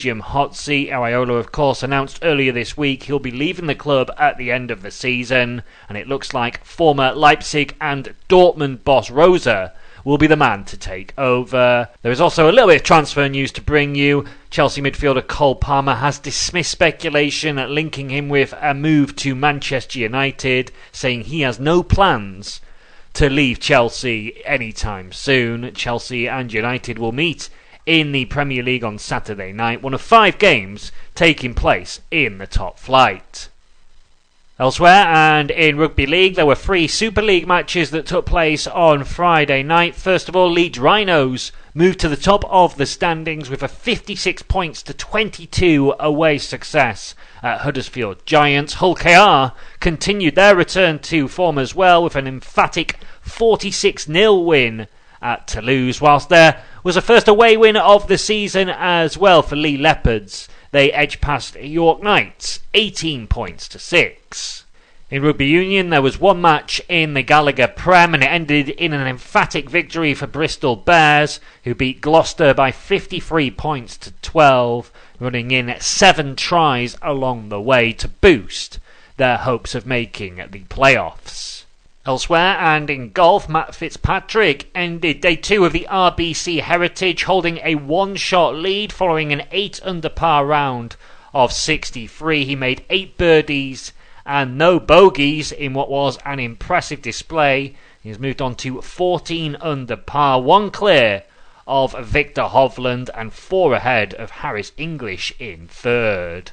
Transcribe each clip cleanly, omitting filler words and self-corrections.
Tottenham Hotspur. Areola, of course, announced earlier this week he'll be leaving the club at the end of the season, and it looks like former Leipzig and Dortmund boss Rosa will be the man to take over. There is also a little bit of transfer news to bring you. Chelsea midfielder Cole Palmer has dismissed speculation linking him with a move to Manchester United, saying he has no plans to leave Chelsea anytime soon. Chelsea and United will meet in the Premier League on Saturday night, one of 5 games taking place in the top flight. Elsewhere, and in Rugby League, there were 3 Super League matches that took place on Friday night. First of all, Leeds Rhinos moved to the top of the standings with a 56 points to 22 away success at Huddersfield Giants. Hull KR continued their return to form as well with an emphatic 46-0 win at Toulouse, whilst there was a first away win of the season as well for Lee Leopards. They edged past York Knights 18 points to 6. In Rugby Union, there was one match in the Gallagher Prem, and it ended in an emphatic victory for Bristol Bears, who beat Gloucester by 53 points to 12, running in 7 tries along the way to boost their hopes of making the playoffs. Elsewhere, and in golf, Matt Fitzpatrick ended day 2 of the RBC Heritage holding a 1-shot lead following an 8 under par round of 63. He made 8 birdies and no bogeys in what was an impressive display. He has moved on to 14 under par, 1 clear of Victor Hovland and 4 ahead of Harris English in 3rd.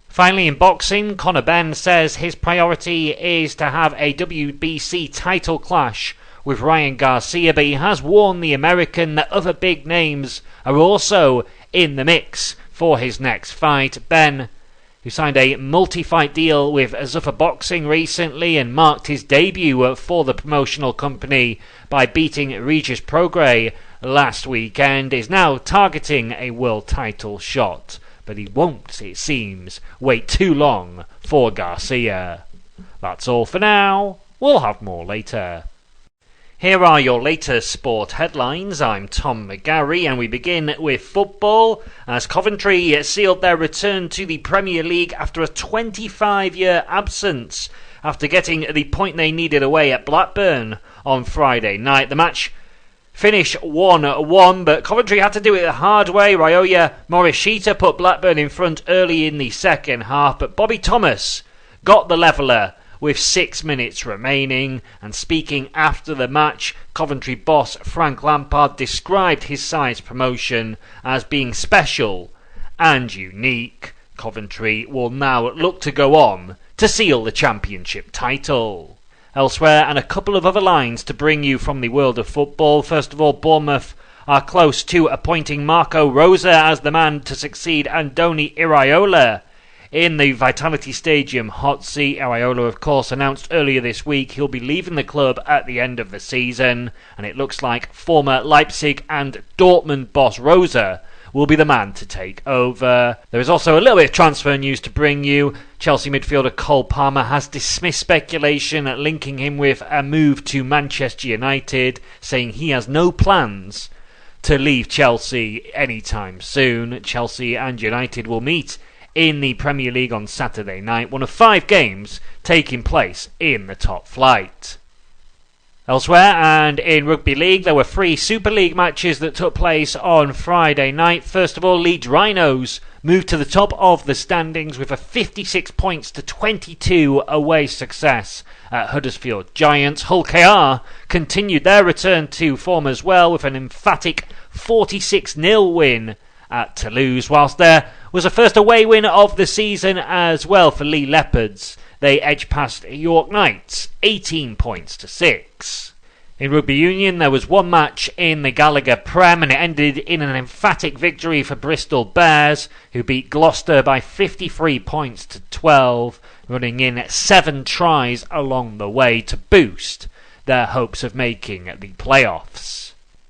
Finally, in boxing, Conor Benn says his priority is to have a WBC title clash with Ryan Garcia, but he has warned the American that other big names are also in the mix for his next fight. Benn, who signed a multi-fight deal with Zuffa Boxing recently and marked his debut for the promotional company by beating Regis Prograis last weekend, is now targeting a world title shot. But he won't, it seems, wait too long for Garcia. That's all for now. We'll have more later. Here are your latest sport headlines. I'm Tom McGarry, and we begin with football as Coventry sealed their return to the Premier League after a 25-year absence after getting the point they needed away at Blackburn on Friday night. The match finished 1-1, but Coventry had to do it the hard way. Ryoya Morishita put Blackburn in front early in the second half, but Bobby Thomas got the leveller with 6 minutes remaining. And speaking after the match, Coventry boss Frank Lampard described his side's promotion as being special and unique. Coventry will now look to go on to seal the championship title. Elsewhere, and a couple of other lines to bring you from the world of football. First of all, Bournemouth are close to appointing Marco Rosa as the man to succeed Andoni Iraola in the Vitality Stadium hot seat. Iraola, of course, announced earlier this week he'll be leaving the club at the end of the season, and it looks like former Leipzig and Dortmund boss Rosa will be the man to take over. There is also a little bit of transfer news to bring you. Chelsea midfielder Cole Palmer has dismissed speculation linking him with a move to Manchester United, saying he has no plans to leave Chelsea anytime soon. Chelsea and United will meet in the Premier League on Saturday night, one of 5 games taking place in the top flight. Elsewhere, and in Rugby League, there were 3 Super League matches that took place on Friday night. First of all, Leeds Rhinos moved to the top of the standings with a 56 points to 22 away success at Huddersfield Giants. Hull KR continued their return to form as well with an emphatic 46-0 win at Toulouse, whilst there was a first away win of the season as well for Lee Leopards. They edged past York Knights 18 points to 6. In Rugby Union, there was one match in the Gallagher Prem, and it ended in an emphatic victory for Bristol Bears, who beat Gloucester by 53 points to 12, running in 7 tries along the way to boost their hopes of making the playoffs.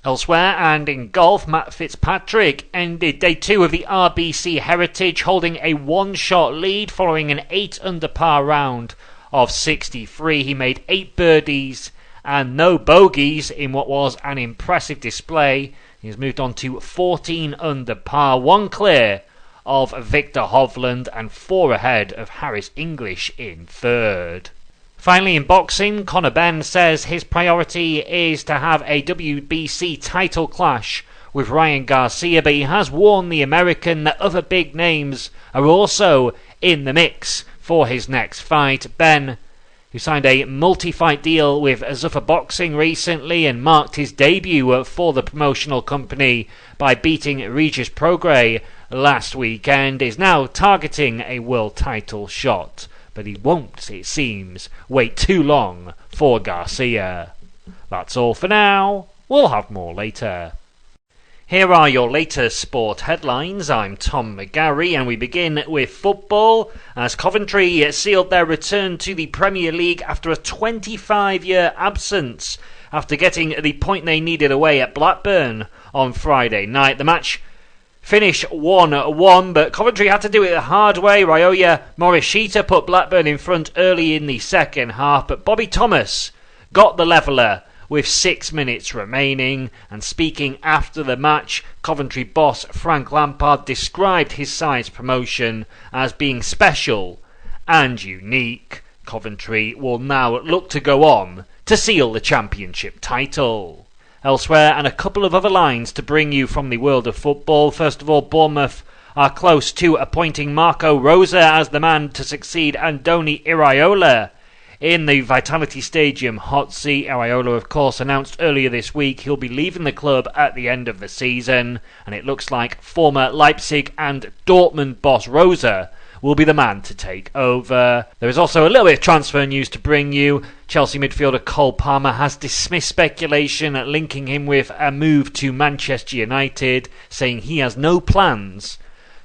Elsewhere, and in golf, Matt Fitzpatrick ended day 2 of the RBC Heritage holding a 1-shot lead following an 8 under par round of 63. He made 8 birdies and no bogeys in what was an impressive display. He has moved on to 14 under par, 1 clear of Victor Hovland and 4 ahead of Harris English in third. Finally, in boxing, Conor Benn says his priority is to have a WBC title clash with Ryan Garcia, but he has warned the American that other big names are also in the mix for his next fight. Benn, who signed a multi-fight deal with Zuffa Boxing recently and marked his debut for the promotional company by beating Regis Prograis last weekend, is now targeting a world title shot. But he won't, it seems, wait too long for Garcia. That's all for now. We'll have more later. Here are your latest sport headlines. I'm Tom McGarry, and we begin with football as Coventry sealed their return to the Premier League after a 25-year absence after getting the point they needed away at Blackburn on Friday night. The match finished 1-1, but Coventry had to do it the hard way. Ryoya Morishita put Blackburn in front early in the second half, but Bobby Thomas got the leveller with 6 minutes remaining. And speaking after the match, Coventry boss Frank Lampard described his side's promotion as being special and unique. Coventry will now look to go on to seal the championship title. Elsewhere, and a couple of other lines to bring you from the world of football. First of all, Bournemouth are close to appointing Marco Rosa as the man to succeed Andoni Iraola in the Vitality Stadium hot seat. Iraola, of course, announced earlier this week he'll be leaving the club at the end of the season, and it looks like former Leipzig and Dortmund boss Rosa will be the man to take over. There is also a little bit of transfer news to bring you. Chelsea midfielder Cole Palmer has dismissed speculation linking him with a move to Manchester United, saying he has no plans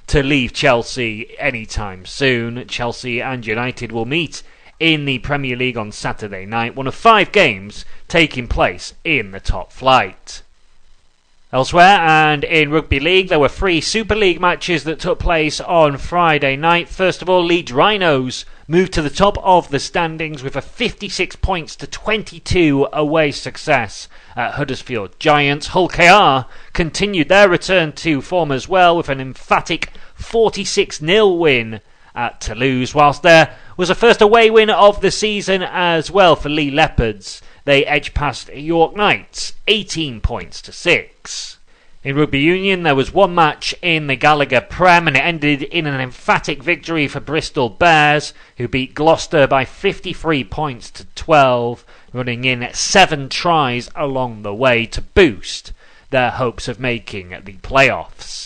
to leave Chelsea anytime soon. Chelsea and United will meet in the Premier League on Saturday night, one of 5 games taking place in the top flight. Elsewhere, and in Rugby League, there were 3 Super League matches that took place on Friday night. First of all, Leeds Rhinos moved to the top of the standings with a 56 points to 22 away success at Huddersfield Giants. Hull KR continued their return to form as well with an emphatic 46-0 win at Toulouse, whilst there was a first away win of the season as well for Lee Leopards. They edged past York Knights 18 points to 6. In Rugby Union, there was one match in the Gallagher Prem, and it ended in an emphatic victory for Bristol Bears, who beat Gloucester by 53 points to 12, running in 7 tries along the way to boost their hopes of making the playoffs.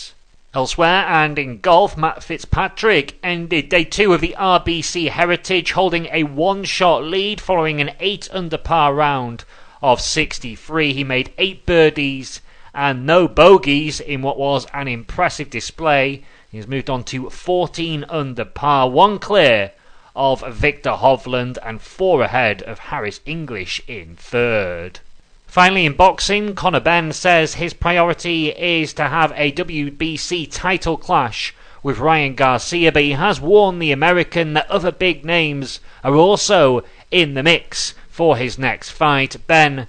Elsewhere, and in golf, Matt Fitzpatrick ended day 2 of the RBC Heritage holding a 1-shot lead following an 8 under par round of 63. He made 8 birdies and no bogeys in what was an impressive display. He has moved on to 14 under par, 1 clear of Victor Hovland and 4 ahead of Harris English in third. Finally, in boxing, Conor Benn says his priority is to have a WBC title clash with Ryan Garcia, but he has warned the American that other big names are also in the mix for his next fight. Benn,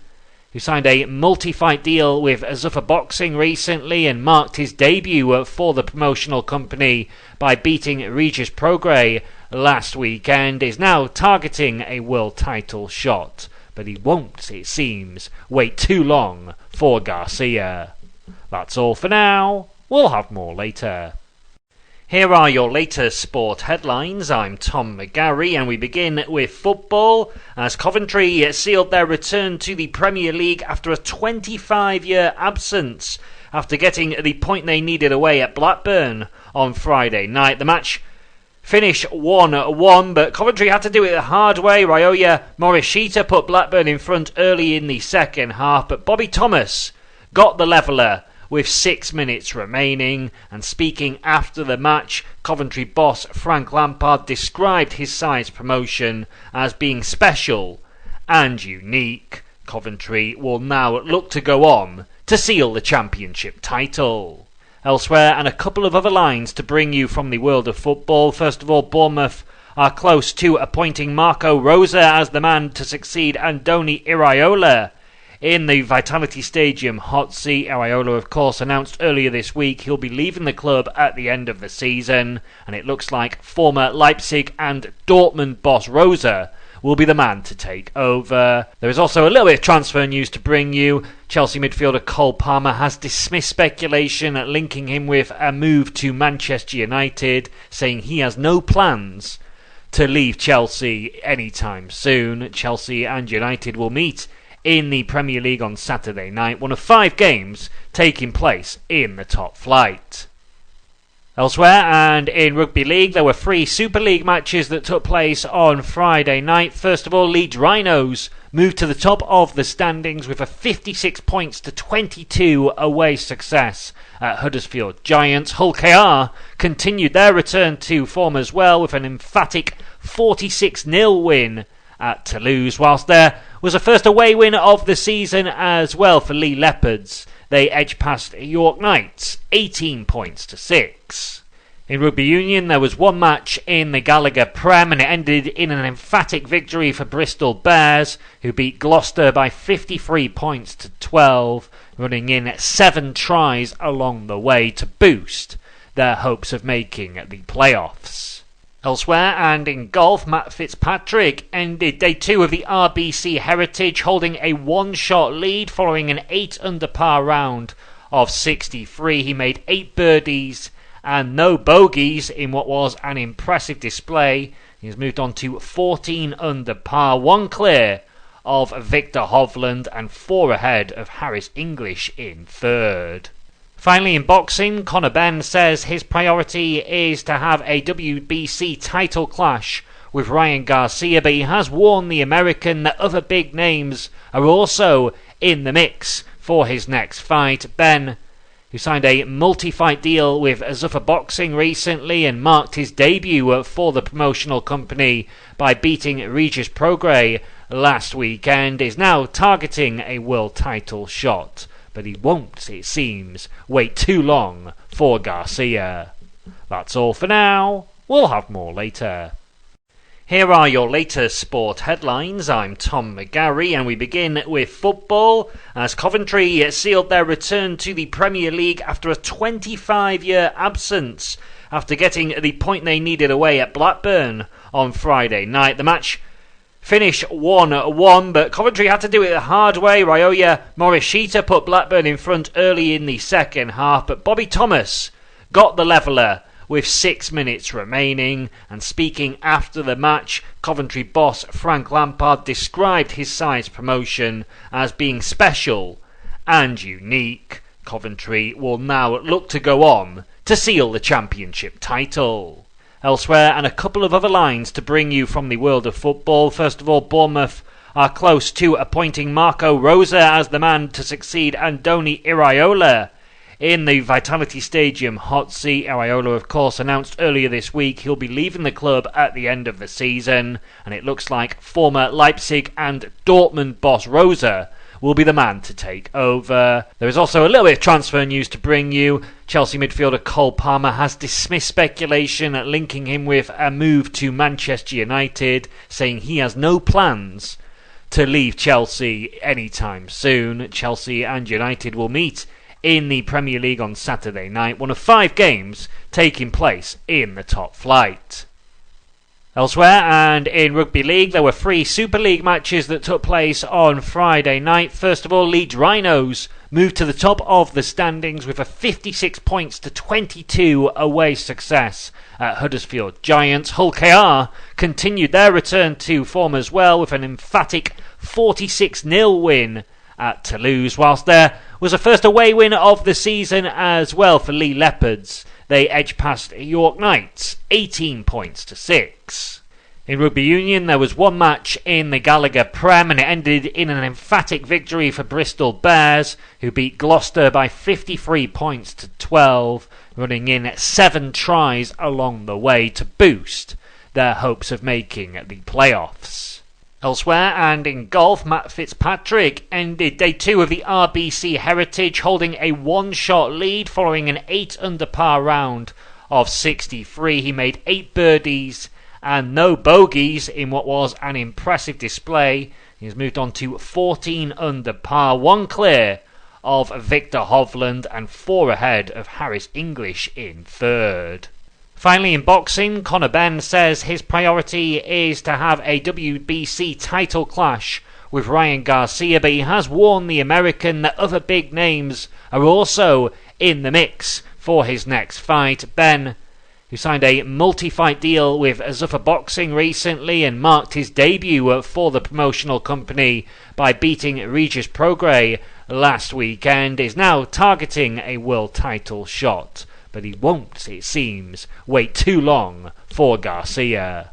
who signed a multi-fight deal with Zuffa Boxing recently and marked his debut for the promotional company by beating Regis Prograis last weekend, is now targeting a world title shot. But he won't, it seems, wait too long for Garcia. That's all for now. We'll have more later. Here are your latest sport headlines. I'm Tom McGarry, and we begin with football as Coventry sealed their return to the Premier League after a 25-year absence after getting the point they needed away at Blackburn on Friday night. The match finished 1-1, but Coventry had to do it the hard way. Ryoya Morishita put Blackburn in front early in the second half, but Bobby Thomas got the leveller with 6 minutes remaining. And speaking after the match, Coventry boss Frank Lampard described his side's promotion as being special and unique. Coventry will now look to go on to seal the championship title. Elsewhere, and a couple of other lines to bring you from the world of football. First of all, Bournemouth are close to appointing Marco Rosa as the man to succeed Andoni Iraola in the Vitality Stadium hot seat. Areola, of course, announced earlier this week he'll be leaving the club at the end of the season, and it looks like former Leipzig and Dortmund boss Rose will be the man to take over. There is also a little bit of transfer news to bring you. Chelsea midfielder Cole Palmer has dismissed speculation linking him with a move to Manchester United, saying he has no plans to leave Chelsea anytime soon. Chelsea and United will meet in the Premier League on Saturday night, one of 5 games taking place in the top flight. Elsewhere, and in Rugby League, there were 3 Super League matches that took place on Friday night. First of all, Leeds Rhinos moved to the top of the standings with a 56 points to 22 away success at Huddersfield Giants. Hull KR continued their return to form as well with an emphatic 46-0 win at Toulouse, whilst there was a first away win of the season as well for Lee Leopards. They edged past York Knights 18 points to 6. In Rugby Union, there was one match in the Gallagher Prem, and it ended in an emphatic victory for Bristol Bears, who beat Gloucester by 53 points to 12, running in 7 tries along the way to boost their hopes of making the playoffs. Elsewhere, and in golf, Matt Fitzpatrick ended day 2 of the RBC Heritage holding a 1-shot lead following an 8-under par round of 63. He made 8 birdies and no bogeys in what was an impressive display. He has moved on to 14 under par, 1 clear of Victor Hovland and 4 ahead of Harris English in 3rd. Finally, in boxing, Conor Benn says his priority is to have a WBC title clash with Ryan Garcia, but he has warned the American that other big names are also in the mix for his next fight. Benn, who signed a multi-fight deal with Zuffa Boxing recently and marked his debut for the promotional company by beating Regis Prograis last weekend, is now targeting a world title shot. But he won't, it seems, wait too long for Garcia. That's all for now. We'll have more later. Here are your latest sport headlines. I'm Tom McGarry, and we begin with football, as Coventry sealed their return to the Premier League after a 25-year absence, after getting the point they needed away at Blackburn on Friday night. The match finished 1-1, but Coventry had to do it the hard way. Ryoya Morishita put Blackburn in front early in the second half, but Bobby Thomas got the leveller with 6 minutes remaining. And speaking after the match, Coventry boss Frank Lampard described his side's promotion as being special and unique. Coventry will now look to go on to seal the championship title. Elsewhere, and a couple of other lines to bring you from the world of football. First of all, Bournemouth are close to appointing Marco Rose as the man to succeed Andoni Iraola in the Vitality Stadium hot seat. Areola, of course, announced earlier this week he'll be leaving the club at the end of the season, and it looks like former Leipzig and Dortmund boss Rose will be the man to take over. There is also a little bit of transfer news to bring you. Chelsea midfielder Cole Palmer has dismissed speculation linking him with a move to Manchester United, saying he has no plans to leave Chelsea anytime soon. Chelsea and United will meet in the Premier League on Saturday night, one of 5 games taking place in the top flight. Elsewhere, and in Rugby League, there were 3 Super League matches that took place on Friday night. First of all, Leeds Rhinos moved to the top of the standings with a 56 points to 22 away success at Huddersfield Giants. Hull KR continued their return to form as well with an emphatic 46-0 win at Toulouse, whilst there was a first away win of the season as well for Lee Leopards. They edged past York Knights 18 points to 6. In Rugby Union, there was one match in the Gallagher Prem, and it ended in an emphatic victory for Bristol Bears, who beat Gloucester by 53 points to 12, running in 7 tries along the way to boost their hopes of making the playoffs. Elsewhere, and in golf, Matt Fitzpatrick ended day 2 of the RBC Heritage holding a 1-shot lead following an 8-under par round of 63. He made 8 birdies and no bogeys in what was an impressive display. He's moved on to 14 under par, 1 clear of Victor Hovland and 4 ahead of Harris English in third. Finally, in boxing, Conor Benn says his priority is to have a WBC title clash with Ryan Garcia, but he has warned the American that other big names are also in the mix for his next fight. Benn, who signed a multi-fight deal with Zuffa Boxing recently and marked his debut for the promotional company by beating Regis Prograis last weekend, is now targeting a world title shot. But he won't, it seems, wait too long for Garcia.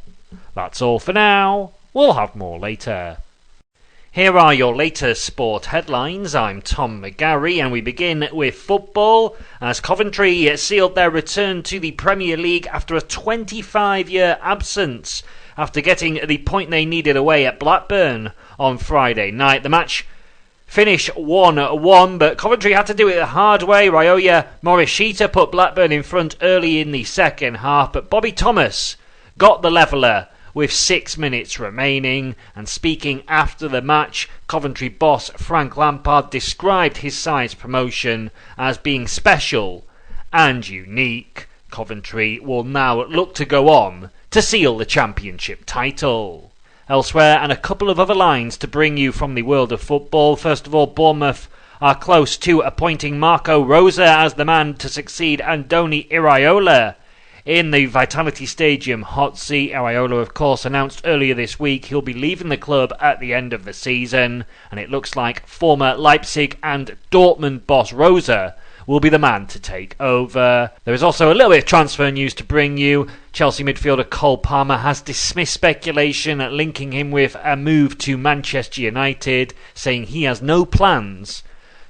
That's all for now. We'll have more later. Here are your latest sport headlines. I'm Tom McGarry, and we begin with football as Coventry sealed their return to the Premier League after a 25-year absence after getting the point they needed away at Blackburn on Friday night. The match finished 1-1, but Coventry had to do it the hard way. Ryoya Morishita put Blackburn in front early in the second half, but Bobby Thomas got the leveller with 6 minutes remaining. And speaking after the match, Coventry boss Frank Lampard described his side's promotion as being special and unique. Coventry will now look to go on to seal the championship title. Elsewhere, and a couple of other lines to bring you from the world of football. First of all, Bournemouth are close to appointing Marco Rosa as the man to succeed Andoni Iraola in the Vitality Stadium hot seat. Iraola, of course, announced earlier this week he'll be leaving the club at the end of the season, and it looks like former Leipzig and Dortmund boss Rosa will be the man to take over. There is also a little bit of transfer news to bring you. Chelsea midfielder Cole Palmer has dismissed speculation linking him with a move to Manchester United, saying he has no plans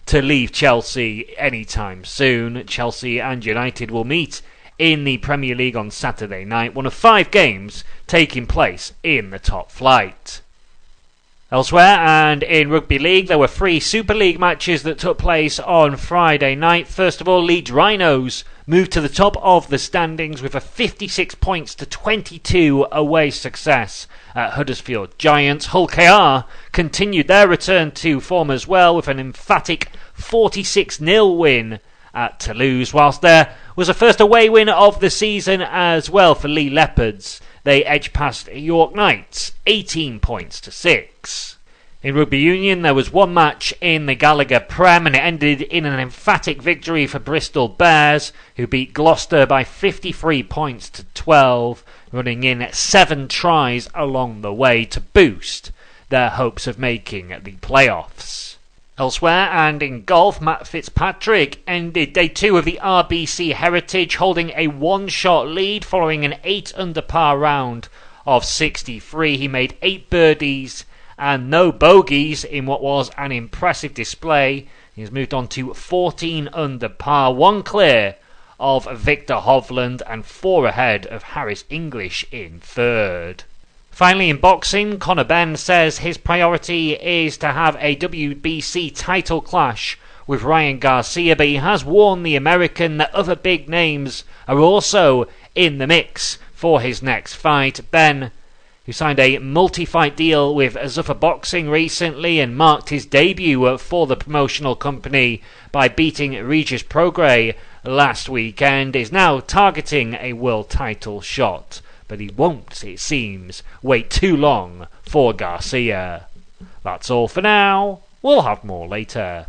to leave Chelsea anytime soon. Chelsea and United will meet in the Premier League on Saturday night, one of 5 games taking place in the top flight. Elsewhere, and in Rugby League, there were 3 Super League matches that took place on Friday night. First of all, Leeds Rhinos moved to the top of the standings with a 56 points to 22 away success at Huddersfield Giants. Hull KR continued their return to form as well with an emphatic 46-0 win at Toulouse, whilst there was a first away win of the season as well for Lee Leopards. They edged past York Knights 18 points to 6. In Rugby Union, there was one match in the Gallagher Prem, and it ended in an emphatic victory for Bristol Bears, who beat Gloucester by 53 points to 12, running in 7 tries along the way to boost their hopes of making the playoffs. Elsewhere, and in golf, Matt Fitzpatrick ended day 2 of the RBC Heritage holding a 1-shot lead following an 8 under par round of 63. He made 8 birdies and no bogeys in what was an impressive display. He's moved on to 14 under par, 1 clear of Victor Hovland and 4 ahead of Harris English in third. Finally, in boxing, Conor Benn says his priority is to have a WBC title clash with Ryan Garcia, but he has warned the American that other big names are also in the mix for his next fight. Benn, who signed a multi-fight deal with Zuffa Boxing recently and marked his debut for the promotional company by beating Regis Prograis last weekend, is now targeting a world title shot. But he won't, it seems, wait too long for Garcia. That's all for now. We'll have more later.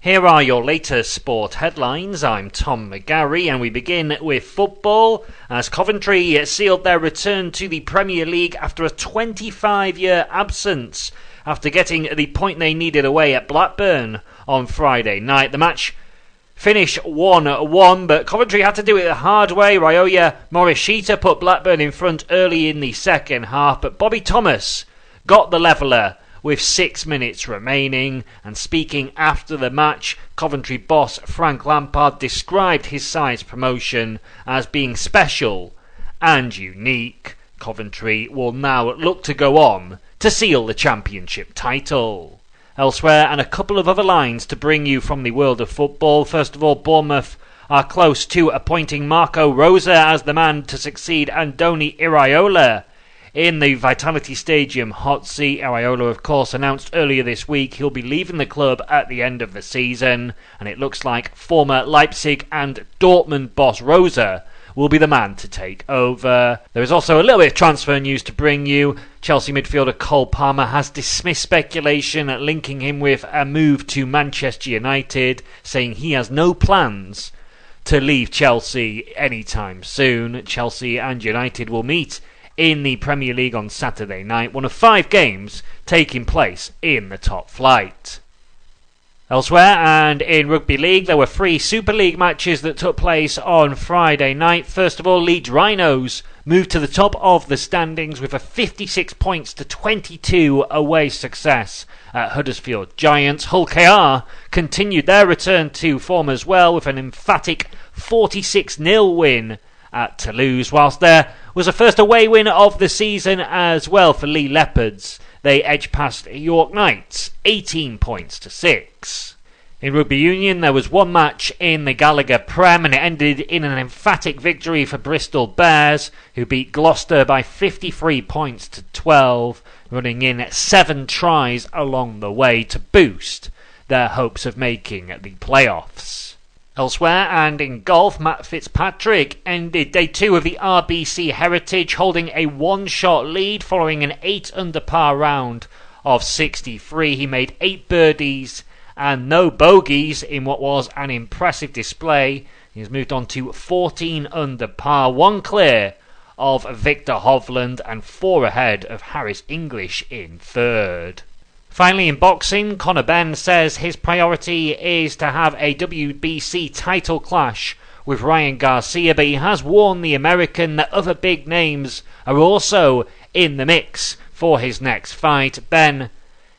Here are your latest sport headlines. I'm Tom McGarry, and we begin with football as Coventry sealed their return to the Premier League after a 25-year absence after getting the point they needed away at Blackburn on Friday night. The match finished 1-1, but Coventry had to do it the hard way. Ryoya Morishita put Blackburn in front early in the second half, but Bobby Thomas got the leveller with 6 minutes remaining. And speaking after the match, Coventry boss Frank Lampard described his side's promotion as being special and unique. Coventry will now look to go on to seal the championship title. Elsewhere, and a couple of other lines to bring you from the world of football. First of all, Bournemouth are close to appointing Marco Rosa as the man to succeed Andoni Iraola in the Vitality Stadium hot seat. Iraola, of course, announced earlier this week he'll be leaving the club at the end of the season, and it looks like former Leipzig and Dortmund boss Rosa will be the man to take over. There is also a little bit of transfer news to bring you. Chelsea midfielder Cole Palmer has dismissed speculation linking him with a move to Manchester United, saying he has no plans to leave Chelsea anytime soon. Chelsea and United will meet in the Premier League on Saturday night, one of 5 games taking place in the top flight. Elsewhere, and in Rugby League, there were 3 Super League matches that took place on Friday night. First of all, Leeds Rhinos moved to the top of the standings with a 56 points to 22 away success at Huddersfield Giants. Hull KR continued their return to form as well with an emphatic 46-0 win at Toulouse, whilst there was a first away win of the season as well for Lee Leopards. They edged past York Knights 18 points to 6. In Rugby Union, there was one match in the Gallagher Prem, and it ended in an emphatic victory for Bristol Bears, who beat Gloucester by 53 points to 12, running in 7 tries along the way to boost their hopes of making the playoffs. Elsewhere, and in golf, Matt Fitzpatrick ended day 2 of the RBC Heritage holding a 1-shot lead following an 8 under par round of 63. He made 8 birdies and no bogeys in what was an impressive display. He has moved on to 14 under par, 1 clear of Victor Hovland and 4 ahead of Harris English in 3rd. Finally, in boxing, Conor Benn says his priority is to have a WBC title clash with Ryan Garcia, but he has warned the American that other big names are also in the mix for his next fight. Benn,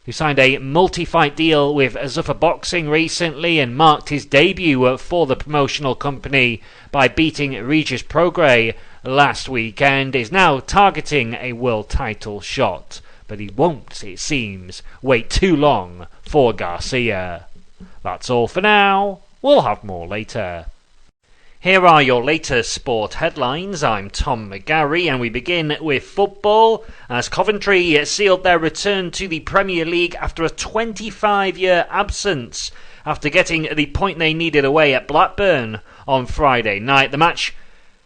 who signed a multi-fight deal with Zuffa Boxing recently and marked his debut for the promotional company by beating Regis Prograis last weekend, is now targeting a world title shot. But he won't, it seems, wait too long for Garcia. That's all for now. We'll have more later. Here are your latest sport headlines. I'm Tom McGarry, and we begin with football, as Coventry sealed their return to the Premier League after a 25-year absence, after getting the point they needed away at Blackburn on Friday night. The match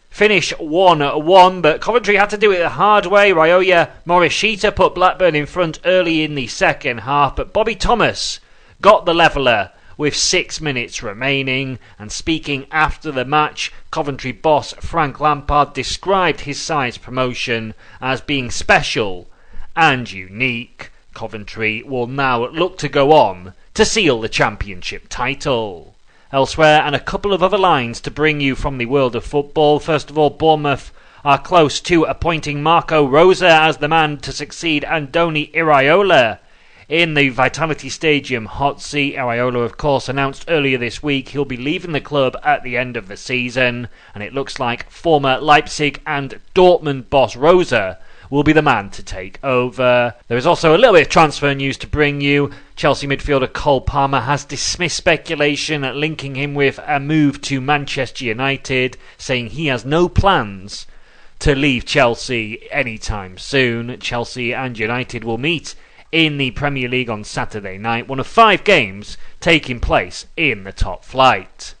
finished 1-1, but Coventry had to do it the hard way. Ryoya Morishita put Blackburn in front early in the second half, but Bobby Thomas got the leveller with 6 minutes remaining. And speaking after the match, Coventry boss Frank Lampard described his side's promotion as being special and unique. Coventry will now look to go on to seal the championship title. Elsewhere, and a couple of other lines to bring you from the world of football. First of all, Bournemouth are close to appointing Marco Rosa as the man to succeed Andoni Iraola in the Vitality Stadium hot seat. Iraola, of course, announced earlier this week he'll be leaving the club at the end of the season, and it looks like former Leipzig and Dortmund boss Rosa will be the man to take over. There is also a little bit of transfer news to bring you. Chelsea midfielder Cole Palmer has dismissed speculation linking him with a move to Manchester United, saying he has no plans to leave Chelsea anytime soon. Chelsea and United will meet in the Premier League on Saturday night, one of 5 games taking place in the top flight.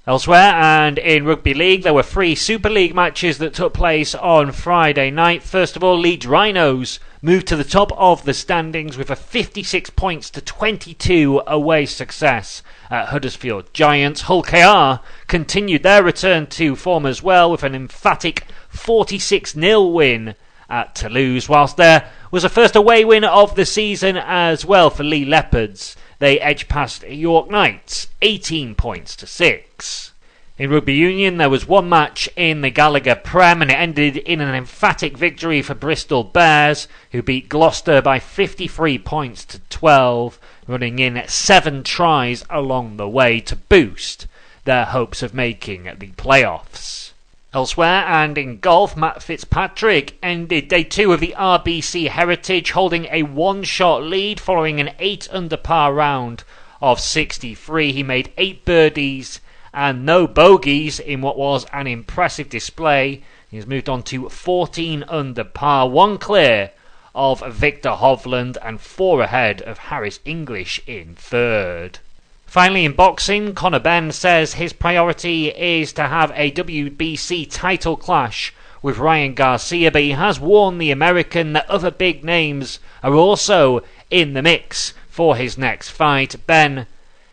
Elsewhere, and in Rugby League, there were 3 Super League matches that took place on Friday night. First of all, Leeds Rhinos moved to the top of the standings with a 56 points to 22 away success at Huddersfield Giants. Hull KR continued their return to form as well with an emphatic 46-0 win at Toulouse, whilst there was a first away win of the season as well for Lee Leopards. They edged past York Knights 18 points to 6. In Rugby Union, there was one match in the Gallagher Prem, and it ended in an emphatic victory for Bristol Bears, who beat Gloucester by 53 points to 12, running in 7 tries along the way to boost their hopes of making the playoffs. Elsewhere, and in golf, Matt Fitzpatrick ended day 2 of the RBC Heritage holding a 1-shot lead following an 8 under par round of 63. He made 8 birdies and no bogeys in what was an impressive display. He's moved on to 14 under par, 1 clear of Victor Hovland and 4 ahead of Harris English in third. Finally, in boxing, Conor Benn says his priority is to have a WBC title clash with Ryan Garcia, but he has warned the American that other big names are also in the mix for his next fight. Benn,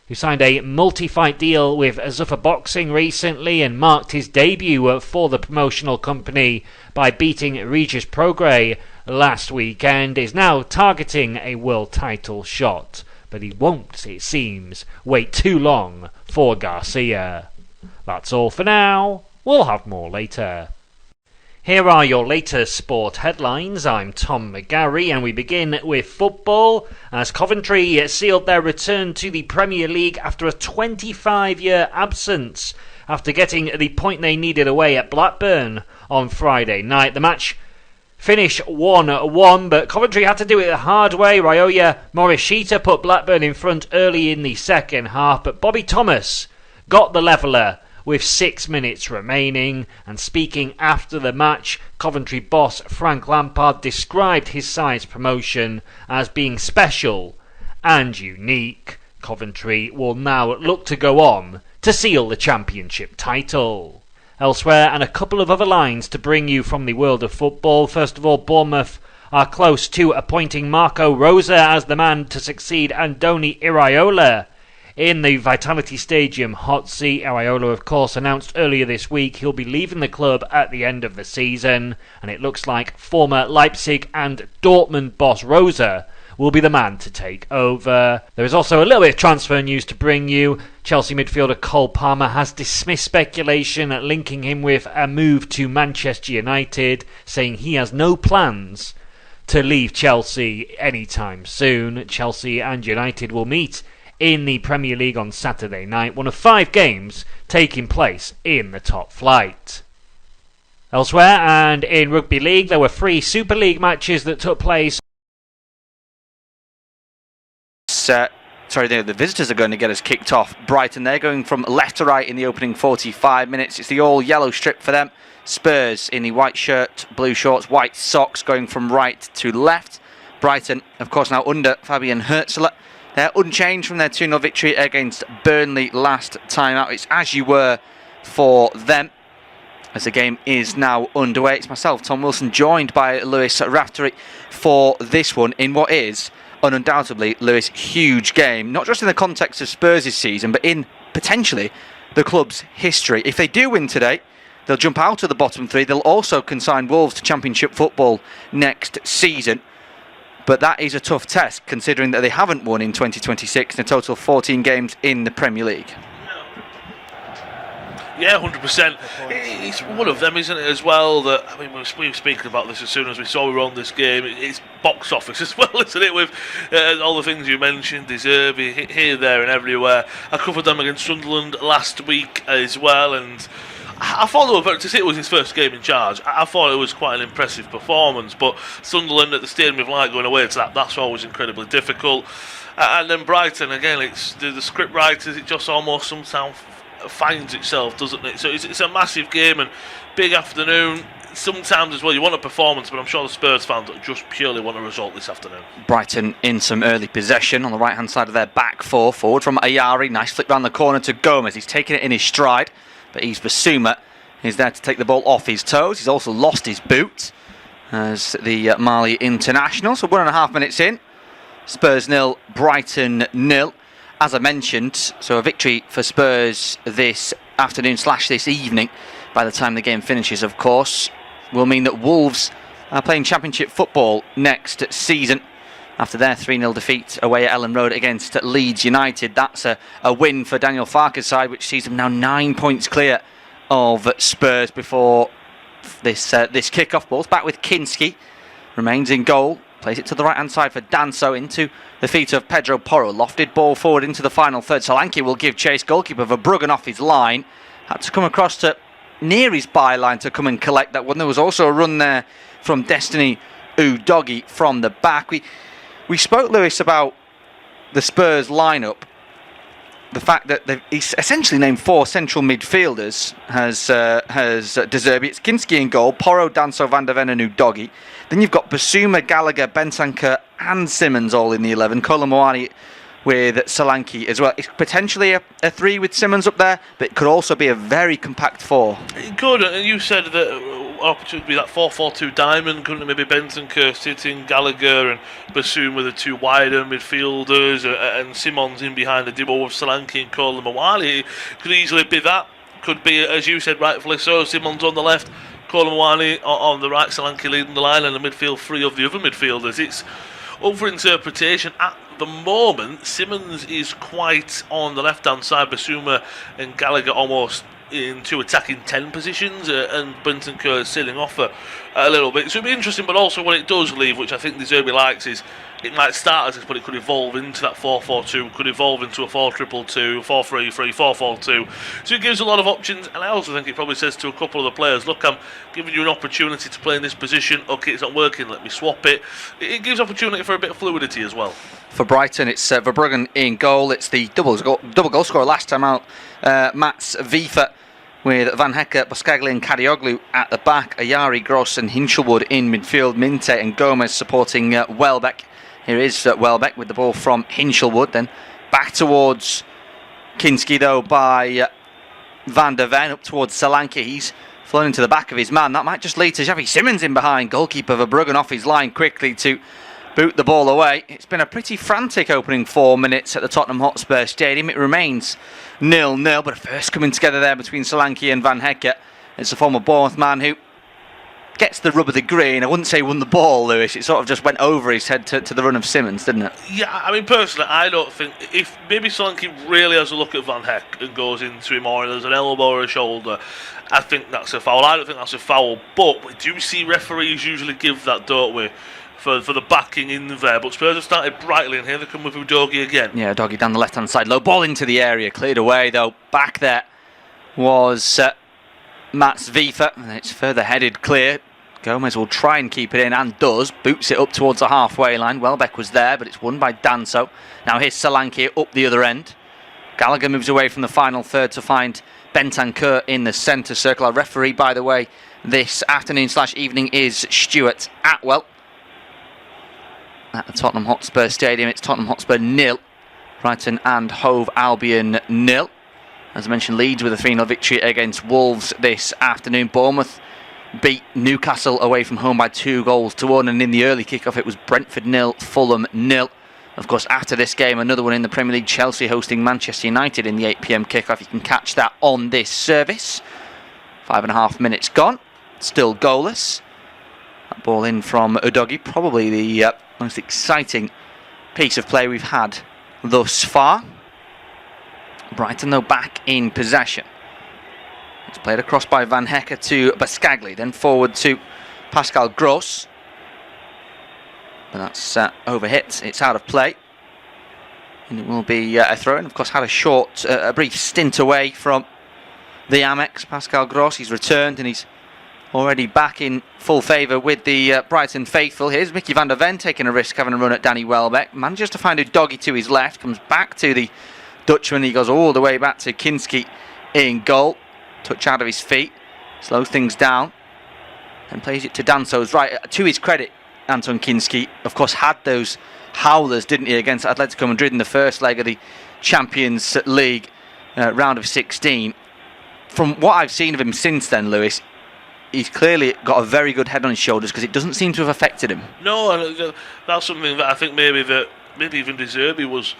who signed a multi-fight deal with Zuffa Boxing recently and marked his debut for the promotional company by beating Regis Prograis last weekend, is now targeting a world title shot. But he won't, it seems, wait too long for Garcia. That's all for now. We'll have more later. Here are your latest sport headlines. I'm Tom McGarry, and we begin with football as Coventry sealed their return to the Premier League after a 25-year absence after getting the point they needed away at Blackburn on Friday night. The match finished 1-1, but Coventry had to do it the hard way. Ryoya Morishita put Blackburn in front early in the second half, but Bobby Thomas got the leveller with 6 minutes remaining. And speaking after the match, Coventry boss Frank Lampard described his side's promotion as being special and unique. Coventry will now look to go on to seal the championship title. Elsewhere, and a couple of other lines to bring you from the world of football. First of all, Bournemouth are close to appointing Marco Rosa as the man to succeed Andoni Iraola in the Vitality Stadium hot seat. Iraola, of course, announced earlier this week he'll be leaving the club at the end of the season, and it looks like former Leipzig and Dortmund boss Rosa will be the man to take over. There is also a little bit of transfer news to bring you. Chelsea midfielder Cole Palmer has dismissed speculation linking him with a move to Manchester United, saying he has no plans to leave Chelsea anytime soon. Chelsea and United will meet in the Premier League on Saturday night, one of 5 games taking place in the top flight. Elsewhere, and in Rugby League, there were 3 Super League matches that took place. The visitors are going to get us kicked off. Brighton, they're going from left to right in the opening 45 minutes. It's the all-yellow strip for them. Spurs in the white shirt, blue shorts, white socks, going from right to left. Brighton, of course, now under Fabian Hürzeler. They're unchanged from their 2-0 victory against Burnley last time out. It's as you were for them, as the game is now underway. It's myself, Tom Wilson, joined by Lewis Raftery for this one in what is undoubtedly, Lewis, huge game, not just in the context of Spurs' season, but in potentially the club's history. If they do win today, they'll jump out of the bottom 3. They'll also consign Wolves to Championship football next season. But that is a tough test, considering that they haven't won in 2026 in a total of 14 games in the Premier League. Yeah, 100%. It's one of them, isn't it, as well, that, I mean, we were speaking about this as soon as we were on this game. It's box office as well, isn't it, with all the things you mentioned, De Zerbi, here, there and everywhere. I covered them against Sunderland last week as well, and I thought they were, to say it was his first game in charge, I thought it was quite an impressive performance, but Sunderland at the Stadium of Light going away to that's always incredibly difficult. And then Brighton, again, it's the script writers, it just almost sometimes finds itself, doesn't it? So it's a massive game and big afternoon. Sometimes as well you want a performance, but I'm sure the Spurs fans just purely want a result this afternoon. Brighton in some early possession on the right hand side of their back 4. Forward from Ayari, nice flick round the corner to Gomez. He's taking it in his stride, but Yves Bissouma is there to take the ball off his toes. He's also lost his boot as the Mali international. So 1.5 minutes in, Spurs 0, Brighton 0. As I mentioned, so a victory for Spurs this afternoon / this evening, by the time the game finishes, of course, will mean that Wolves are playing Championship football next season after their 3-0 defeat away at Ellen Road against Leeds United. That's a win for Daniel Farke's side, which sees them now 9 points clear of Spurs before this kick-off ball. It's back with Kinski, remains in goal. Plays it to the right-hand side for Danso into the feet of Pedro Porro. Lofted ball forward into the final third. Solanke will give chase. Goalkeeper Verbruggen off his line. Had to come across to near his byline to come and collect that one. There was also a run there from Destiny Udogie from the back. We spoke, Lewis, about the Spurs lineup the fact that he's essentially named 4 central midfielders has De Zerbi. It's Kinski in goal, Porro, Danso, Van der Ven and Udogie. Then you've got Basuma, Gallagher, Bentancur and Simmons all in the 11. Kolomwani with Solanke as well. It's potentially a 3 with Simmons up there, but it could also be a very compact 4. It could, and you said that opportunity to be that 4-4-2 diamond, couldn't it? Maybe Bentancur sitting, Gallagher and Basuma with the 2 wider midfielders, and Simmons in behind the duo of Solanke and Kolomwani. It could easily be that. Could be, as you said, rightfully so, Simmons on the left, Kolomwani on the right, Solanke leading the line, and the midfield 3 of the other midfielders. It's up for interpretation. At the moment, Simmons is quite on the left-hand side, Basuma and Gallagher almost into attacking 10 positions, and Bentancur sitting off a little bit. So it'll be interesting, but also what it does leave, which I think De Zerbi likes, is it might start as this, but it could evolve into that 4-4-2, could evolve into a 4-2-2, 4-3-3, 4-4-2. So it gives a lot of options, and I also think it probably says to a couple of the players, look, I'm giving you an opportunity to play in this position. Okay, it's not working, let me swap it. It gives opportunity for a bit of fluidity as well. For Brighton, it's Verbruggen in goal. It's the double goal scorer last time out, Mats Wiefer, with Van Hecke, Boscagli and Kadioglu at the back, Ayari, Gross and Hinchelwood in midfield, Minte and Gomez supporting Welbeck. Here is Welbeck with the ball from Hinchelwood, then back towards Kinski though by Van der Ven, up towards Solanke. He's flown into the back of his man. That might just lead to Xavi Simmons in behind. Goalkeeper Verbruggen off his line quickly to boot the ball away. It's been a pretty frantic opening 4 minutes at the Tottenham Hotspur Stadium. It remains 0-0, but a first coming together there between Solanke and Van Hecke. It's a former Bournemouth man who gets the rub of the green. I wouldn't say won the ball, Lewis. It sort of just went over his head to the run of Simmons, didn't it? Yeah, I mean, personally, I don't think... If maybe Solanke really has a look at Van Hecke and goes into him, or there's an elbow or a shoulder, I think that's a foul. I don't think that's a foul, but we do see referees usually give that, don't we? For the backing in there, but Spurs have started brightly, and here they come with Udogie again. Yeah, Udogie down the left-hand side, low ball into the area, cleared away though. Back there was Mats Wiefer, and it's further headed clear. Gomez will try and keep it in, and does. Boots it up towards the halfway line. Welbeck was there, but it's won by Danso. Now here's Solanke up the other end. Gallagher moves away from the final third to find Bentancur in the centre circle. Our referee, by the way, this afternoon/evening is Stuart Atwell. At the Tottenham Hotspur Stadium, it's Tottenham Hotspur 0, Brighton and Hove Albion 0. As I mentioned, Leeds with a 3-0 victory against Wolves this afternoon. Bournemouth beat Newcastle away from home by 2-1, and in the early kickoff it was Brentford 0, Fulham 0. Of course, after this game, another one in the Premier League, Chelsea hosting Manchester United in the 8 p.m. kickoff. You can catch that on this service. 5.5 minutes gone, still goalless. That ball in from Udogie, probably the most exciting piece of play we've had thus far. Brighton though back in possession. It's played across by Van Hecke to Boscagli, then forward to Pascal Gross. But that's overhit, it's out of play. And it will be a throw in. Of course, had a brief stint away from the Amex, Pascal Gross. He's returned and he's already back in full favour with the Brighton faithful. Here's Mickey van der Ven taking a risk, having a run at Danny Welbeck. Manages to find Udogie to his left, comes back to the Dutchman. He goes all the way back to Kinski in goal. Touch out of his feet, slows things down, and plays it to Danso's right. To his credit, Anton Kinski, of course, had those howlers, didn't he, against Atletico Madrid in the first leg of the Champions League round of 16. From what I've seen of him since then, Lewis, he's clearly got a very good head on his shoulders, because it doesn't seem to have affected him. No, that's something that I think maybe even De Zerbi was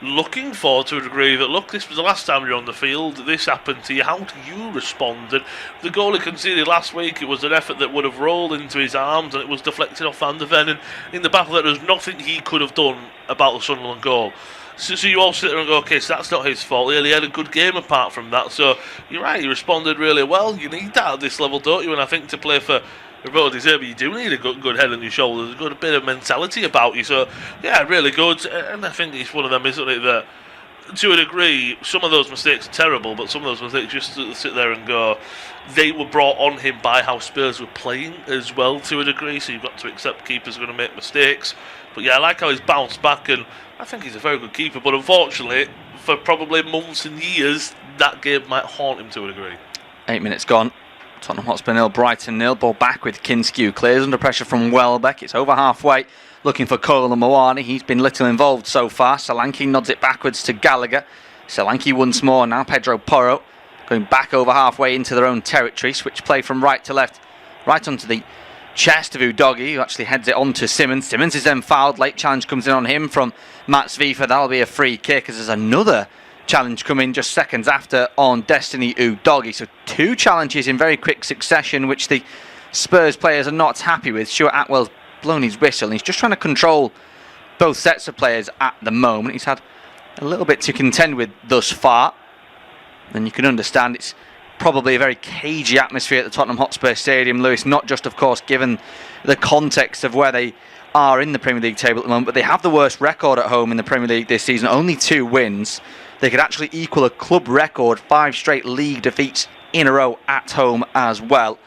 looking for to a degree. That look, this was the last time you're on the field, this happened to you, how do you respond? And the goal he conceded last week, it was an effort that would have rolled into his arms and it was deflected off Van der Ven, and in the battle there was nothing he could have done about the Sunderland goal. So you all sit there and go, okay, so that's not his fault. He had a good game apart from that. So you're right, he responded really well. You need that at this level, don't you? And I think to play for Roberto De Zerbi, you do need a good head on your shoulders, a good bit of mentality about you. So yeah, really good. And I think it's one of them, isn't it, that to a degree, some of those mistakes are terrible, but some of those mistakes, just to sit there and go, they were brought on him by how Spurs were playing as well, to a degree. So you've got to accept keepers are going to make mistakes. But yeah, I like how he's bounced back, and I think he's a very good keeper. But unfortunately, for probably months and years, that game might haunt him to a degree. 8 minutes gone. Tottenham Hotspur 0, Brighton 0. Ball back with Kinski, who clears under pressure from Welbeck. It's over halfway, looking for Kola Mawani. He's been little involved so far. Solanke nods it backwards to Gallagher. Solanke once more, now Pedro Porro going back over halfway into their own territory. Switch play from right to left, right onto the chest of Udogie, who actually heads it on to Simmons. Simmons is then fouled. Late challenge comes in on him from Mats Vifa. That'll be a free kick, as there's another challenge coming just seconds after on Destiny Udogie. So 2 challenges in very quick succession, which the Spurs players are not happy with. Stuart Atwell's blown his whistle, and he's just trying to control both sets of players at the moment. He's had a little bit to contend with thus far, and you can understand it's probably a very cagey atmosphere at the Tottenham Hotspur Stadium, Lewis, not just, of course, given the context of where they are in the Premier League table at the moment, but they have the worst record at home in the Premier League this season, only 2 wins. They could actually equal a club record, 5 straight league defeats in a row at home as well.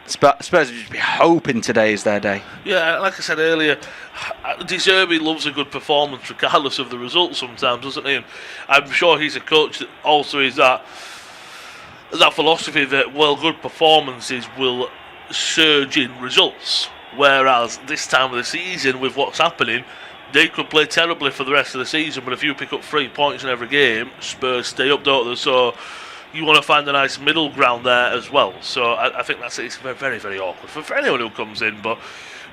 Spurs would just be hoping today is their day. Yeah, like I said earlier, De Zerbi loves a good performance regardless of the result sometimes, doesn't he? And I'm sure he's a coach that also is that philosophy that, well, good performances will surge in results. Whereas this time of the season, with what's happening, they could play terribly for the rest of the season, but if you pick up 3 points in every game, Spurs stay up, don't they? So you want to find a nice middle ground there as well. So I think it's very, very awkward for anyone who comes in. But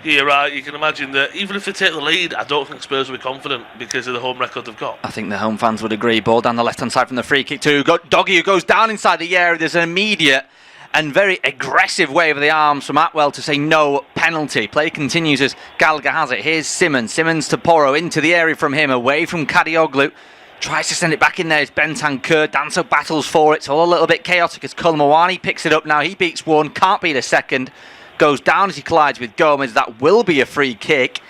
you're right, you can imagine that even if they take the lead, I don't think Spurs will be confident because of the home record they've got. I think the home fans would agree. Ball down the left-hand side from the free kick to Doggy, who goes down inside the area. There's an immediate and very aggressive wave of the arms from Atwell to say no penalty. Play continues as Gallagher has it. Here's Simmons to Porro, into the area from him, away from Kadioglu. Tries to send it back in there. It's Bentancur. Danso battles for it. It's all a little bit chaotic as Kolmawani picks it up now. He beats one, can't beat a second. Goes down as he collides with Gomez. That will be a free kick.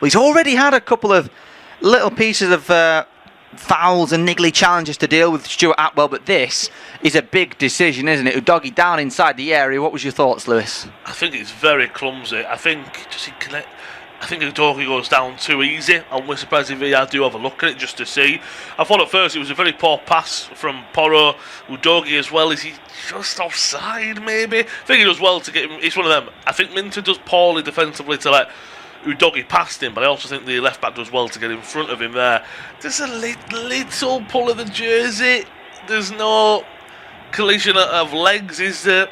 Well, he's already had a couple of little pieces of fouls and niggly challenges to deal with Stuart Atwell, but this is a big decision, isn't it? Udogie down inside the area. What was your thoughts, Lewis? I think it's very clumsy. I think Udogie goes down too easy. I'm surprised if VAR do have a look at it just to see. I thought at first it was a very poor pass from Porro. Udogie as well. Is he just offside maybe? I think he does well to get him. It's one of them. I think Minter does poorly defensively to let Udogie past him, but I also think the left back does well to get in front of him there. There's a little pull of the jersey. There's no collision of legs, is there?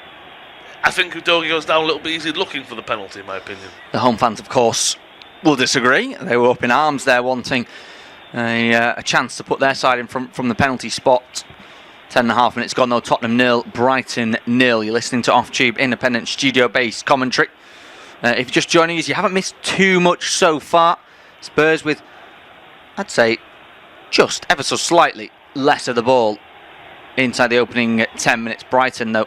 I think Udogie goes down a little bit easy looking for the penalty, in my opinion. The home fans, of course, will disagree. They were up in arms there, wanting a chance to put their side in from the penalty spot. 10.5 minutes gone, though. Tottenham 0, Brighton 0. You're listening to Off-Tube Independent Studio-based commentary. If you're just joining us, you haven't missed too much so far. Spurs with, I'd say, just ever so slightly less of the ball inside the opening 10 minutes. Brighton, though,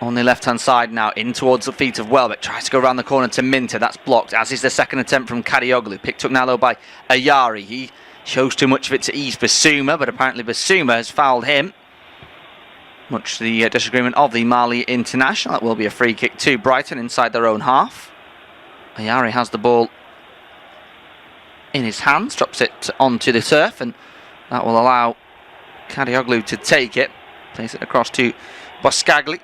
on the left-hand side now, in towards the feet of Welbeck. Tries to go around the corner to Minter. That's blocked, as is the second attempt from Kadioglu. Picked up now, though, by Ayari. He shows too much of it to ease Basuma, but apparently Basuma has fouled him. Much to the disagreement of the Mali international. That will be a free kick to Brighton inside their own half. Ayari has the ball in his hands, drops it onto the turf, and that will allow Kadioglu to take it. Plays it across to Boscagli.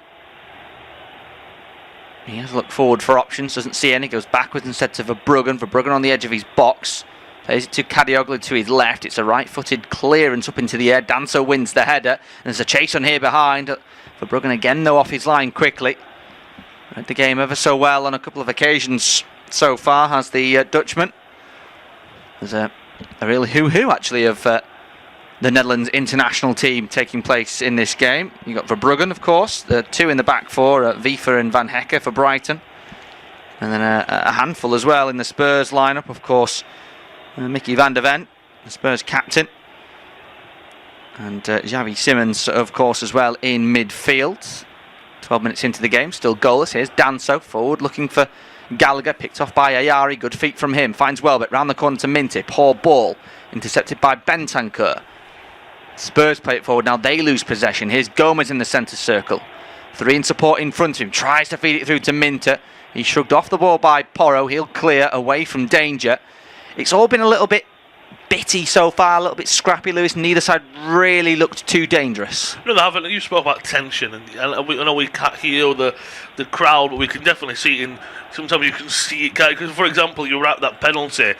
He has looked forward for options, doesn't see any, goes backwards instead to Verbruggen. Verbruggen on the edge of his box. Plays it to Kadioglu to his left. It's a right-footed clearance up into the air. Danso wins the header. And there's a chase on here behind. Verbruggen again, though, off his line quickly. Read the game ever so well on a couple of occasions so far, has the Dutchman. There's a real who-who, actually, of the Netherlands international team taking place in this game. You've got Verbruggen, of course. The two in the back four, Vifa and Van Hekke for Brighton. And then a handful as well in the Spurs lineup, of course. Mickey van der Ven, the Spurs captain. And Xavi Simmons, of course, as well in midfield. 12 minutes into the game, still goalless. Here's Danso, forward, looking for Gallagher. Picked off by Ayari, good feet from him. Finds Welbeck, round the corner to Minty. Poor ball, intercepted by Bentancur. Spurs play it forward, now they lose possession. Here's Gomez in the centre circle. 3 in support in front of him, tries to feed it through to Minter. He's shrugged off the ball by Porro, he'll clear away from danger. It's all been a little bit bitty so far, a little bit scrappy, Lewis. Neither side really looked too dangerous. No, they haven't. You spoke about tension, and I know we can't hear the crowd, but we can definitely see it. Sometimes you can see it. Because, for example, you're at that penalty.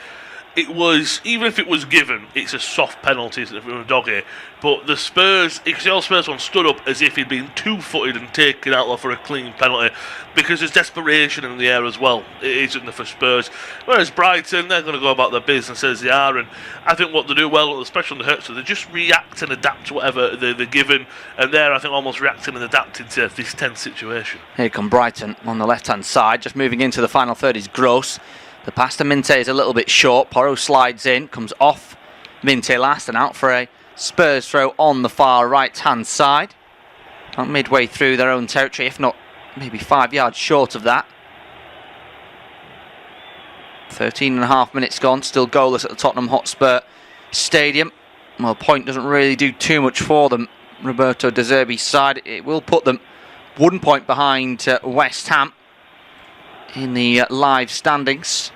It was, even if it was given, it's a soft penalty, isn't it, from Doggy? But the Spurs, the Spurs one stood up as if he'd been two-footed and taken out for a clean penalty, because there's desperation in the air as well. It isn't for Spurs. Whereas Brighton, they're going to go about their business as they are, and I think what they do well, especially on the Hotspur, they just react and adapt to whatever they're given, and they're, I think, almost reacting and adapting to this tense situation. Here come Brighton on the left-hand side, just moving into the final third is Gross. The pass to Minte is a little bit short. Porro slides in, comes off Minte last and out for a Spurs throw on the far right-hand side. About midway through their own territory, if not maybe 5 yards short of that. 13.5 minutes gone, still goalless at the Tottenham Hotspur Stadium. Well, point doesn't really do too much for them. Roberto De Zerbi's side, it will put them 1 point behind West Ham in the live standings.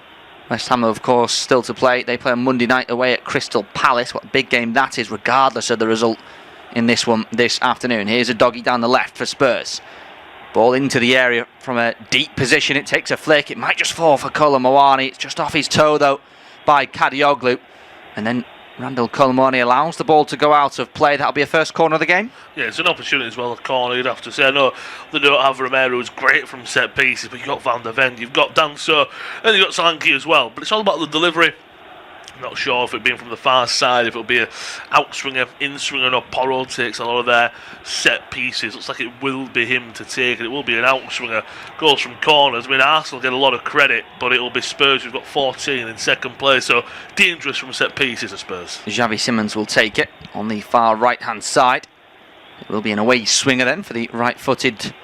West Ham, of course, still to play. They play on Monday night away at Crystal Palace. What a big game that is, regardless of the result in this one this afternoon. Here's a doggy down the left for Spurs. Ball into the area from a deep position. It takes a flick. It might just fall for Kolomwani. It's just off his toe, though, by Kadioglu. And then Randall Kolomwani allows the ball to go out of play. That'll be a first corner of the game. Yeah, it's an opportunity as well, a corner, you'd have to say. I know they don't have Romero, who's great from set pieces, but you've got Van der Ven, you've got Danso, and you've got Solanke as well. But it's all about the delivery. I'm not sure if it being from the far side, if it'll be a outswinger, inswinger, or Porro takes a lot of their set pieces. Looks like it will be him to take, and it will be an outswinger. Goes from corners. I mean, Arsenal get a lot of credit, but it'll be Spurs who've got 14 in second place, so dangerous from set pieces, I suppose. Xavi Simons will take it on the far right-hand side. It will be an away swinger then for the right-footed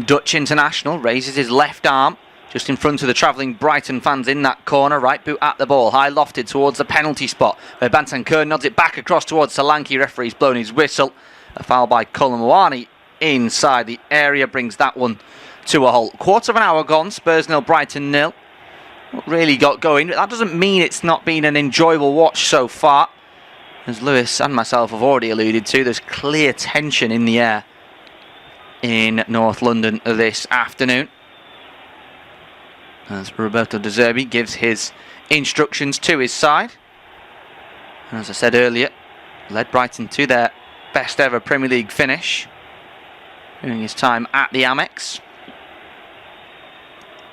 Dutch international. Raises his left arm just in front of the travelling Brighton fans in that corner. Right boot at the ball, high lofted towards the penalty spot, where Bentancur nods it back across towards Solanke. Referee's blown his whistle. A foul by Kolomwani inside the area brings that one to a halt. Quarter of an hour gone, Spurs 0, Brighton 0. Not really got going, but that doesn't mean it's not been an enjoyable watch so far. As Lewis and myself have already alluded to, there's clear tension in the air in North London this afternoon, as Roberto De Zerbi gives his instructions to his side. And as I said earlier, led Brighton to their best ever Premier League finish during his time at the Amex.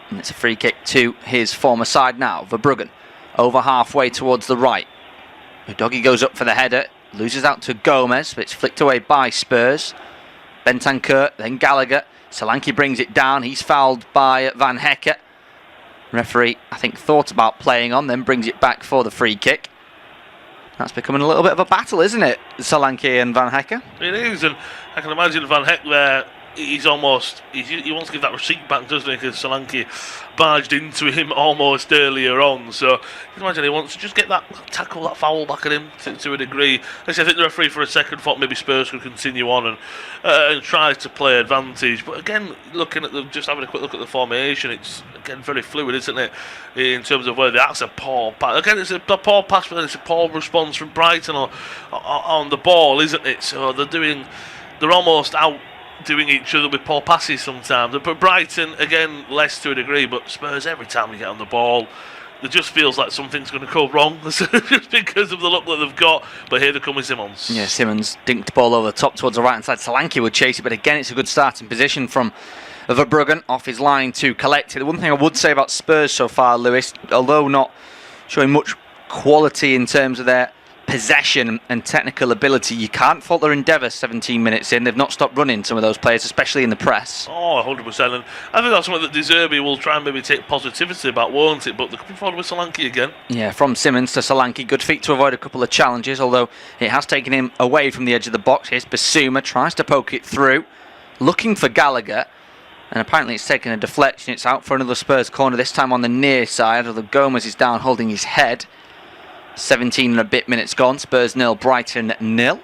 And it's a free kick to his former side now. Verbruggen over halfway towards the right. Udogie goes up for the header, loses out to Gomez, but it's flicked away by Spurs. Bentancur, then Gallagher. Solanke brings it down. He's fouled by Van Hecke. Referee, I think, thought about playing on, then brings it back for the free kick. That's becoming a little bit of a battle, isn't it? Solanke and Van Hecke. It is, and I can imagine Van Hecke there. He wants to give that receipt back, doesn't he? Because Solanke barged into him almost earlier on. So you can imagine he wants to just get that tackle, that foul back at him to a degree. I think the referee for a second thought maybe Spurs could continue on and try to play advantage. But again, looking at just having a quick look at the formation, it's again very fluid, isn't it? In terms of whether that's a poor pass. Again, it's a poor pass, but then it's a poor response from Brighton on the ball, isn't it? So they're almost out doing each other with poor passes sometimes. But Brighton, again, less to a degree, but Spurs, every time we get on the ball, it just feels like something's going to go wrong just because of the look that they've got. But here they come with Simons. Yeah, Simons dinked the ball over the top towards the right-hand side. Solanke would chase it, but again, it's a good starting position from Verbruggen off his line to collect it. The one thing I would say about Spurs so far, Lewis, although not showing much quality in terms of their possession and technical ability, you can't fault their endeavour 17 minutes in. They've not stopped running, some of those players, especially in the press. Oh, 100%. And I think that's something that De Zerbi will try and maybe take positivity about, won't it? But they're coming forward with Solanke again. Yeah, from Simons to Solanke. Good feet to avoid a couple of challenges, although it has taken him away from the edge of the box. Here's Basuma, tries to poke it through, looking for Gallagher. And apparently it's taken a deflection. It's out for another Spurs corner, this time on the near side, although Gomez is down holding his head. 17 and a bit minutes gone. Spurs 0, Brighton 0.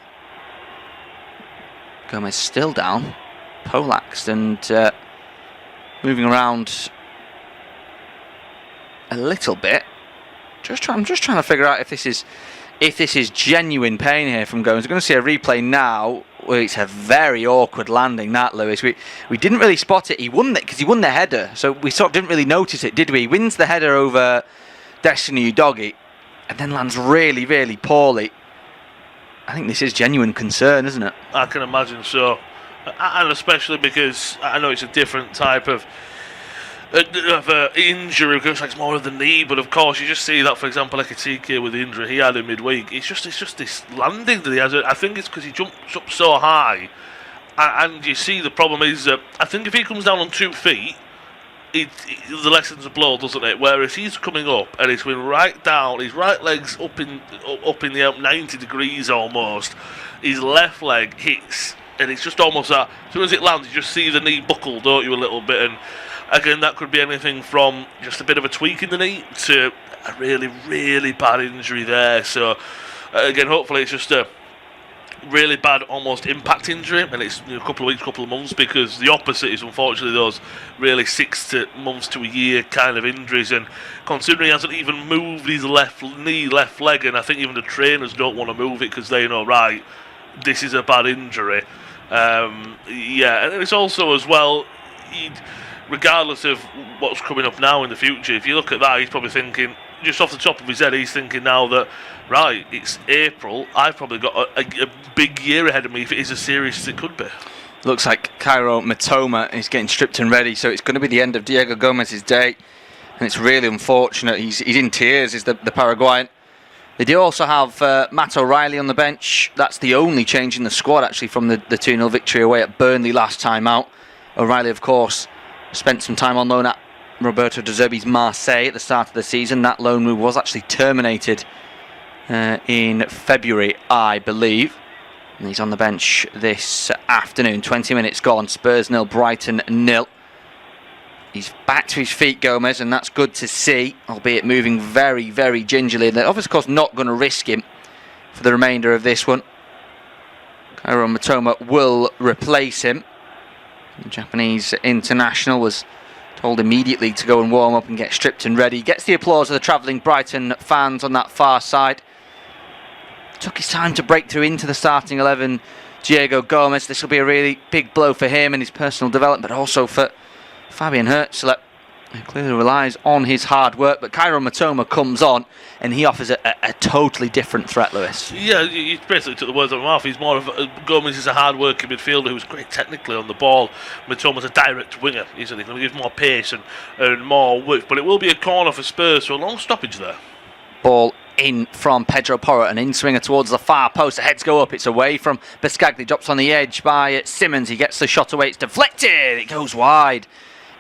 Gomez still down. Polaxed and moving around a little bit. I'm just trying to figure out if this is if this is genuine pain here from Gomez, we're going to see a replay now where it's a very awkward landing, that, Lewis. We didn't really spot it. He won it because he won the header, so we sort of didn't really notice it, did we? He wins the header over Destiny Udogie and then lands really, really poorly. I think this is genuine concern, isn't it? I can imagine so. And especially because I know it's a different type of injury, because it's more of the knee, but of course you just see that, for example, Ekitike with the injury he had in midweek, it's just this landing that he has. I think it's because he jumps up so high, and you see the problem is that I think if he comes down on 2 feet, the lessens a blow, doesn't it? Whereas he's coming up and he's going right down, his right leg's up in the air 90 degrees almost, his left leg hits, and it's just almost that as soon as it lands you just see the knee buckle, don't you, a little bit. And again, that could be anything from just a bit of a tweak in the knee to a really, really bad injury there. So again, hopefully it's just a really bad, almost impact injury, and it's a couple of weeks, couple of months, because the opposite is unfortunately those really 6 months to a year kind of injuries. And considering he hasn't even moved his left knee, left leg, and I think even the trainers don't want to move it because they know, right, this is a bad injury. Yeah, and it's also as well, regardless of what's coming up now in the future, if you look at that, he's probably thinking, just off the top of his head, he's thinking now that, right, it's April, I've probably got a big year ahead of me if it is as serious as it could be. Looks like Cairo Matoma is getting stripped and ready, so it's going to be the end of Diego Gomez's day, and it's really unfortunate. He's in tears, is the Paraguayan. They do also have Matt O'Reilly on the bench. That's the only change in the squad, actually, from the 2-0 victory away at Burnley last time out. O'Reilly, of course, spent some time on loan at Roberto De Zerbi's Marseille at the start of the season. That loan move was actually terminated in February, I believe. And he's on the bench this afternoon. 20 minutes gone. Spurs 0, Brighton 0. He's back to his feet, Gomez, and that's good to see, albeit moving very, very gingerly. They're obviously, of course, not going to risk him for the remainder of this one. Cairo Matoma will replace him. The Japanese international was told immediately to go and warm up and get stripped and ready. Gets the applause of the travelling Brighton fans on that far side. Took his time to break through into the starting 11. Diego Gomez, this will be a really big blow for him and his personal development, but also for Fabian Hürzeler, who clearly relies on his hard work. But Cairo Matoma comes on and he offers a totally different threat, Lewis. Yeah, you basically took the words out of my mouth. He's more of Gomez is a hard-working midfielder who's great technically on the ball. Matoma's a direct winger, isn't he? Going to give more pace and more width. But it will be a corner for Spurs, so a long stoppage there. Ball in from Pedro Porro, an in-swinger towards the far post. The heads go up, it's away from Biscagli, drops on the edge by Simmons. He gets the shot away, it's deflected, it goes wide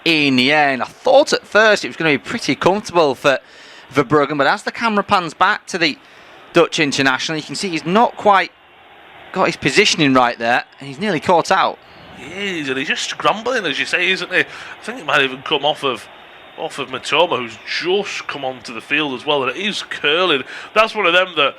in the end. I thought at first it was going to be pretty comfortable for Verbruggen, but as the camera pans back to the Dutch international, you can see he's not quite got his positioning right there, and he's nearly caught out. He is, and he's just scrambling, as you say, isn't he? I think it might even come off of Matoma, who's just come onto the field as well, and it is curling. That's one of them that,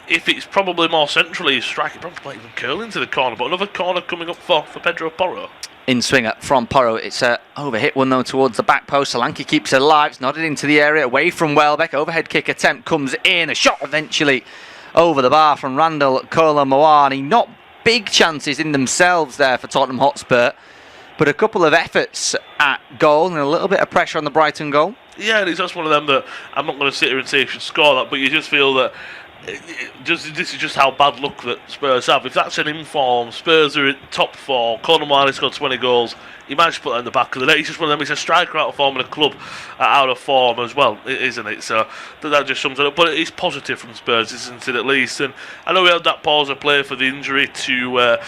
if it's probably more centrally, he's striking, probably might even curl into the corner, but another corner coming up for Pedro Porro. In swinger from Porro, it's a overhit one though towards the back post. Solanke keeps it alive, it's nodded into the area away from Welbeck. Overhead kick attempt comes in, a shot eventually over the bar from Randall Kolo Muani. Not big chances in themselves there for Tottenham Hotspur, but a couple of efforts at goal and a little bit of pressure on the Brighton goal. Yeah, and it's just one of them that I'm not going to sit here and say he should score that, but you just feel that this is just how bad luck that Spurs have. If that's an inform, Spurs are in top 4, Conor Marley scored 20 goals, he might just put that in the back of the net. He's just one of them, he's a striker out of form and a club out of form as well, isn't it? So that just sums it up. But it's positive from Spurs, isn't it, at least? And I know we had that pause of play for the injury to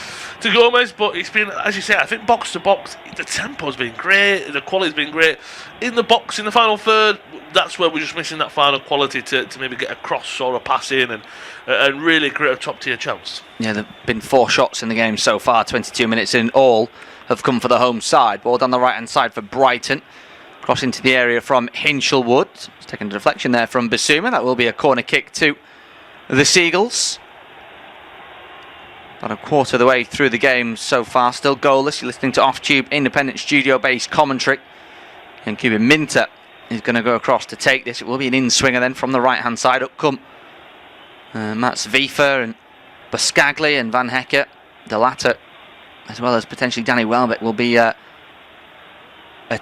Gomez, but it's been, as you say, I think box to box, the tempo's been great, the quality's been great. In the box, in the final third, that's where we're just missing that final quality to maybe get a cross or a pass in and really create a top tier chance. Yeah, there have been 4 shots in the game so far, 22 minutes in all have come for the home side. Ball down the right hand side for Brighton, cross into the area from Hinchelwood. It's taken a deflection there from Bissouma. That will be a corner kick to the Seagulls. About a quarter of the way through the game so far, still goalless. You're listening to Off-Tube independent studio-based commentary, and Cuban Minter is going to go across to take this. It will be an in-swinger then from the right-hand side. Up come Mats Wiefer and Buscagli and Van Hecke. The latter, as well as potentially Danny Welbeck, will be a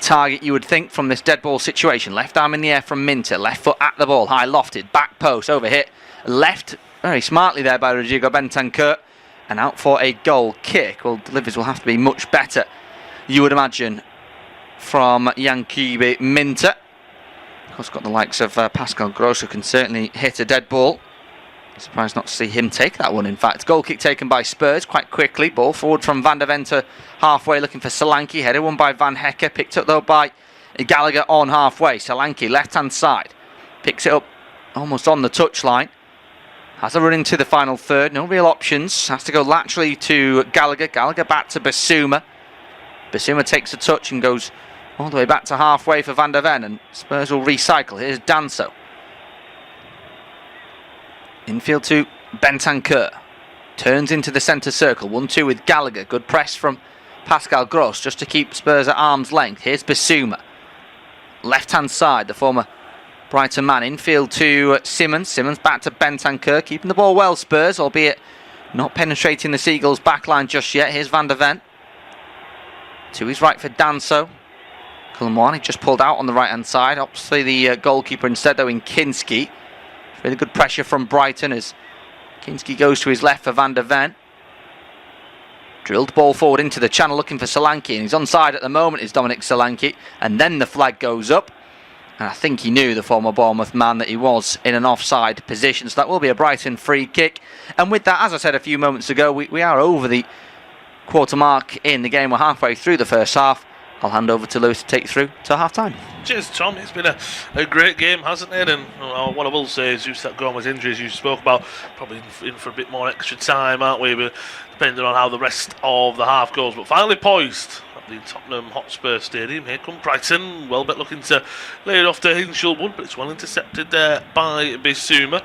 target, you would think, from this dead ball situation. Left arm in the air from Minter, left foot at the ball, high lofted, back post, overhit, left very smartly there by Rodrigo Bentancur, and out for a goal kick. Well, deliveries will have to be much better, you would imagine, from Yankibi Minter. Of course, got the likes of Pascal Gross, who can certainly hit a dead ball. Surprised not to see him take that one, in fact. Goal kick taken by Spurs quite quickly. Ball forward from Van der Ven to halfway, looking for Solanke. Header one by Van Hecke. Picked up, though, by Gallagher on halfway. Solanke, left-hand side. Picks it up almost on the touchline. Has a run into the final third. No real options. Has to go laterally to Gallagher. Gallagher back to Basuma. Basuma takes a touch and goes all the way back to halfway for Van der Ven. And Spurs will recycle. Here's Danso. Infield to Bentancur. Turns into the centre circle. 1-2 with Gallagher. Good press from Pascal Gross just to keep Spurs at arm's length. Here's Basuma. Left-hand side, the former Brighton man. Infield to Simmons. Simmons back to Bentancur. Keeping the ball well, Spurs, albeit not penetrating the Seagulls' backline just yet. Here's Van der Ven. To his right for Danso. Kulumwani just pulled out on the right-hand side. Obviously the goalkeeper instead, though, in Kinski. Really good pressure from Brighton as Kinski goes to his left for Van der Ven. Drilled ball forward into the channel looking for Solanke, and he's onside at the moment, is Dominic Solanke. And then the flag goes up. And I think he knew, the former Bournemouth man, that he was in an offside position. So that will be a Brighton free kick. And with that, as I said a few moments ago, we are over the quarter mark in the game. We're halfway through the first half. I'll hand over to Lewis to take you through to half-time. Cheers, Tom. It's been a great game, hasn't it? And what I will say is, just that Gomez injuries you spoke about, probably in for a bit more extra time, aren't we? But depending on how the rest of the half goes. But finally poised at the Tottenham Hotspur Stadium. Here come Brighton. Welbeck looking to lay it off to Hinshelwood, but it's well intercepted there by Bissouma.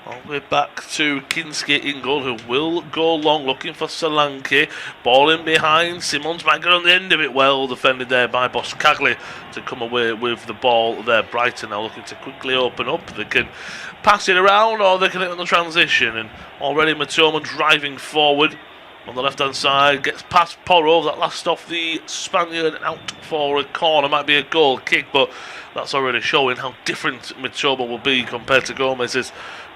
All the way back to Kinski in goal, who will go long looking for Solanke. Ball in behind. Simons might get on the end of it. Well defended there by Buscagli to come away with the ball there. Brighton now looking to quickly open up. They can pass it around or they can hit on the transition. And already Matoma driving forward on the left hand side. Gets past Porro. That last off the Spaniard and out for a corner. Might be a goal kick, but that's already showing how different Matoma will be compared to Gomez, as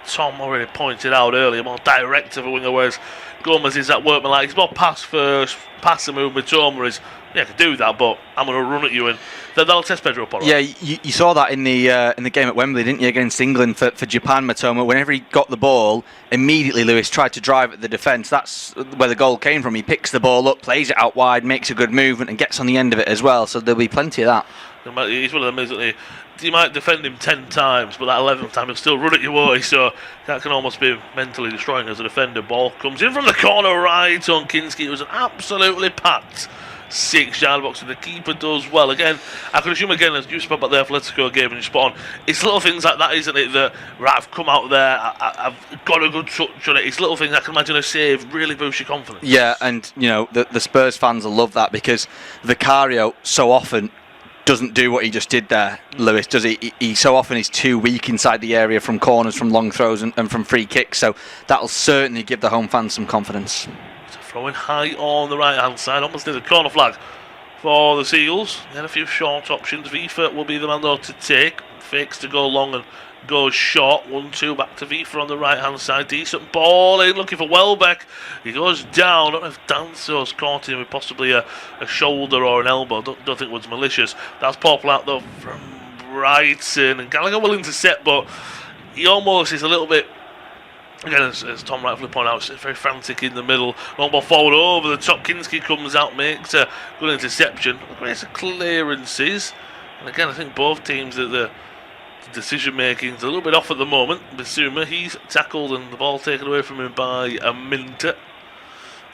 Tom already pointed out earlier. More direct of a winger, whereas Gomez is that workman. He's more pass first, pass and move. Matoma is, yeah, I can do that, but I'm going to run at you, and that'll test Pedro Porro. Yeah, you saw that in the game at Wembley, didn't you, against England for Japan. Matoma, whenever he got the ball, immediately Lewis tried to drive at the defence. That's where the goal came from. He picks the ball up, plays it out wide, makes a good movement, and gets on the end of it as well. So there'll be plenty of that. He's one of them, isn't he? You might defend him 10 times, but that 11th time he'll still run at you, won't he? So that can almost be mentally destroying as a defender. Ball comes in from the corner right on Kinski. It was an absolutely packed 6-yard box, and the keeper does well. Again, I can assume, again, as you spoke about the Atletico game and you spot on, it's little things like that, isn't it, that, right, I've come out there, I've got a good touch on it. It's little things, I can imagine a save really boosts your confidence. Yeah, and, you know, the Spurs fans will love that, because Vicario so often doesn't do what he just did there, Lewis, does he? He so often is too weak inside the area from corners, from long throws and from free kicks, so that'll certainly give the home fans some confidence. Throwing high on the right hand side, almost near the corner flag for the Seagulls. Then a few short options. Wiefer will be the man though to take. Fakes to go long and goes short. 1-2 back to Wiefer on the right hand side. Decent ball in, looking for Welbeck. He goes down. I don't know if Danso's caught him with possibly a shoulder or an elbow. Don't think it was malicious. That's Popple out though from Brighton. And Gallagher will intercept, but he almost is a little bit, again, as Tom rightfully pointed out, it's very frantic in the middle. Long ball forward over the top. Kinski comes out, makes a good interception. Great clearances. And again, I think both teams, the decision making is a little bit off at the moment. Bissouma, he's tackled and the ball taken away from him by a Minter.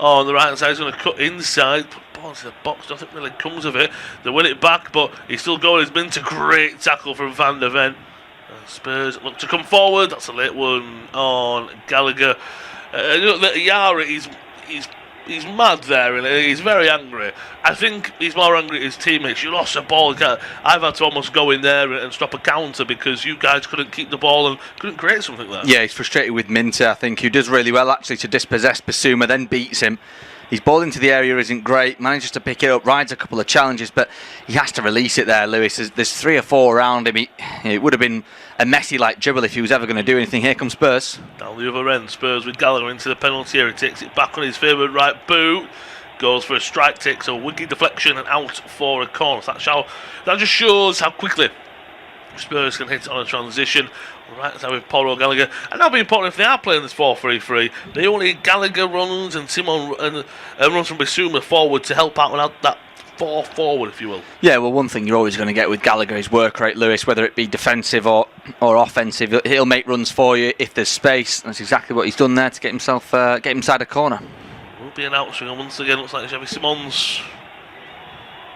On the right hand side, he's going to cut inside. Put the ball into the box. Nothing really comes of it. They win it back, but he's still going. It's Minter. Great tackle from Van der Ven. Spurs look to come forward. That's a late one on Gallagher. Look, Yara, he's he's mad there, and he's very angry. I think he's more angry at his teammates. You lost the ball. I've had to almost go in there and stop a counter because you guys couldn't keep the ball and couldn't create something there. Yeah, he's frustrated with Minter, I think, who does really well actually to dispossess Basuma, then beats him. His ball into the area isn't great, manages to pick it up, rides a couple of challenges, but he has to release it there, Lewis. There's 3 or 4 around him. It would have been a Messi-like dribble if he was ever going to do anything. Here comes Spurs. Down the other end, Spurs with Gallagher into the penalty area. Takes it back on his favoured right boot. Goes for a strike, takes a wicked deflection and out for a corner. That just shows how quickly Spurs can hit on a transition. Right side with Paulo Gallagher, and that'll be important if they are playing this 4-3-3. They only need Gallagher runs and Simon and runs from Basuma forward to help out and add that 4 forward, if you will. Yeah, well, one thing you're always going to get with Gallagher is work rate, Lewis, whether it be defensive or offensive. He'll make runs for you if there's space. That's exactly what he's done there to get himself get inside a corner. Will be an outswing, and once again looks like Xavi Simons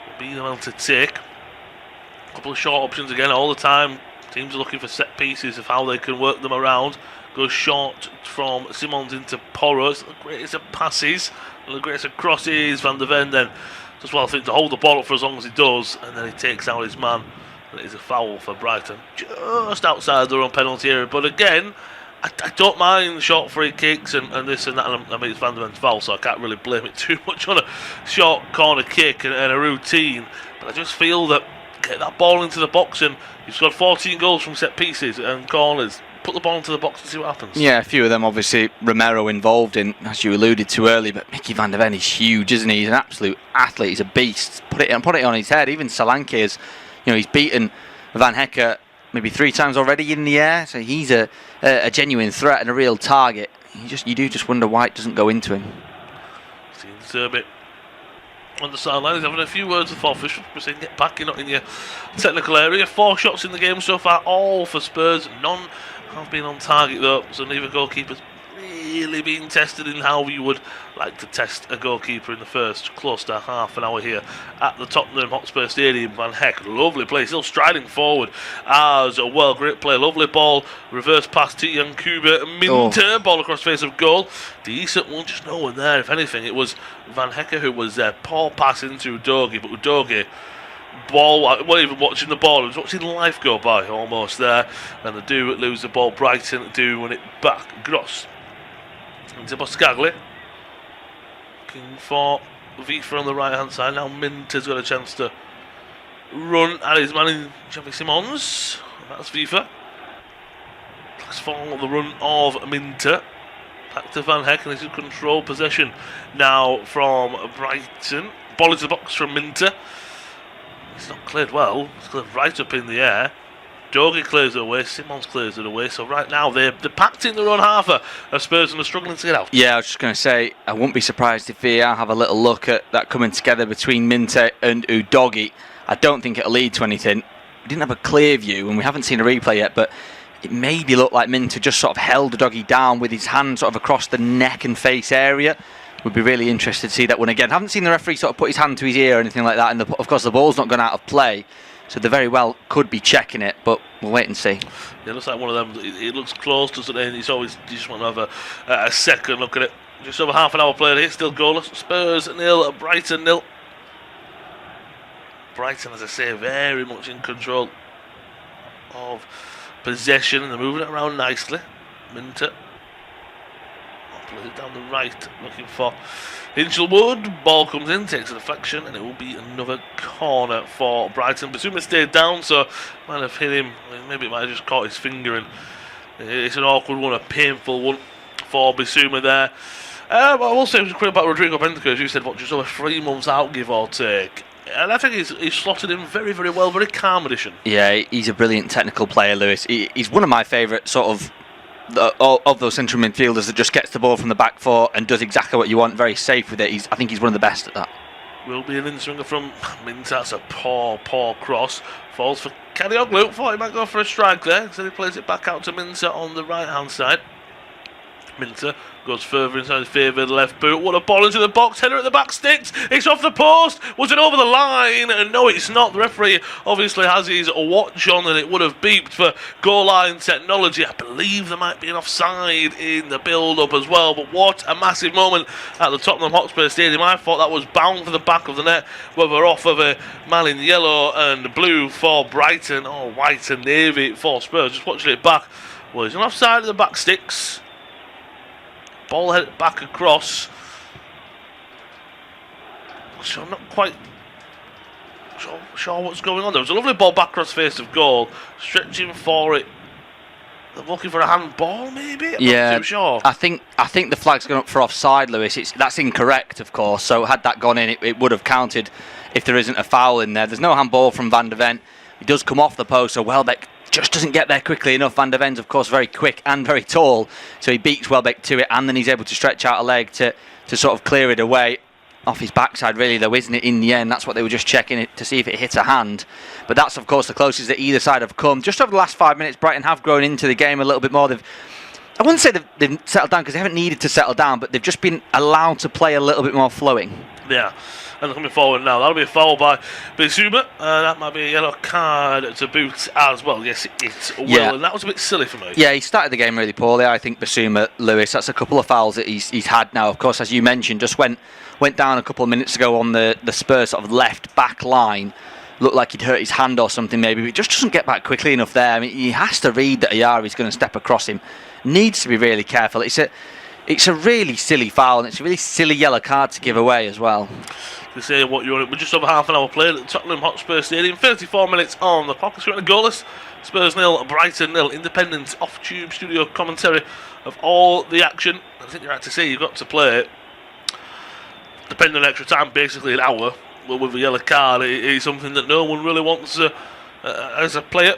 will be the man to take. A couple of short options again all the time. Teams are looking for set pieces of how they can work them around. Goes short from Simons into Porro. It's the greatest of passes, and the greatest of crosses. Van der Ven then does well, I think, to hold the ball up for as long as he does, and then he takes out his man, and it is a foul for Brighton, just outside their own penalty area. But again, I don't mind short free kicks and this and that, and I mean it's Van der Ven's foul, so I can't really blame it too much on a short corner kick and a routine. But I just feel that get that ball into the box, and you've scored 14 goals from set pieces and corners. Put the ball into the box and see what happens. Yeah, a few of them obviously Romero involved in, as you alluded to earlier, but Mickey Van der Ven is huge, isn't he? He's an absolute athlete, he's a beast. Put it on his head. Even Solanke is, he's beaten Van Hecke maybe 3 times already in the air, so he's a genuine threat and a real target. You do just wonder why it doesn't go into him. Seems a bit on the sideline. He's having a few words with Fisher. We're saying get back, you're not in your technical area. 4 shots in the game so far, all for Spurs. None have been on target though, so neither goalkeeper's really been tested in how you would like to test a goalkeeper in the first close to half an hour here at the Tottenham Hotspur Stadium. Van Hecke, lovely play, still striding forward as well. Great play, lovely ball, reverse pass to Yankuba Minter, ball across face of goal. Decent one, just no one there. If anything, it was Van Hecke who was there. Poor pass into Udogie, but Udogie wasn't even watching the ball, he was watching life go by almost there, and they do lose the ball. Brighton do win it back. Gross into Boscagli, looking for Vifa on the right hand side. Now Minter's got a chance to run at his man in Xavi Simons. That's Vifa. Let's follow the run of Minter. Back to Van Hecke, and he's in control possession now from Brighton. Ball into the box from Minter. It's not cleared well, it's cleared right up in the air. Dogie clears it away, Simons clears it away, so right now they're packed in their own half of Spurs and are struggling to get out. Yeah, I was just going to say, I wouldn't be surprised if VAR have a little look at that coming together between Minter and Udogie. I don't think it'll lead to anything. We didn't have a clear view and we haven't seen a replay yet, but it maybe looked like Minter just sort of held Udogie down with his hand sort of across the neck and face area. Would be really interested to see that one again. Haven't seen the referee sort of put his hand to his ear or anything like that, and of course the ball's not gone out of play, so they very well could be checking it, but we'll wait and see. Yeah, it looks like one of them. It looks close, doesn't it? And you just want to have a second look at it. Just over half an hour played here, still goalless. Spurs 0, Brighton 0. Brighton, as I say, very much in control of possession, and they're moving it around nicely. Minter plays it down the right, looking for Hinchelwood. Ball comes in, takes a deflection, and it will be another corner for Brighton. Basuma stayed down, so might have hit him. Maybe it might have just caught his finger, and it's an awkward one, a painful one for Basuma there. I will say quick about Rodrigo Bentancur, as you said, just over 3 months out, give or take. And I think he's slotted in very, very well, very calm addition. Yeah, he's a brilliant technical player, Lewis. He's one of my favourite sort of those central midfielders that just gets the ball from the back 4 and does exactly what you want, very safe with it. I think he's one of the best at that. Will be an in-swinger from Minter. That's a poor cross. Falls for Kadioglu. Thought he might go for a strike there, so he plays it back out to Minter on the right-hand side. Minter goes further inside his favoured left boot. What a ball into the box. Header at the back sticks. It's off the post. Was it over the line? No, it's not. The referee obviously has his watch on, and it would have beeped for goal line technology. I believe there might be an offside in the build-up as well. But what a massive moment at the Tottenham Hotspur Stadium. I thought that was bound for the back of the net, whether off of a man in yellow and blue for Brighton or white and navy for Spurs. Just watching it back. Well, he's on offside at the back sticks. Ball headed back across. So I'm not quite sure what's going on. There was a lovely ball back across face of goal. Stretching for it. They're looking for a handball, maybe? I'm not too sure. I think the flag's gone up for offside, Lewis. That's incorrect, of course. So had that gone in, it would have counted if there isn't a foul in there. There's no handball from Van de Ven. He does come off the post, so Welbeck just doesn't get there quickly enough. Van de Ven's, of course, very quick and very tall, so he beats Welbeck to it, and then he's able to stretch out a leg to sort of clear it away. Off his backside, really, though, isn't it, in the end? That's what they were just checking it to see if it hits a hand. But that's, of course, the closest that either side have come. Just over the last 5 minutes, Brighton have grown into the game a little bit more. I wouldn't say they've settled down, because they haven't needed to settle down, but they've just been allowed to play a little bit more flowing. Yeah. And coming forward now, that'll be a foul by Bissouma, and that might be a yellow card to boot as well. Yes, it will, and that was a bit silly for me. Yeah, he started the game really poorly, I think, Bissouma, Lewis. That's a couple of fouls that he's had now. Of course, as you mentioned, just went down a couple of minutes ago on the Spurs sort of left back line. Looked like he'd hurt his hand or something maybe, but he just doesn't get back quickly enough there. I mean, he has to read that Ayari's going to step across him. Needs to be really careful. It's a really silly foul, and it's a really silly yellow card to give away as well. To say what you're on, we're just over half an hour played at the Tottenham Hotspur Stadium. 34 minutes on the clock. It's going to goalless. Spurs 0, Brighton 0. Independent off-tube studio commentary of all the action. I think you're right to say you've got to play it. Depending on extra time, basically an hour. But with a yellow card, it is something that no one really wants as a player.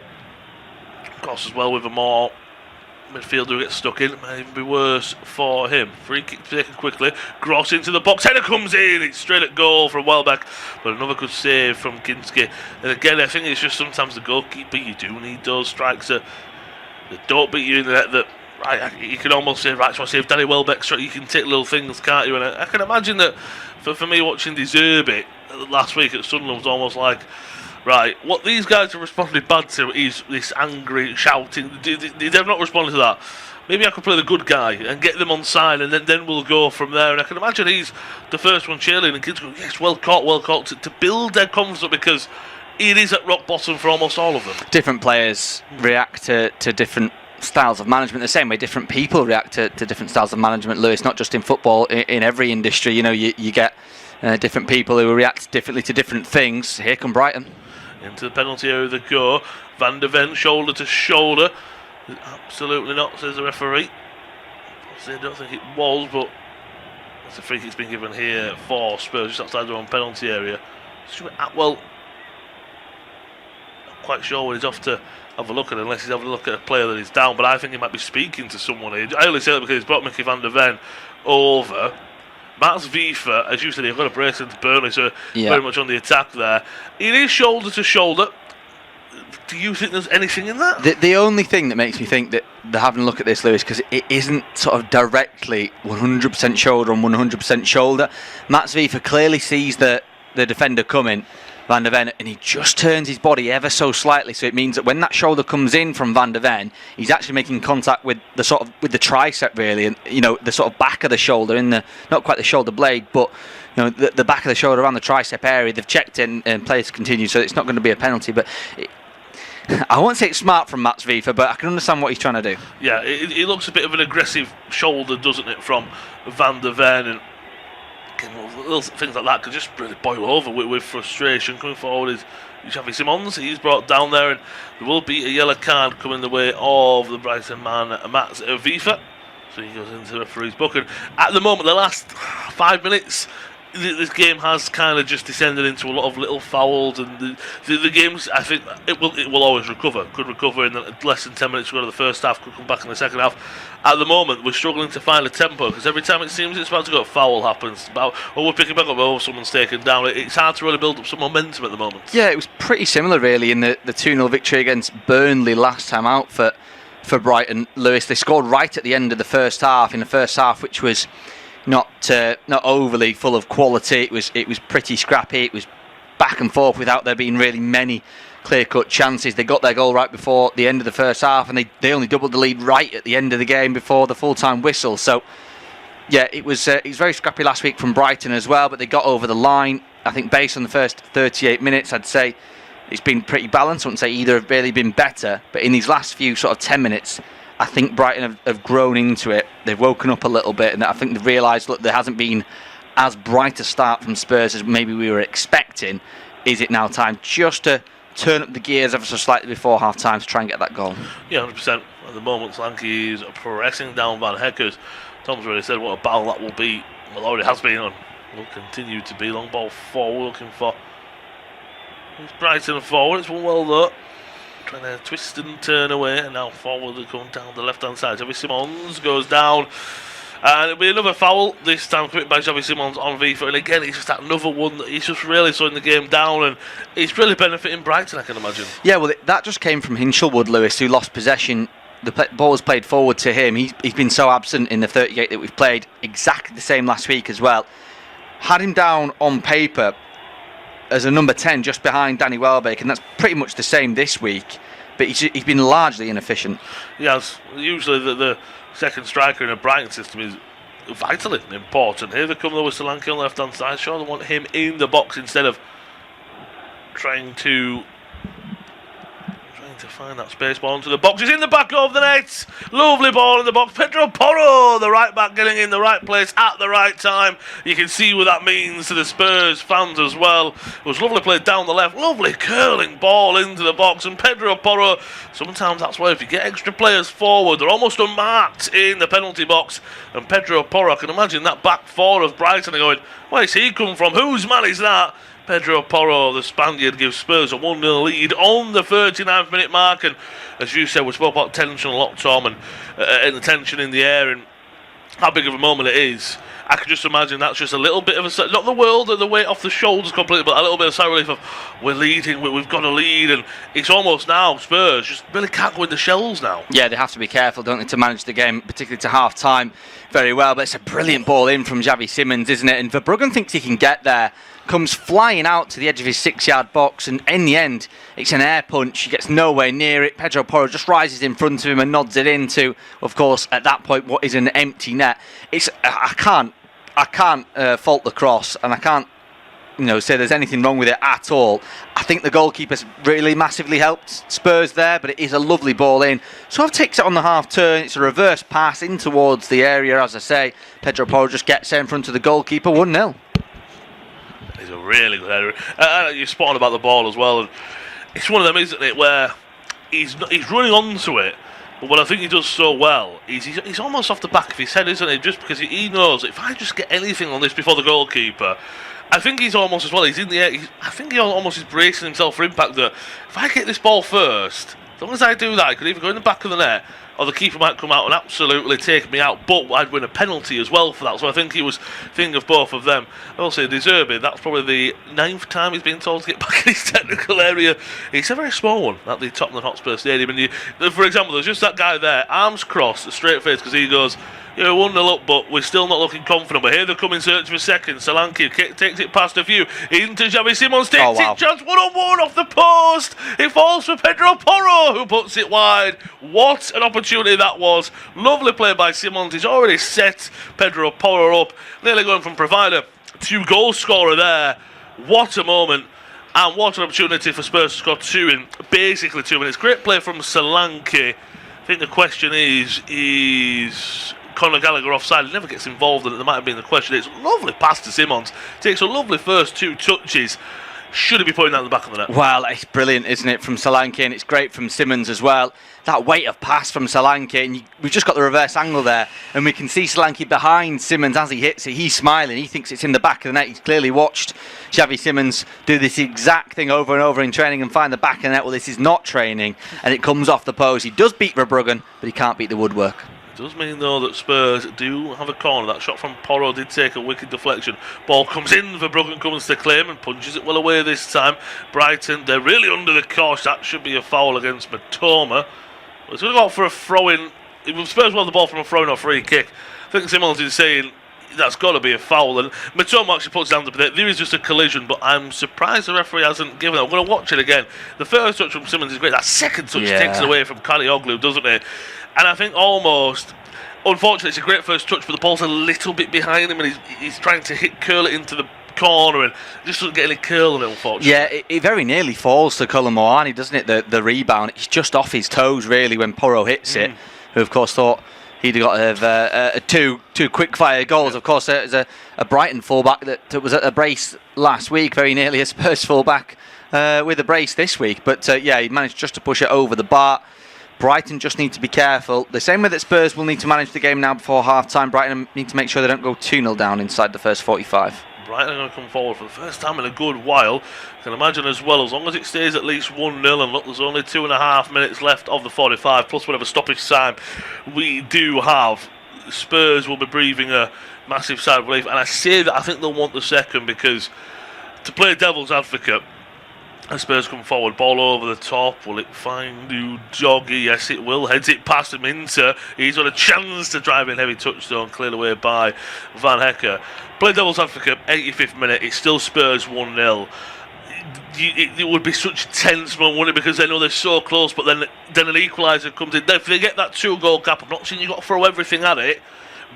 Of course, as well, with a more midfielder who gets stuck in, it might even be worse for him. Free kick taken quickly. Gross into the box. Header comes in. It's straight at goal from Welbeck. But another good save from Kinski. And again, I think it's just sometimes the goalkeeper, you do need those strikes that don't beat you in the net. That, right, you can almost say, right, so I save Danny Welbeck strike. You can take little things, can't you? And I can imagine that for me watching De Zerbi last week at Sunderland was almost like, right, what these guys have responded bad to is this angry shouting. They've not responded to that. Maybe I could play the good guy and get them on side, and then we'll go from there. And I can imagine he's the first one cheerleading, and kids go, yes, well caught, to build their confidence up, because it is at rock bottom for almost all of them. Different players react to different styles of management the same way different people react to different styles of management, Lewis. Not just in football, in every industry. You know, you get different people who react differently to different things. Here come Brighton. Into the penalty area they go. Van de Ven, shoulder to shoulder. Absolutely not, says the referee. I don't think it was, but it's a free kick's been given here for Spurs, just outside their own penalty area. Stuart Atwell, not quite sure when he's off to have a look at it, unless he's having a look at a player that is down, but I think he might be speaking to someone here. I only say that because he's brought Mickey Van de Ven over. Mats Wiefer, as you said, he's got a brace into Burnley, so very much on the attack there. It is shoulder to shoulder. Do you think there's anything in that? The only thing that makes me think that they're having a look at this, Lewis, because it isn't sort of directly 100% shoulder on 100% shoulder. Mats Wiefer clearly sees the defender coming, Van de Ven, and he just turns his body ever so slightly, so it means that when that shoulder comes in from Van de Ven, he's actually making contact with the tricep, really, and you know, the sort of back of the shoulder, in the not quite the shoulder blade, but you know, the back of the shoulder around the tricep area. They've checked in and players continue, so it's not going to be a penalty. But I won't say it's smart from Mats Wiefer, but I can understand what he's trying to do. Yeah, it looks a bit of an aggressive shoulder, doesn't it, from Van de Ven, and little things like that could just really boil over with frustration. Coming forward is Xavi Simons. He's brought down there, and there will be a yellow card coming the way of the Brighton man, Mats Wiefer. So he goes into the referee's book, and at the moment, the last 5 minutes, this game has kind of just descended into a lot of little fouls, and the games, I think it will always recover. Could recover in less than 10 minutes to go to the first half, could come back in the second half. At the moment, we're struggling to find a tempo, because every time it seems it's about to go, a foul happens. We're picking back up, someone's taken down. It's hard to really build up some momentum at the moment. Yeah, it was pretty similar, really, in the 2-0 victory against Burnley last time out for for Brighton, Lewis. They scored right at the end of the first half, in the first half, which was not overly full of quality. It was pretty scrappy. It was back and forth without there being really many clear-cut chances. They got their goal right before the end of the first half, and they only doubled the lead right at the end of the game before the full-time whistle. So, yeah, it was very scrappy last week from Brighton as well, but they got over the line. I think based on the first 38 minutes, I'd say it's been pretty balanced. I wouldn't say either have really been better, but in these last few sort of 10 minutes, I think Brighton have grown into it. They've woken up a little bit, and I think they've realised, look, there hasn't been as bright a start from Spurs as maybe we were expecting. Is it now time just to turn up the gears ever so slightly before half-time to try and get that goal? Yeah, 100%. At the moment, Solanke is pressing down Van Heckers. Tom's already said what a battle that will be. Well, already has been on. Will continue to be. Long ball forward, looking for... It's Brighton forward. It's one well though. Trying to twist and turn away, and now forward they come down the left hand side. Xavi Simons goes down, and it'll be another foul. This time committed by Xavi Simons on FIFA, and again it's just another one that he's just really slowing the game down, and it's really benefiting Brighton, I can imagine. Yeah, well, that just came from Hinchelwood, Lewis, who lost possession. The ball was played forward to him. He's been so absent in the 38 that we've played. Exactly the same last week as well. Had him down on paper as a number 10 just behind Danny Welbeck, and that's pretty much the same this week, but he's been largely inefficient. Yes, usually the second striker in a Brighton system is vitally important. Here they come though with Solanke on the left hand side. Sure, they want him in the box instead of trying to find that space ball into the box. He's in the back of the net. Lovely ball in the box. Pedro Porro, the right back, getting in the right place at the right time. You can see what that means to the Spurs fans as well. It was lovely played down the left. Lovely curling ball into the box. And Pedro Porro, sometimes that's why if you get extra players forward, they're almost unmarked in the penalty box. And Pedro Porro, I can imagine that back four of Brighton are going, where's he come from? Whose man is that? Pedro Porro, the Spaniard, gives Spurs a 1-0 lead on the 39th minute mark. And as you said, we spoke about tension a lot, Tom, and the tension in the air and how big of a moment it is. I can just imagine that's just a little bit of a, not the world, the weight off the shoulders completely, but a little bit of sigh relief of we're leading, we've got a lead, and it's almost now Spurs just really can't go in the shells now. Yeah, they have to be careful, don't they, to manage the game, particularly to half time very well. But it's a brilliant ball in from Xavi Simons, isn't it? And Verbruggen thinks he can get there, comes flying out to the edge of his 6-yard box, and in the end it's an air punch. He gets nowhere near it. Pedro Porro just rises in front of him and nods it into, of course, at that point what is an empty net. I can't fault the cross, and I can't say there's anything wrong with it at all. I think the goalkeeper's really massively helped Spurs there, but it is a lovely ball in. Sort of takes it on the half turn. It's a reverse pass in towards the area, as I say. Pedro Porro just gets there in front of the goalkeeper, 1-0. It's a really good area. You're spot on about the ball as well. And it's one of them, isn't it, where he's running onto it. But what I think he does so well is he's almost off the back of his head, isn't he? Just because he knows if I just get anything on this before the goalkeeper, I think he's almost as well. He's in the air. I think he almost is bracing himself for impact. That if I get this ball first, as long as I do that, I could either go in the back of the net or the keeper might come out and absolutely take me out. But I'd win a penalty as well for that. So I think he was thinking of both of them. Also, De Zerbi, that's probably the 9th time he's been told to get back in his technical area. It's a very small one at the Tottenham Hotspur Stadium. And for example, there's just that guy there, arms crossed, straight face, because he goes, 1-0 up, but we're still not looking confident. But here they come in search for second. Solanke takes it past a few. Into Xavi Simons, takes it, chance 1-1 off the post. It falls for Pedro Porro, who puts it wide. What an opportunity that was. Lovely play by Simons. He's already set Pedro Porro up. Nearly going from provider to goal scorer there. What a moment. And what an opportunity for Spurs to score 2 in basically 2 minutes. Great play from Solanke. I think the question is Conor Gallagher offside? He never gets involved in it. There might have been the question. It's a lovely pass to Simons. Takes a lovely first 2 touches. Should he be putting that in the back of the net? Well, it's brilliant, isn't it, from Solanke, and it's great from Simons as well. That weight of pass from Solanke, and we've just got the reverse angle there, and we can see Solanke behind Simons as he hits it. He's smiling. He thinks it's in the back of the net. He's clearly watched Xavi Simons do this exact thing over and over in training and find the back of the net. Well, this is not training, and it comes off the post. He does beat Verbruggen, but he can't beat the woodwork. Does mean though that Spurs do have a corner. That shot from Porro did take a wicked deflection. Ball comes in, Verbruggen comes to claim and punches it well away this time. Brighton, they're really under the cosh. That should be a foul against Matoma. It's going to go out for a throw-in. If Spurs won the ball from a throw-in or free kick, I think Simmons is saying that's got to be a foul. And Matoma actually puts down there is just a collision, but I'm surprised the referee hasn't given it. I'm going to watch it again. The first touch from Simmons is great. That second touch takes it away from Kalioglu, doesn't it? And I think almost, unfortunately, it's a great first touch, but the ball's a little bit behind him, and he's trying to curl it into the corner and just doesn't get any curl on it, unfortunately. Yeah, it very nearly falls to Cullen Moani, doesn't it? The rebound. It's just off his toes, really, when Porro hits it, who, of course, thought he'd got two quick fire goals. Of course, there's a Brighton fullback that was at a brace last week, very nearly a Spurs fullback with a brace this week. But he managed just to push it over the bar. Brighton just need to be careful. The same way that Spurs will need to manage the game now before half-time, Brighton need to make sure they don't go 2-0 down inside the first 45. Brighton are going to come forward for the first time in a good while. I can imagine as well, as long as it stays at least 1-0, and look, there's only 2.5 minutes left of the 45, plus whatever stoppage time we do have. Spurs will be breathing a massive sigh of relief, and I say that I think they'll want the second, because to play devil's advocate, as Spurs come forward, ball over the top, will it find Udogie? Yes, it will. Heads it past him into. He's got a chance to drive in heavy touchdown, cleared away by Van Hecke. Play devil's advocate, 85th minute, it's still Spurs 1-0. It would be such a tense moment, wouldn't it? Because they know they're so close, but then an equaliser comes in. If they get that 2-goal gap, I'm not saying you've got to throw everything at it,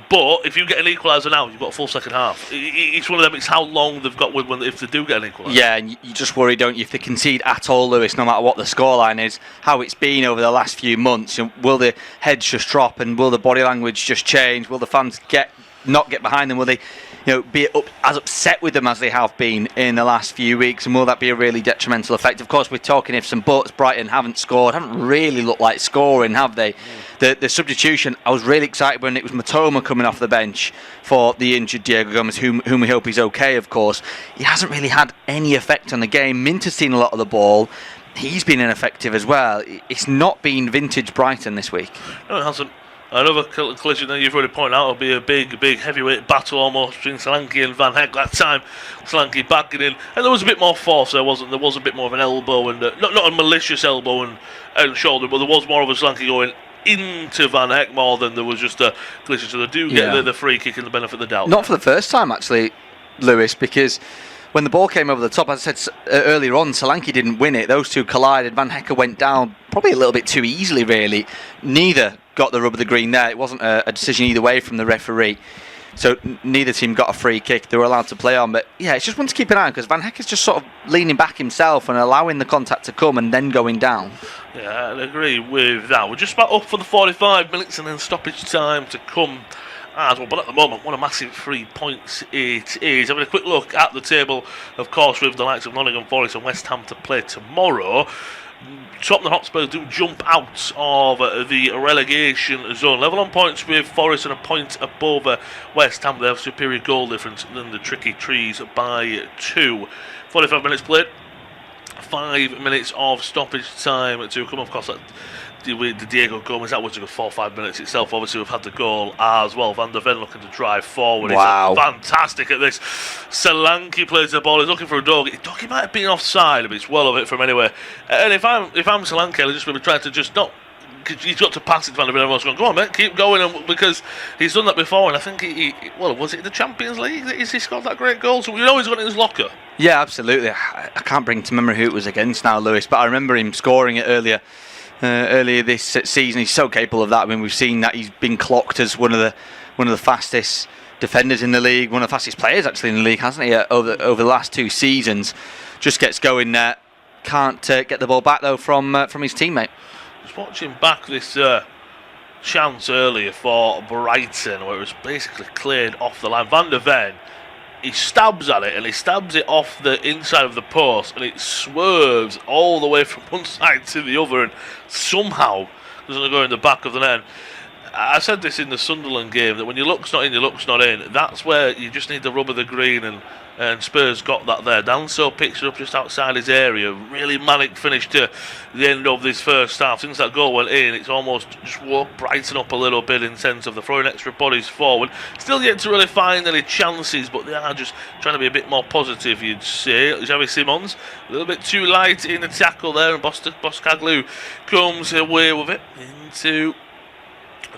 but if you get an equaliser now, you've got a full second half. It's one of them, it's how long they've got if they do get an equaliser. Yeah, and you just worry, don't you, if they concede at all, Lewis, no matter what the scoreline is, how it's been over the last few months. Will the heads just drop, and will the body language just change? Will the fans not get behind them? Will they be as upset with them as they have been in the last few weeks, and will that be a really detrimental effect? Of course, we're talking ifs and buts. Brighton haven't really looked like scoring, have they? The substitution, I was really excited when it was Matoma coming off the bench for the injured Diego Gomez, whom we hope is okay, of course. He hasn't really had any effect on the game. Minter's seen a lot of the ball. He's been ineffective as well. It's not been vintage Brighton this week. No, it hasn't. Another collision that you've already pointed out will be a big heavyweight battle almost between Solanke and Van Hecke. That time, Solanke backing in, and there was a bit more force. There wasn't. There was a bit more of an elbow, and not a malicious elbow and shoulder, but there was more of a Solanke going into Van Hecke more than there was just a collision. So they do get the free kick and the benefit of the doubt. Not for the first time, actually, Lewis, because when the ball came over the top, as I said earlier on, Solanke didn't win it. Those two collided. Van Hecke went down probably a little bit too easily, really. Neither got the rub of the green there. It wasn't a decision either way from the referee. So neither team got a free kick. They were allowed to play on. But yeah, it's just one to keep an eye on, because Van Hecke is just sort of leaning back himself and allowing the contact to come and then going down. Yeah, I agree with that. We're just about up for the 45 minutes and then stoppage time to come as well. But at the moment, what a massive 3 points it is. Having a quick look at the table, of course, with the likes of Nottingham Forest and West Ham to play tomorrow. Tottenham Hotspur do jump out of the relegation zone. Level on points with Forest and a point above West Ham. They have superior goal difference than the Tricky Trees by 2. 45 minutes played. 5 minutes of stoppage time to come. Of course, with the Diego Gomez, that was a good 4 or 5 minutes itself. Obviously, we've had the goal as well. Van der Ven looking to drive forward. Wow. He's fantastic at this. Solanke plays the ball. He's looking for Udogie. Udogie might have been offside, but it's well of it from anywhere. And if I'm Solanke, I'll just be trying to just not. He's got to pass it to Van der Ven. Everyone's going, go on, mate, keep going, because he's done that before. And I think was it the Champions League? He scored that great goal? So we know he's got it in his locker. Yeah, absolutely. I can't bring to memory who it was against now, Lewis, but I remember him scoring it earlier this season. He's so capable of that. I mean, we've seen that he's been clocked as one of the fastest defenders in the league, one of the fastest players actually in the league, hasn't he? Over the last 2 seasons, just gets going there. Can't get the ball back though from his teammate. Just watching back this chance earlier for Brighton, where it was basically cleared off the line. Van der Ven, he stabs at it, and he stabs it off the inside of the post, and it swerves all the way from one side to the other, and somehow doesn't go in the back of the net. I said this in the Sunderland game, that when your luck's not in, your luck's not in. That's where you just need the rub of the green, and and Spurs got that there. Danso picks it up just outside his area. Really manic finish to the end of this first half. Since that goal went in, it's almost just woke Brighton up a little bit in sense of the throwing extra bodies forward. Still yet to really find any chances, but they are just trying to be a bit more positive, you'd say. Xavi Simons, a little bit too light in the tackle there, and Boskaglu comes away with it into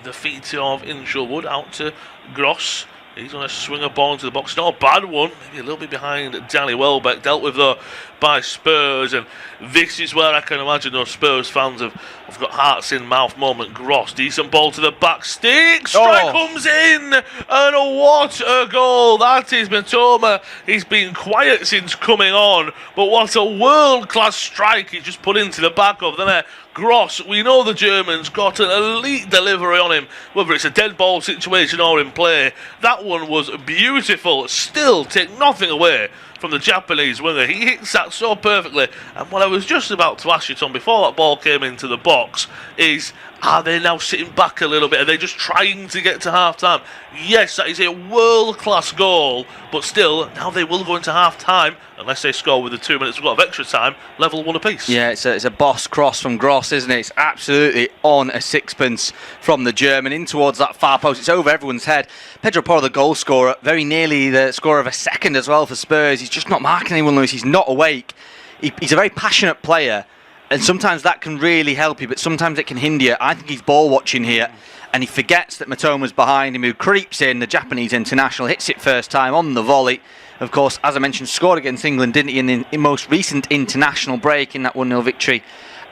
the feet of Inshallwood, out to Gross. He's going to swing a ball into the box. Not a bad one. Maybe a little bit behind Danny Welbeck. Dealt with, though, by Spurs. And this is where I can imagine those Spurs fans have got hearts in mouth moment. Gross, decent ball to the back stick. Strike comes in. And what a goal. That is Mitoma. He's been quiet since coming on. But what a world-class strike he's just put into the back of the net. Gross, we know the Germans got an elite delivery on him, whether it's a dead ball situation or in play. That one was beautiful. Still take nothing away from the Japanese winger. He hits that so perfectly. And what I was just about to ask you, Tom, before that ball came into the box, is are they now sitting back a little bit? Are they just trying to get to half-time? Yes, that is a world-class goal, but still, now they will go into half-time, unless they score with the 2 minutes of extra time, level one apiece. Yeah, it's a boss cross from Gross, isn't it? It's absolutely on a sixpence from the German, in towards that far post. It's over everyone's head. Pedro Porro, the goal scorer, very nearly the scorer of a second as well for Spurs. He's just not marking anyone, Lewis. He's not awake. He's a very passionate player, and sometimes that can really help you, but sometimes it can hinder you. I think he's ball watching here, and he forgets that Mitoma's behind him, who creeps in. The Japanese international hits it first time on the volley. Of course, as I mentioned, scored against England, didn't he, in the most recent international break in that 1-0 victory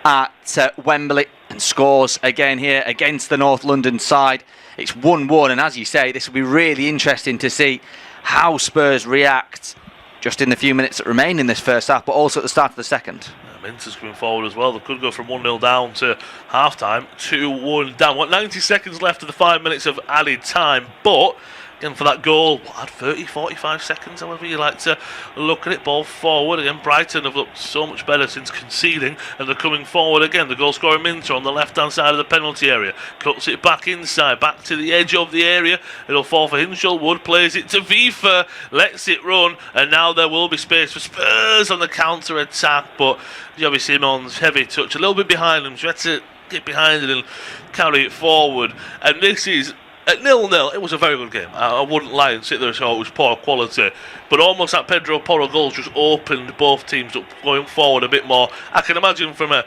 at Wembley, and scores again here against the North London side. It's 1-1, and as you say, this will be really interesting to see how Spurs react just in the few minutes that remain in this first half, but also at the start of the second. Minter's coming forward as well. They could go from 1-0 down to half-time, 2-1 down. 90 seconds left of the 5 minutes of added time, but again for that goal, what, 30, 45 seconds, however you like to look at it. Ball forward again. Brighton have looked so much better since conceding, and they're coming forward again. The goal scorer Minter on the left hand side of the penalty area cuts it back inside, back to the edge of the area. It'll fall for Hinshelwood, plays it to Vifa, lets it run, and now there will be space for Spurs on the counter attack, but Xavi Simons, heavy touch, a little bit behind him, so he had to get behind it and carry it forward. And this is at 0-0, it was a very good game. I wouldn't lie and sit there and say it was poor quality, but almost that Pedro Porro goal just opened both teams up going forward a bit more. I can imagine from a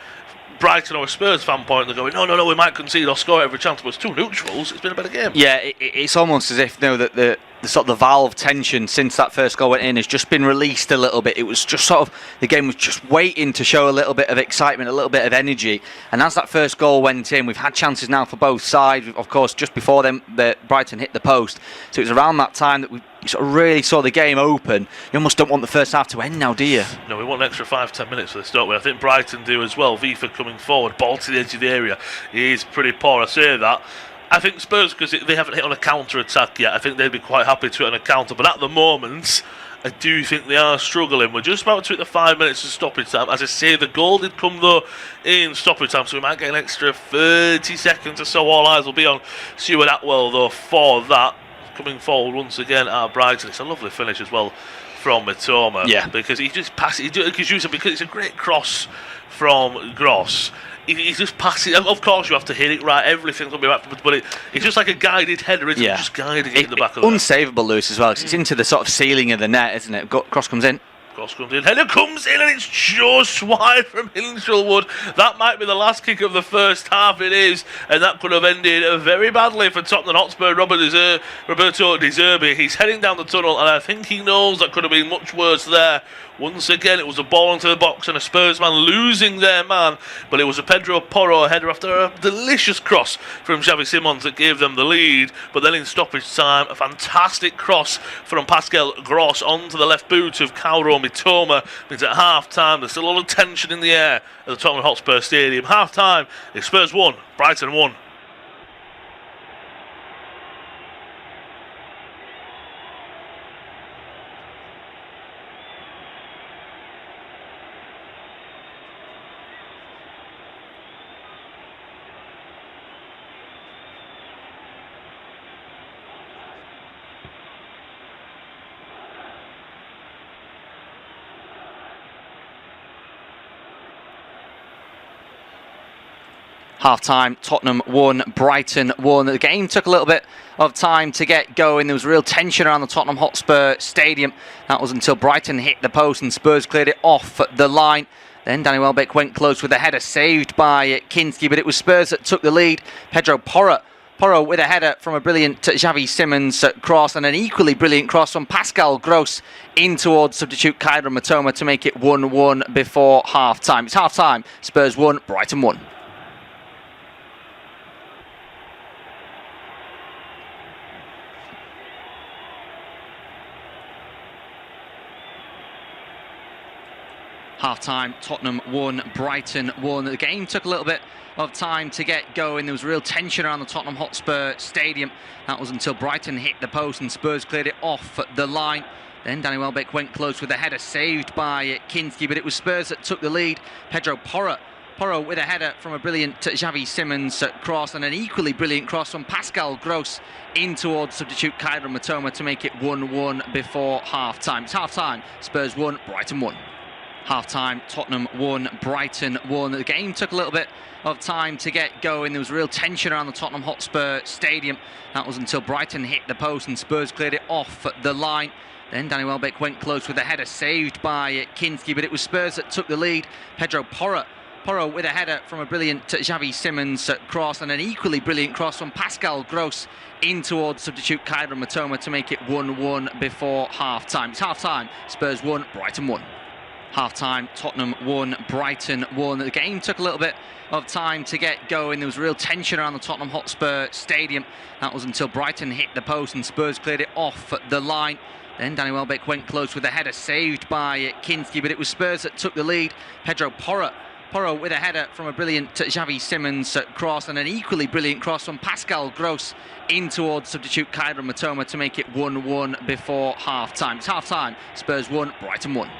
Brighton or a Spurs fan point, they're going, no, we might concede or score every chance, but it's two neutrals, it's been a better game. Yeah, it's almost as if that the sort of the valve tension since that first goal went in has just been released a little bit. It was just sort of, the game was just waiting to show a little bit of excitement, a little bit of energy, and as that first goal went in, we've had chances now for both sides. Of course, just before them, Brighton hit the post, so it was around that time that we sort of really saw the game open. You almost don't want the first half to end now, do you? No, we want an extra 5-10 minutes for this, don't we? I think Brighton do as well. Vifa coming forward, ball to the edge of the area. He is pretty poor, I say that. I think Spurs, because they haven't hit on a counter-attack yet, I think they'd be quite happy to hit on a counter, but at the moment, I do think they are struggling. We're just about to hit the 5 minutes of stoppage time. As I say, the goal did come, though, in stoppage time, so we might get an extra 30 seconds or so. All eyes will be on Stuart Atwell, though, for that. Coming forward once again at Brighton. It's a lovely finish as well from Mitoma. Yeah. Because he just passes, because it's a great cross from Gross. He's just passing. Of course, you have to hit it right. Everything's going to be right, but it's just like a guided header, isn't it? Just guiding it in the back of the net. Unsavable, Lewis, as well, because it's into the sort of ceiling of the net, isn't it? Cross comes in. Cross comes in. Header comes in, and it's just wide from Hinshelwood. That might be the last kick of the first half. It is, and that could have ended very badly for Tottenham Hotspur. Roberto De Zerbi. He's heading down the tunnel, and I think he knows that could have been much worse there. Once again, it was a ball into the box and a Spurs man losing their man, but it was a Pedro Porro header after a delicious cross from Xavi Simons that gave them the lead. But then in stoppage time, a fantastic cross from Pascal Gross onto the left boot of Kaoru Mitoma. Means at half-time, there's still a lot of tension in the air at the Tottenham Hotspur Stadium. Half-time, the Spurs won, Brighton won. Half-time, Tottenham 1, Brighton 1. The game took a little bit of time to get going. There was real tension around the Tottenham Hotspur stadium. That was until Brighton hit the post and Spurs cleared it off the line. Then Danny Welbeck went close with a header saved by Kinski, but it was Spurs that took the lead. Pedro Porro with a header from a brilliant Xavi Simons cross, and an equally brilliant cross from Pascal Gross in towards substitute Kyra Matoma to make it 1-1 before half-time. It's half-time, Spurs 1, Brighton 1. Half-time, Tottenham 1, Brighton 1. The game took a little bit of time to get going. There was real tension around the Tottenham Hotspur stadium. That was until Brighton hit the post and Spurs cleared it off the line. Then Danny Welbeck went close with a header saved by Kinski, but it was Spurs that took the lead. Pedro Porro with a header from a brilliant Xavi Simons cross, and an equally brilliant cross from Pascal Gross in towards substitute Kyra Matoma to make it 1-1 before half-time. It's half-time, Spurs 1, Brighton 1. Half-time, Tottenham 1, Brighton 1. The game took a little bit of time to get going. There was real tension around the Tottenham Hotspur stadium. That was until Brighton hit the post and Spurs cleared it off the line. Then Danny Welbeck went close with a header saved by Kinski, but it was Spurs that took the lead. Pedro Porro with a header from a brilliant Xavi Simons cross, and an equally brilliant cross from Pascal Gross in towards substitute Kyra Matoma to make it 1-1 before half-time. It's half-time, Spurs 1, Brighton 1. Half-time, Tottenham 1, Brighton 1. The game took a little bit of time to get going. There was real tension around the Tottenham Hotspur stadium. That was until Brighton hit the post and Spurs cleared it off the line. Then Danny Welbeck went close with a header saved by Kinski, but it was Spurs that took the lead. Pedro Porro with a header from a brilliant Xavi Simons cross, and an equally brilliant cross from Pascal Gross in towards substitute Kyra Matoma to make it 1-1 before half-time. It's half-time, Spurs 1, Brighton 1.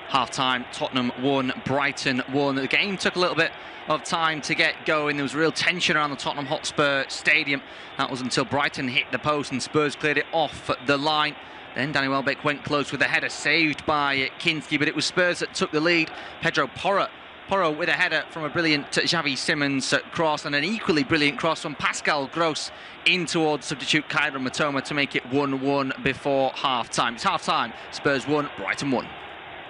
Half-time, Tottenham 1, Brighton 1. The game took a little bit of time to get going. There was real tension around the Tottenham Hotspur stadium. That was until Brighton hit the post and Spurs cleared it off the line. Then Danny Welbeck went close with a header saved by Kinski, but it was Spurs that took the lead. Pedro Porro with a header from a brilliant Xavi Simons cross, and an equally brilliant cross from Pascal Gross in towards substitute Kyra Matoma to make it 1-1 before half-time. It's half-time, Spurs 1, Brighton 1.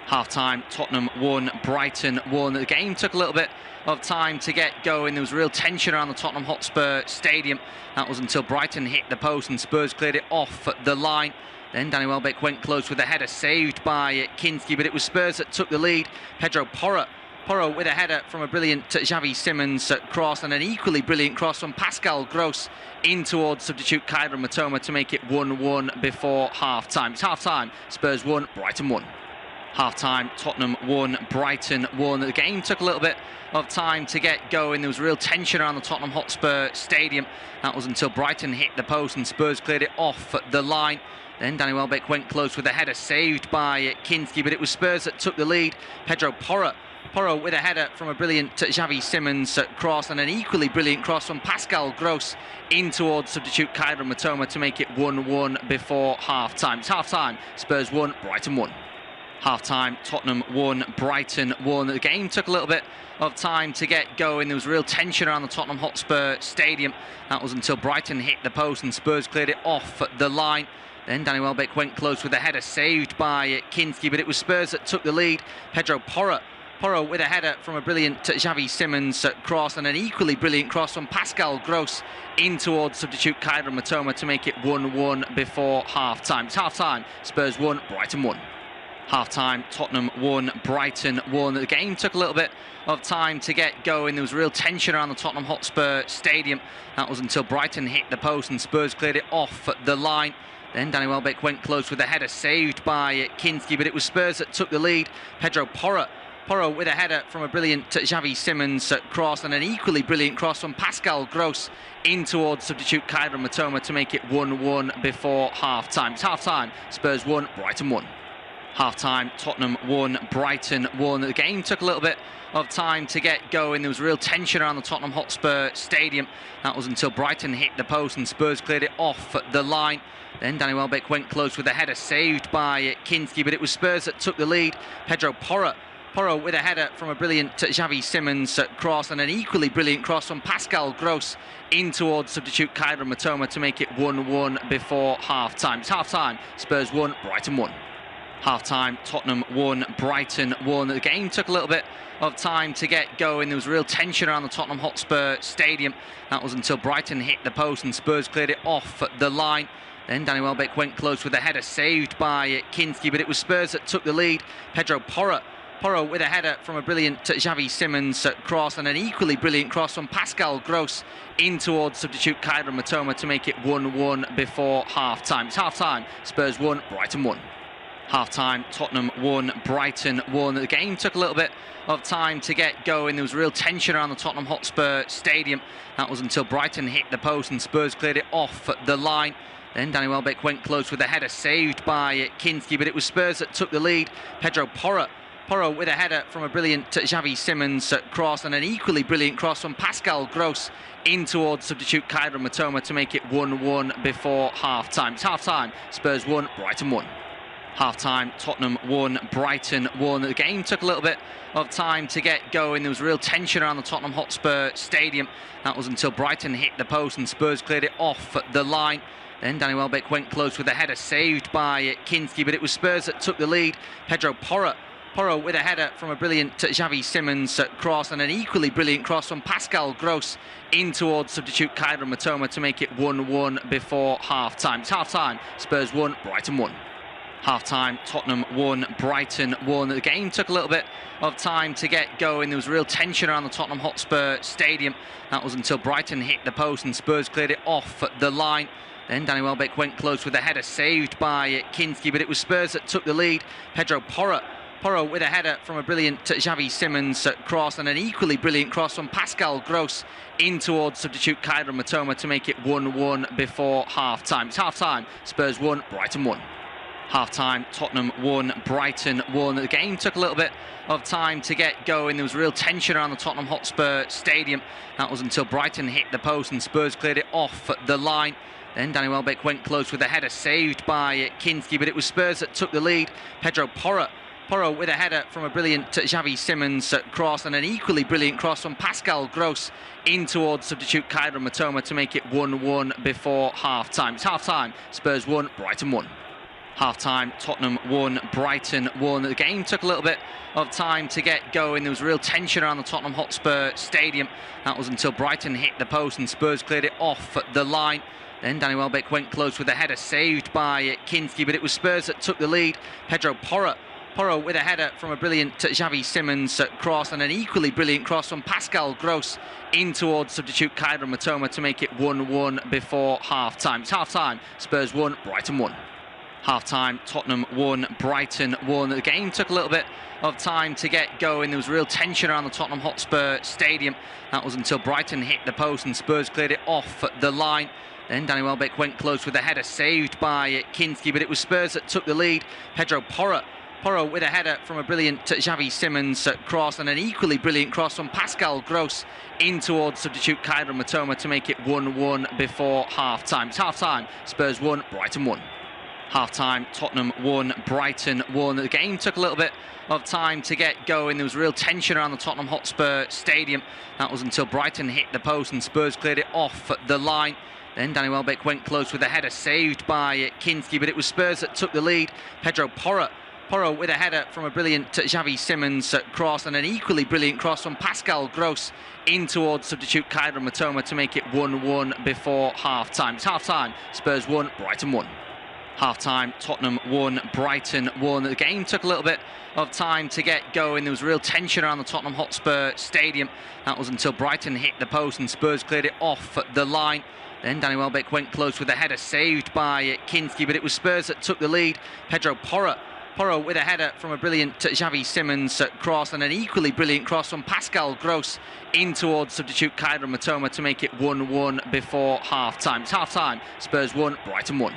Half-time, Tottenham 1, Brighton 1. The game took a little bit of time to get going. There was real tension around the Tottenham Hotspur stadium. That was until Brighton hit the post and Spurs cleared it off the line. Then Danny Welbeck went close with a header saved by Kinski, but it was Spurs that took the lead. Pedro Porro with a header from a brilliant Xavi Simons cross, and an equally brilliant cross from Pascal Gross in towards substitute Kyra Matoma to make it 1-1 before half-time. It's half-time, Spurs 1, Brighton 1. Half-time, Tottenham 1, Brighton 1. The game took a little bit of time to get going. There was real tension around the Tottenham Hotspur stadium. That was until Brighton hit the post and Spurs cleared it off the line. Then Danny Welbeck went close with a header saved by Kinski, but it was Spurs that took the lead. Pedro Porro with a header from a brilliant Xavi Simons cross, and an equally brilliant cross from Pascal Gross in towards substitute Kyra Matoma to make it 1-1 before half-time. It's half-time, Spurs 1, Brighton 1. Half-time, Tottenham 1, Brighton 1. The game took a little bit of time to get going. There was real tension around the Tottenham Hotspur stadium. That was until Brighton hit the post and Spurs cleared it off the line. Then Danny Welbeck went close with a header saved by Kinski, but it was Spurs that took the lead. Pedro Porro with a header from a brilliant Xavi Simons cross, and an equally brilliant cross from Pascal Gross in towards substitute Kyra Matoma to make it 1-1 before half-time. It's half-time, Spurs 1, Brighton 1. Half-time, Tottenham 1, Brighton 1. The game took a little bit of time to get going. There was real tension around the Tottenham Hotspur stadium. That was until Brighton hit the post and Spurs cleared it off the line. Then Danny Welbeck went close with a header saved by Kinski, but it was Spurs that took the lead. Pedro Porro with a header from a brilliant Xavi Simons cross, and an equally brilliant cross from Pascal Gross in towards substitute Kyra Matoma to make it 1-1 before half-time. It's half-time, Spurs 1, Brighton 1. Half-time, Tottenham 1, Brighton 1. The game took a little bit of time to get going. There was real tension around the Tottenham Hotspur stadium. That was until Brighton hit the post and Spurs cleared it off the line. Then Danny Welbeck went close with a header saved by Kinski, but it was Spurs that took the lead. Pedro Porro Porro with a header from a brilliant Xavi Simons cross, and an equally brilliant cross from Pascal Gross in towards substitute Kyra Matoma to make it 1-1 before half-time. It's half-time, Spurs 1, Brighton 1. Half-time, Tottenham 1, Brighton 1. The game took a little bit of time to get going. There was real tension around the Tottenham Hotspur stadium. That was until Brighton hit the post and Spurs cleared it off the line. Then Danny Welbeck went close with a header saved by Kinski, but it was Spurs that took the lead. Pedro Porro with a header from a brilliant Xavi Simons cross, and an equally brilliant cross from Pascal Gross in towards substitute Kyra Matoma to make it 1-1 before half-time. It's half-time, Spurs 1, Brighton 1. Half-time, Tottenham 1, Brighton 1. The game took a little bit of time to get going. There was real tension around the Tottenham Hotspur stadium. That was until Brighton hit the post and Spurs cleared it off the line. Then Danny Welbeck went close with a header saved by Kinski, but it was Spurs that took the lead. Pedro Porro with a header from a brilliant Xavi Simons cross, and an equally brilliant cross from Pascal Gross in towards substitute Kyra Matoma to make it 1-1 before half-time. It's half-time, Spurs 1, Brighton 1. Half-time, Tottenham 1, Brighton 1. The game took a little bit of time to get going. There was real tension around the Tottenham Hotspur stadium. That was until Brighton hit the post and Spurs cleared it off the line. Then Danny Welbeck went close with a header saved by Kinski, but it was Spurs that took the lead. Pedro Porro with a header from a brilliant Xavi Simons cross, and an equally brilliant cross from Pascal Gross in towards substitute Kyra Matoma to make it 1-1 before half-time. It's half-time, Spurs 1, Brighton 1. Half-time, Tottenham 1, Brighton 1. The game took a little bit of time to get going. There was real tension around the Tottenham Hotspur stadium. That was until Brighton hit the post and Spurs cleared it off the line. Then Danny Welbeck went close with a header saved by Kinski, but it was Spurs that took the lead. Pedro Porro with a header from a brilliant Xavi Simons cross, and an equally brilliant cross from Pascal Gross in towards substitute Kyra Matoma to make it 1-1 before half-time. It's half-time, Spurs 1, Brighton 1. Half-time, Tottenham 1, Brighton 1. The game took a little bit of time to get going. There was real tension around the Tottenham Hotspur stadium. That was until Brighton hit the post and Spurs cleared it off the line. Then Danny Welbeck went close with a header saved by Kinski, but it was Spurs that took the lead. Pedro Porro with a header from a brilliant Xavi Simons cross, and an equally brilliant cross from Pascal Gross in towards substitute Kyra Matoma to make it 1-1 before half-time. It's half-time, Spurs 1, Brighton 1. Half-time, Tottenham 1, Brighton 1. The game took a little bit of time to get going. There was real tension around the Tottenham Hotspur stadium. That was until Brighton hit the post and Spurs cleared it off the line. Then Danny Welbeck went close with a header saved by Kinski, but it was Spurs that took the lead. Pedro Porro with a header from a brilliant Xavi Simons cross, and an equally brilliant cross from Pascal Gross in towards substitute Kyra Matoma to make it 1-1 before half-time. It's half-time, Spurs 1, Brighton 1. Half-time, Tottenham 1, Brighton 1. The game took a little bit of time to get going. There was real tension around the Tottenham Hotspur stadium. That was until Brighton hit the post and Spurs cleared it off the line. Then Danny Welbeck went close with a header saved by Kinski, but it was Spurs that took the lead. Pedro Porro with a header from a brilliant Xavi Simons cross, and an equally brilliant cross from Pascal Gross in towards substitute Kyra Matoma to make it 1-1 before half-time. It's half-time, Spurs 1, Brighton 1. Half-time, Tottenham 1, Brighton 1. The game took a little bit of time to get going. There was real tension around the Tottenham Hotspur stadium. That was until Brighton hit the post and Spurs cleared it off the line. Then Danny Welbeck went close with a header saved by Kinski, but it was Spurs that took the lead. Pedro Porro with a header from a brilliant Xavi Simons cross, and an equally brilliant cross from Pascal Gross in towards substitute Kyra Matoma to make it 1-1 before half-time. It's half-time, Spurs 1, Brighton 1. Half-time, Tottenham 1, Brighton 1. The game took a little bit of time to get going. There was real tension around the Tottenham Hotspur stadium. That was until Brighton hit the post and Spurs cleared it off the line. Then Danny Welbeck went close with a header saved by Kinski, but it was Spurs that took the lead. Pedro Porro with a header from a brilliant Xavi Simons cross, and an equally brilliant cross from Pascal Gross in towards substitute Kyra Matoma to make it 1-1 before half-time. It's half-time, Spurs 1, Brighton 1.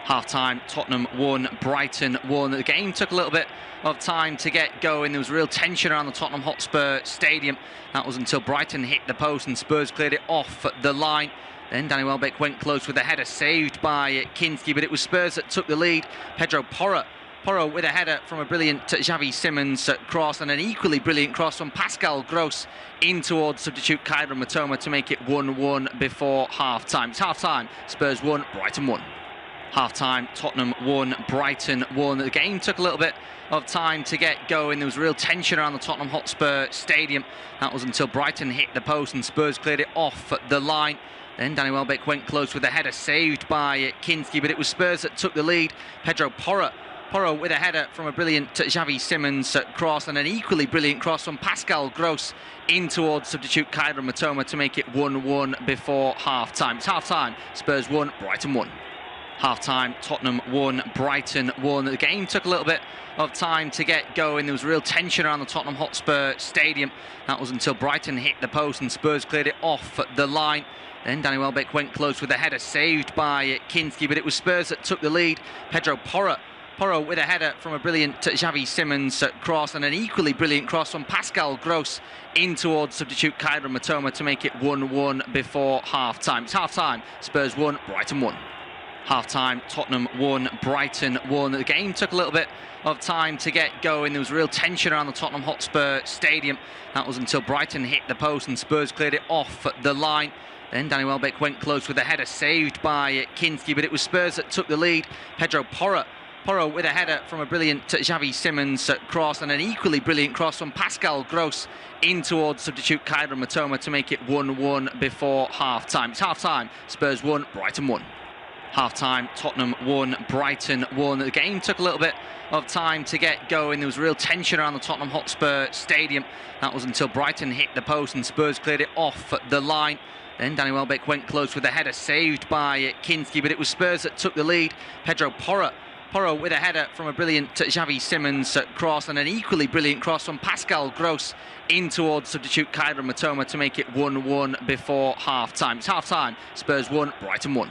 Half-time, Tottenham 1, Brighton 1. The game took a little bit of time to get going. There was real tension around the Tottenham Hotspur stadium. That was until Brighton hit the post and Spurs cleared it off the line. Then Danny Welbeck went close with a header saved by Kinski, but it was Spurs that took the lead. Pedro Porro Porro with a header from a brilliant Xavi Simons cross, and an equally brilliant cross from Pascal Gross in towards substitute Kyra Matoma to make it 1-1 before half-time. It's half-time, Spurs 1, Brighton 1. Half-time, Tottenham 1, Brighton 1. The game took a little bit of time to get going. There was real tension around the Tottenham Hotspur stadium. That was until Brighton hit the post and Spurs cleared it off the line. Then Danny Welbeck went close with a header saved by Kinski, but it was Spurs that took the lead. Pedro Porro with a header from a brilliant Xavi Simons cross, and an equally brilliant cross from Pascal Gross in towards substitute Kyra Matoma to make it 1-1 before half-time. It's half-time, Spurs 1, Brighton 1. Half-time, Tottenham 1, Brighton 1. The game took a little bit of time to get going. There was real tension around the Tottenham Hotspur stadium. That was until Brighton hit the post and Spurs cleared it off the line. Then Danny Welbeck went close with a header saved by Kinski, but it was Spurs that took the lead. Pedro Porro with a header from a brilliant Xavi Simons cross, and an equally brilliant cross from Pascal Gross in towards substitute Kyra Matoma to make it 1-1 before half-time. It's half-time, Spurs 1, Brighton 1. Half-time, Tottenham 1, Brighton 1. The game took a little bit of time to get going. There was real tension around the Tottenham Hotspur stadium. That was until Brighton hit the post and Spurs cleared it off the line. Then Danny Welbeck went close with a header saved by Kinski, but it was Spurs that took the lead. Pedro Porro with a header from a brilliant Xavi Simons cross, and an equally brilliant cross from Pascal Gross in towards substitute Kyra Matoma to make it 1-1 before half-time. It's half-time, Spurs 1, Brighton 1. Half-time, Tottenham 1, Brighton 1. The game took a little bit of time to get going. There was real tension around the Tottenham Hotspur stadium. That was until Brighton hit the post and Spurs cleared it off the line. Then Danny Welbeck went close with a header saved by Kinski, but it was Spurs that took the lead. Pedro Porro with a header from a brilliant Xavi Simons cross, and an equally brilliant cross from Pascal Gross in towards substitute Kyra Matoma to make it 1-1 before half-time. It's half-time, Spurs 1, Brighton 1.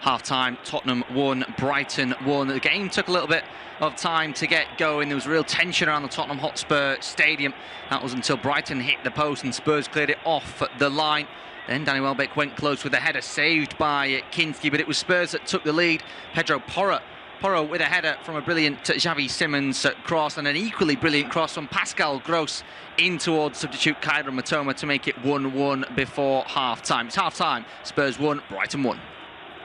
Half-time, Tottenham 1, Brighton 1. The game took a little bit of time to get going. There was real tension around the Tottenham Hotspur stadium. That was until Brighton hit the post and Spurs cleared it off the line. Then Danny Welbeck went close with a header saved by Kinski, but it was Spurs that took the lead. Pedro Porro with a header from a brilliant Xavi Simons cross, and an equally brilliant cross from Pascal Gross in towards substitute Kyra Matoma to make it 1-1 before half-time. It's half-time, Spurs 1, Brighton 1.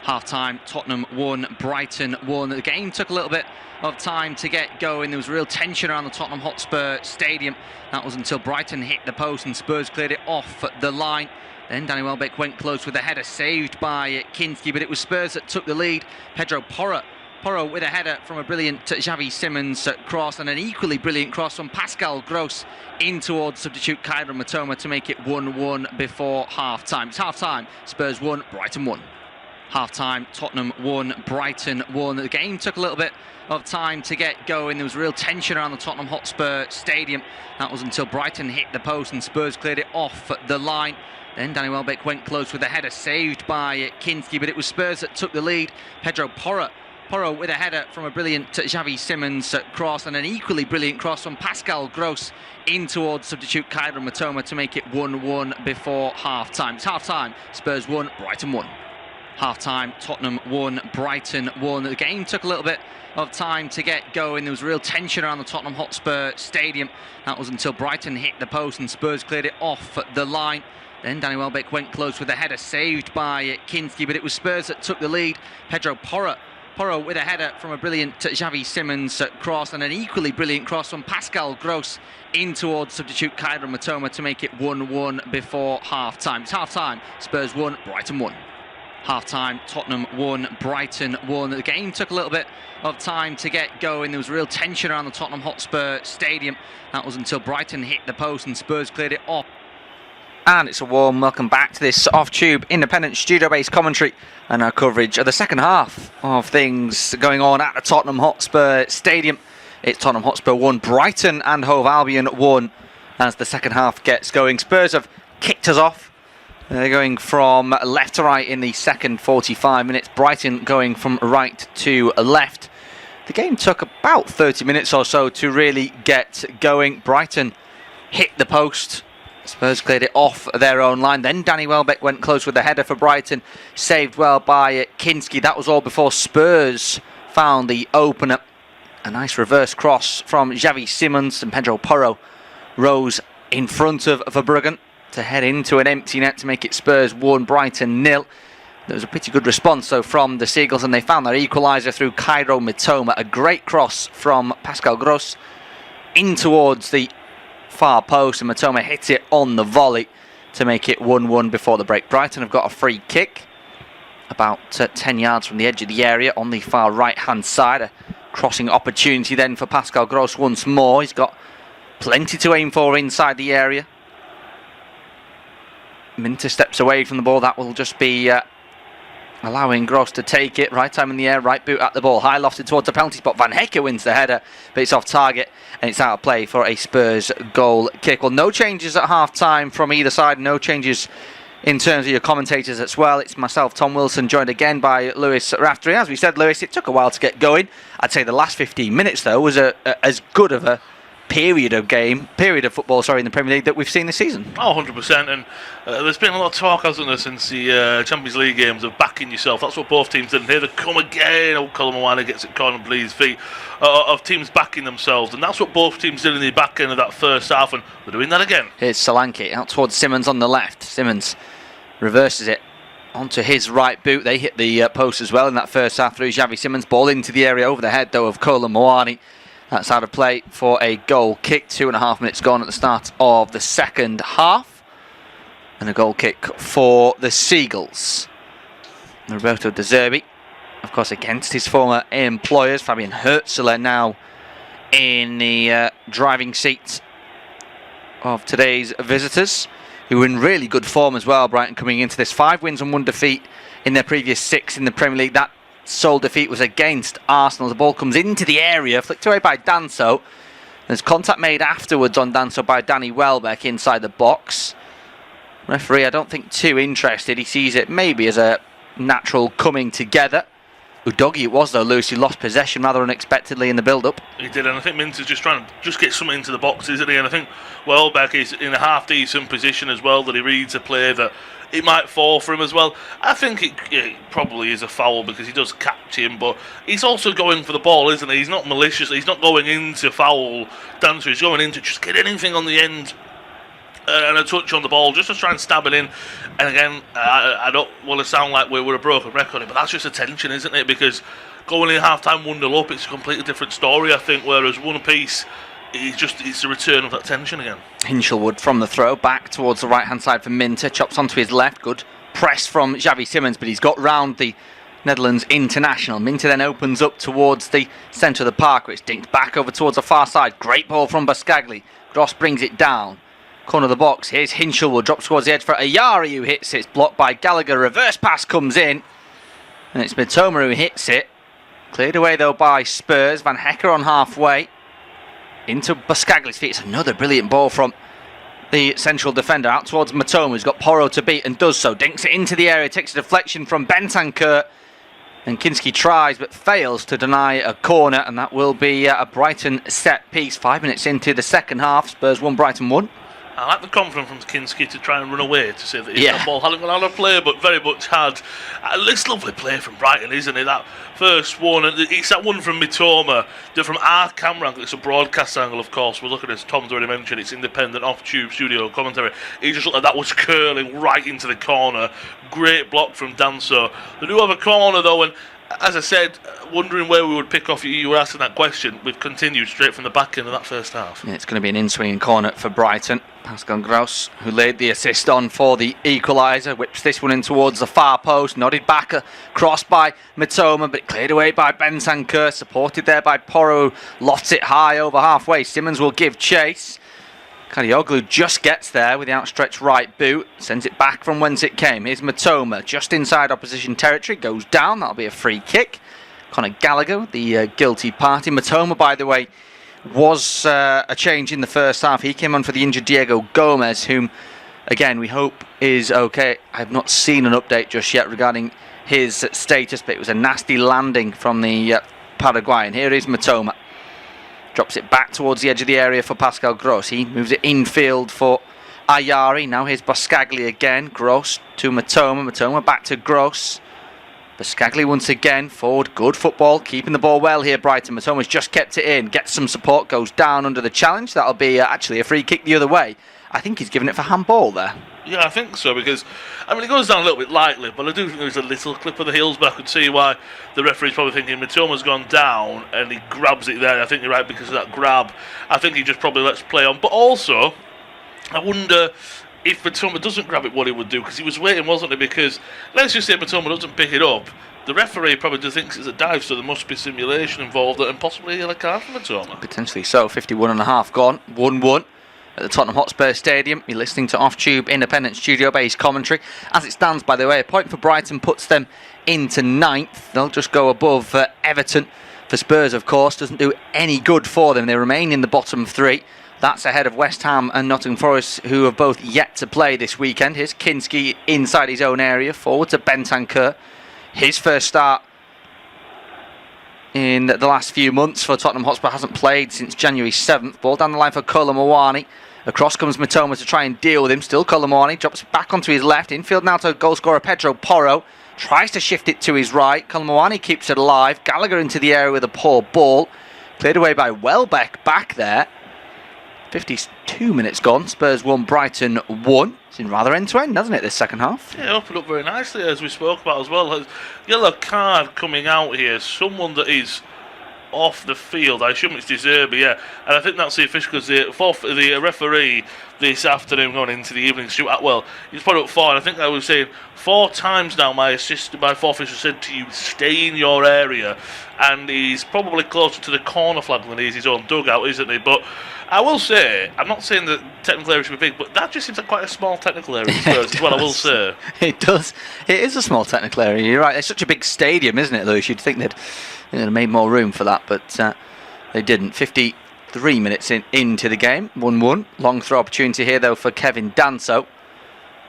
Half-time, Tottenham 1, Brighton 1. The game took a little bit of time to get going. There was real tension around the Tottenham Hotspur stadium. That was until Brighton hit the post and Spurs cleared it off the line. Then Danny Welbeck went close with a header saved by Kinski, but it was Spurs that took the lead. Pedro Porro with a header from a brilliant Xavi Simons cross, and an equally brilliant cross from Pascal Gross in towards substitute Kyra Matoma to make it 1-1 before half-time. It's half-time, Spurs 1, Brighton 1. Half-time, Tottenham 1, Brighton 1. The game took a little bit of time to get going. There was real tension around the Tottenham Hotspur stadium. That was until Brighton hit the post and Spurs cleared it off the line. Then Danny Welbeck went close with a header saved by Kinski, but it was Spurs that took the lead. Pedro Porro with a header from a brilliant Xavi Simons cross, and an equally brilliant cross from Pascal Gross in towards substitute Kyra Matoma to make it 1-1 before half-time. It's half-time, Spurs 1, Brighton 1. Half-time, Tottenham 1, Brighton 1. The game took a little bit of time to get going. There was real tension around the Tottenham Hotspur stadium. That was until Brighton hit the post and Spurs cleared it off the line. Then Danny Welbeck went close with a header saved by Kinski, but it was Spurs that took the lead. Pedro Porro with a header from a brilliant Xavi Simons cross, and an equally brilliant cross from Pascal Gross in towards substitute Kyra Matoma to make it 1-1 before half-time. It's half-time, Spurs 1, Brighton 1. Half-time, Tottenham 1, Brighton 1. The game took a little bit of time to get going. There was real tension around the Tottenham Hotspur stadium. That was until Brighton hit the post and Spurs cleared it off. And it's a warm welcome back to this off-tube independent studio-based commentary and our coverage of the second half of things going on at the Tottenham Hotspur Stadium. It's Tottenham Hotspur 1, Brighton and Hove Albion 1 as the second half gets going. Spurs have kicked us off. They're going from left to right in the second 45 minutes. Brighton going from right to left. The game took about 30 minutes or so to really get going. Brighton hit the post. Spurs cleared it off their own line. Then Danny Welbeck went close with the header for Brighton. Saved well by Kinski. That was all before Spurs found the opener. A nice reverse cross from Xavi Simons, and Pedro Porro rose in front of Verbruggen to head into an empty net to make it Spurs 1, Brighton 0. There was a pretty good response though from the Seagulls, and they found their equaliser through Cairo Mitoma. A great cross from Pascal Gross in towards the far post, and Mitoma hit it on the volley to make it 1-1 before the break. Brighton have got a free kick about 10 yards from the edge of the area on the far right hand side. A crossing opportunity then for Pascal Gross once more. He's got plenty to aim for inside the area. Minter steps away from the ball. That will just be allowing Gross to take it. Right time in the air, right boot at the ball, high lofted towards the penalty spot. Van Hecke wins the header, but it's off target and it's out of play for a Spurs goal kick. Well, no changes at half time from either side, no changes in terms of your commentators as well. It's myself, Tom Wilson, joined again by Lewis Raftery. As we said, Lewis, it took a while to get going. I'd say the last 15 minutes though was as good of a period of football in the Premier League that we've seen this season. 100%, and there's been a lot of talk, hasn't there, since the Champions League games of backing yourself. That's what both teams did, and here they come again. Colomwani gets it caught and bleeds feet of teams backing themselves, and that's what both teams did in the back end of that first half, and they're doing that again. Here's Solanke out towards Simons on the left. Simons reverses it onto his right boot. They hit the post as well in that first half through Xavi Simons. Ball into the area over the head though of Colomwani. That's out of play for a goal kick. 2.5 minutes gone at the start of the second half. And a goal kick for the Seagulls. Roberto De Zerbi, of course, against his former employers. Fabian Hürzeler now in the driving seat of today's visitors, who were in really good form as well. Brighton coming into this. 5 wins and 1 defeat in their previous 6 in the Premier League. That sole defeat was against Arsenal. The ball comes into the area, flicked away by Danso. There's contact made afterwards on Danso by Danny Welbeck inside the box. Referee, I don't think too interested. He sees it maybe as a natural coming together. Udogie it was though, Lewis, who lost possession rather unexpectedly in the build-up. He did, and I think Minter's just trying to get something into the box, isn't he? And I think Welbeck is in a half-decent position as well, that he reads a play that it might fall for him as well. I think it probably is a foul because he does catch him, but he's also going for the ball, isn't he? He's not malicious. He's not going into foul Dancer. He's going in to just get anything on the end and a touch on the ball just to try and stab it in. And again, I don't want to sound like we're a broken record, but that's just attention, isn't it? Because going in half-time 1-0 up, it's a completely different story, I think, whereas one piece, it's the return of that tension again. Hinchelwood from the throw, back towards the right-hand side for Minter, chops onto his left, good press from Xavi Simons, but he's got round the Netherlands international. Minter then opens up towards the centre of the park, where it's dinked back over towards the far side. Great ball from Bascagli. Gross brings it down. Corner of the box, here's Hinchelwood, drops towards the edge for Ayari, who hits it. It's blocked by Gallagher. Reverse pass comes in, and it's Mitoma who hits it. Cleared away though by Spurs. Van Hecke on halfway into Bascagli's feet. It's another brilliant ball from the central defender out towards Mitoma, who's got Porro to beat and does so. Dinks it into the area, takes a deflection from Bentancur, and Kinski tries but fails to deny a corner, and that will be a Brighton set piece. 5 minutes into the second half, Spurs 1, Brighton 1. I like the confidence from Kinski to try and run away, to say that that ball hadn't gone out of play, but very much had. It's lovely play from Brighton, isn't it? That first one, and it's that one from Mitoma, from our camera angle. It's a broadcast angle, of course. We're looking, as Tom's already mentioned, it's independent off-tube studio commentary. It just looked like that was curling right into the corner. Great block from Danso. They do have a corner though, and as I said, wondering where we would pick off. You were asking that question. We've continued straight from the back end of that first half. Yeah, it's going to be an in-swinging corner for Brighton. Pascal Gross, who laid the assist on for the equaliser, whips this one in towards the far post, nodded back, crossed by Mitoma, but cleared away by Bentancur, supported there by Porro, lofts it high over halfway. Simons will give chase. Kadioglu just gets there with the outstretched right boot, sends it back from whence it came. Here's Mitoma, just inside opposition territory, goes down. That'll be a free kick. Conor Gallagher, the guilty party. Mitoma, by the way, was a change in the first half. He came on for the injured Diego Gomez, whom, again, we hope is okay. I have not seen an update just yet regarding his status, but it was a nasty landing from the Paraguayan. Here is Mitoma. Drops it back towards the edge of the area for Pascal Gross. He moves it infield for Ayari. Now here's Bascagli again. Gross to Mitoma. Mitoma back to Gross. Skaggley once again forward, good football, keeping the ball well here. Brighton, Matoma's just kept it in, gets some support, goes down under the challenge. That'll be actually a free kick the other way. I think he's given it for handball there. Yeah, I think so, because it goes down a little bit lightly, but I do think there's a little clip of the heels, but I could see why the referee's probably thinking Matoma's gone down and he grabs it there. I think you're right, because of that grab. I think he just probably lets play on, but also I wonder if Matoma doesn't grab it, what he would do, because he was waiting, wasn't he? Because let's just say Matoma doesn't pick it up, the referee probably just thinks it's a dive, so there must be simulation involved and possibly a yellow card for Matoma. Potentially so. 51.5 gone, 1-1 at the Tottenham Hotspur Stadium. You're listening to Off-Tube Independent Studio-based commentary. As it stands, by the way, a point for Brighton puts them into 9th. They'll just go above Everton. For Spurs, of course, doesn't do any good for them. They remain in the bottom 3. That's ahead of West Ham and Nottingham Forest, who have both yet to play this weekend. Here's Kinski inside his own area, forward to Bentancur. His first start in the last few months for Tottenham Hotspur, hasn't played since January 7th. Ball down the line for Kolomowani. Across comes Matoma to try and deal with him. Still Kolomowani, drops back onto his left. Infield now to goalscorer Pedro Porro. Tries to shift it to his right. Kolomowani keeps it alive. Gallagher into the area with a poor ball. Cleared away by Welbeck back there. 52 minutes gone. Spurs 1, Brighton 1. It's in rather end-to-end, hasn't it, this second half? Yeah, opened up very nicely, as we spoke about as well. Yellow card coming out here. Someone that is off the field. I assume it's De Zerbi, yeah. And I think that's the official, because the referee this afternoon going into the evening, Stuart Atwell, he's put up 4, and I think I was saying 4 times now my fourth official said to you, stay in your area, and he's probably closer to the corner flag than he is his own dugout, isn't he? But I will say, I'm not saying that technical area should be big, but that just seems like quite a small technical area as well, I will say. It does. It is a small technical area, you're right. It's such a big stadium, isn't it, Lewis? You'd think they'd have made more room for that, but they didn't. 53 minutes into the game, 1-1. Long throw opportunity here, though, for Kevin Danso,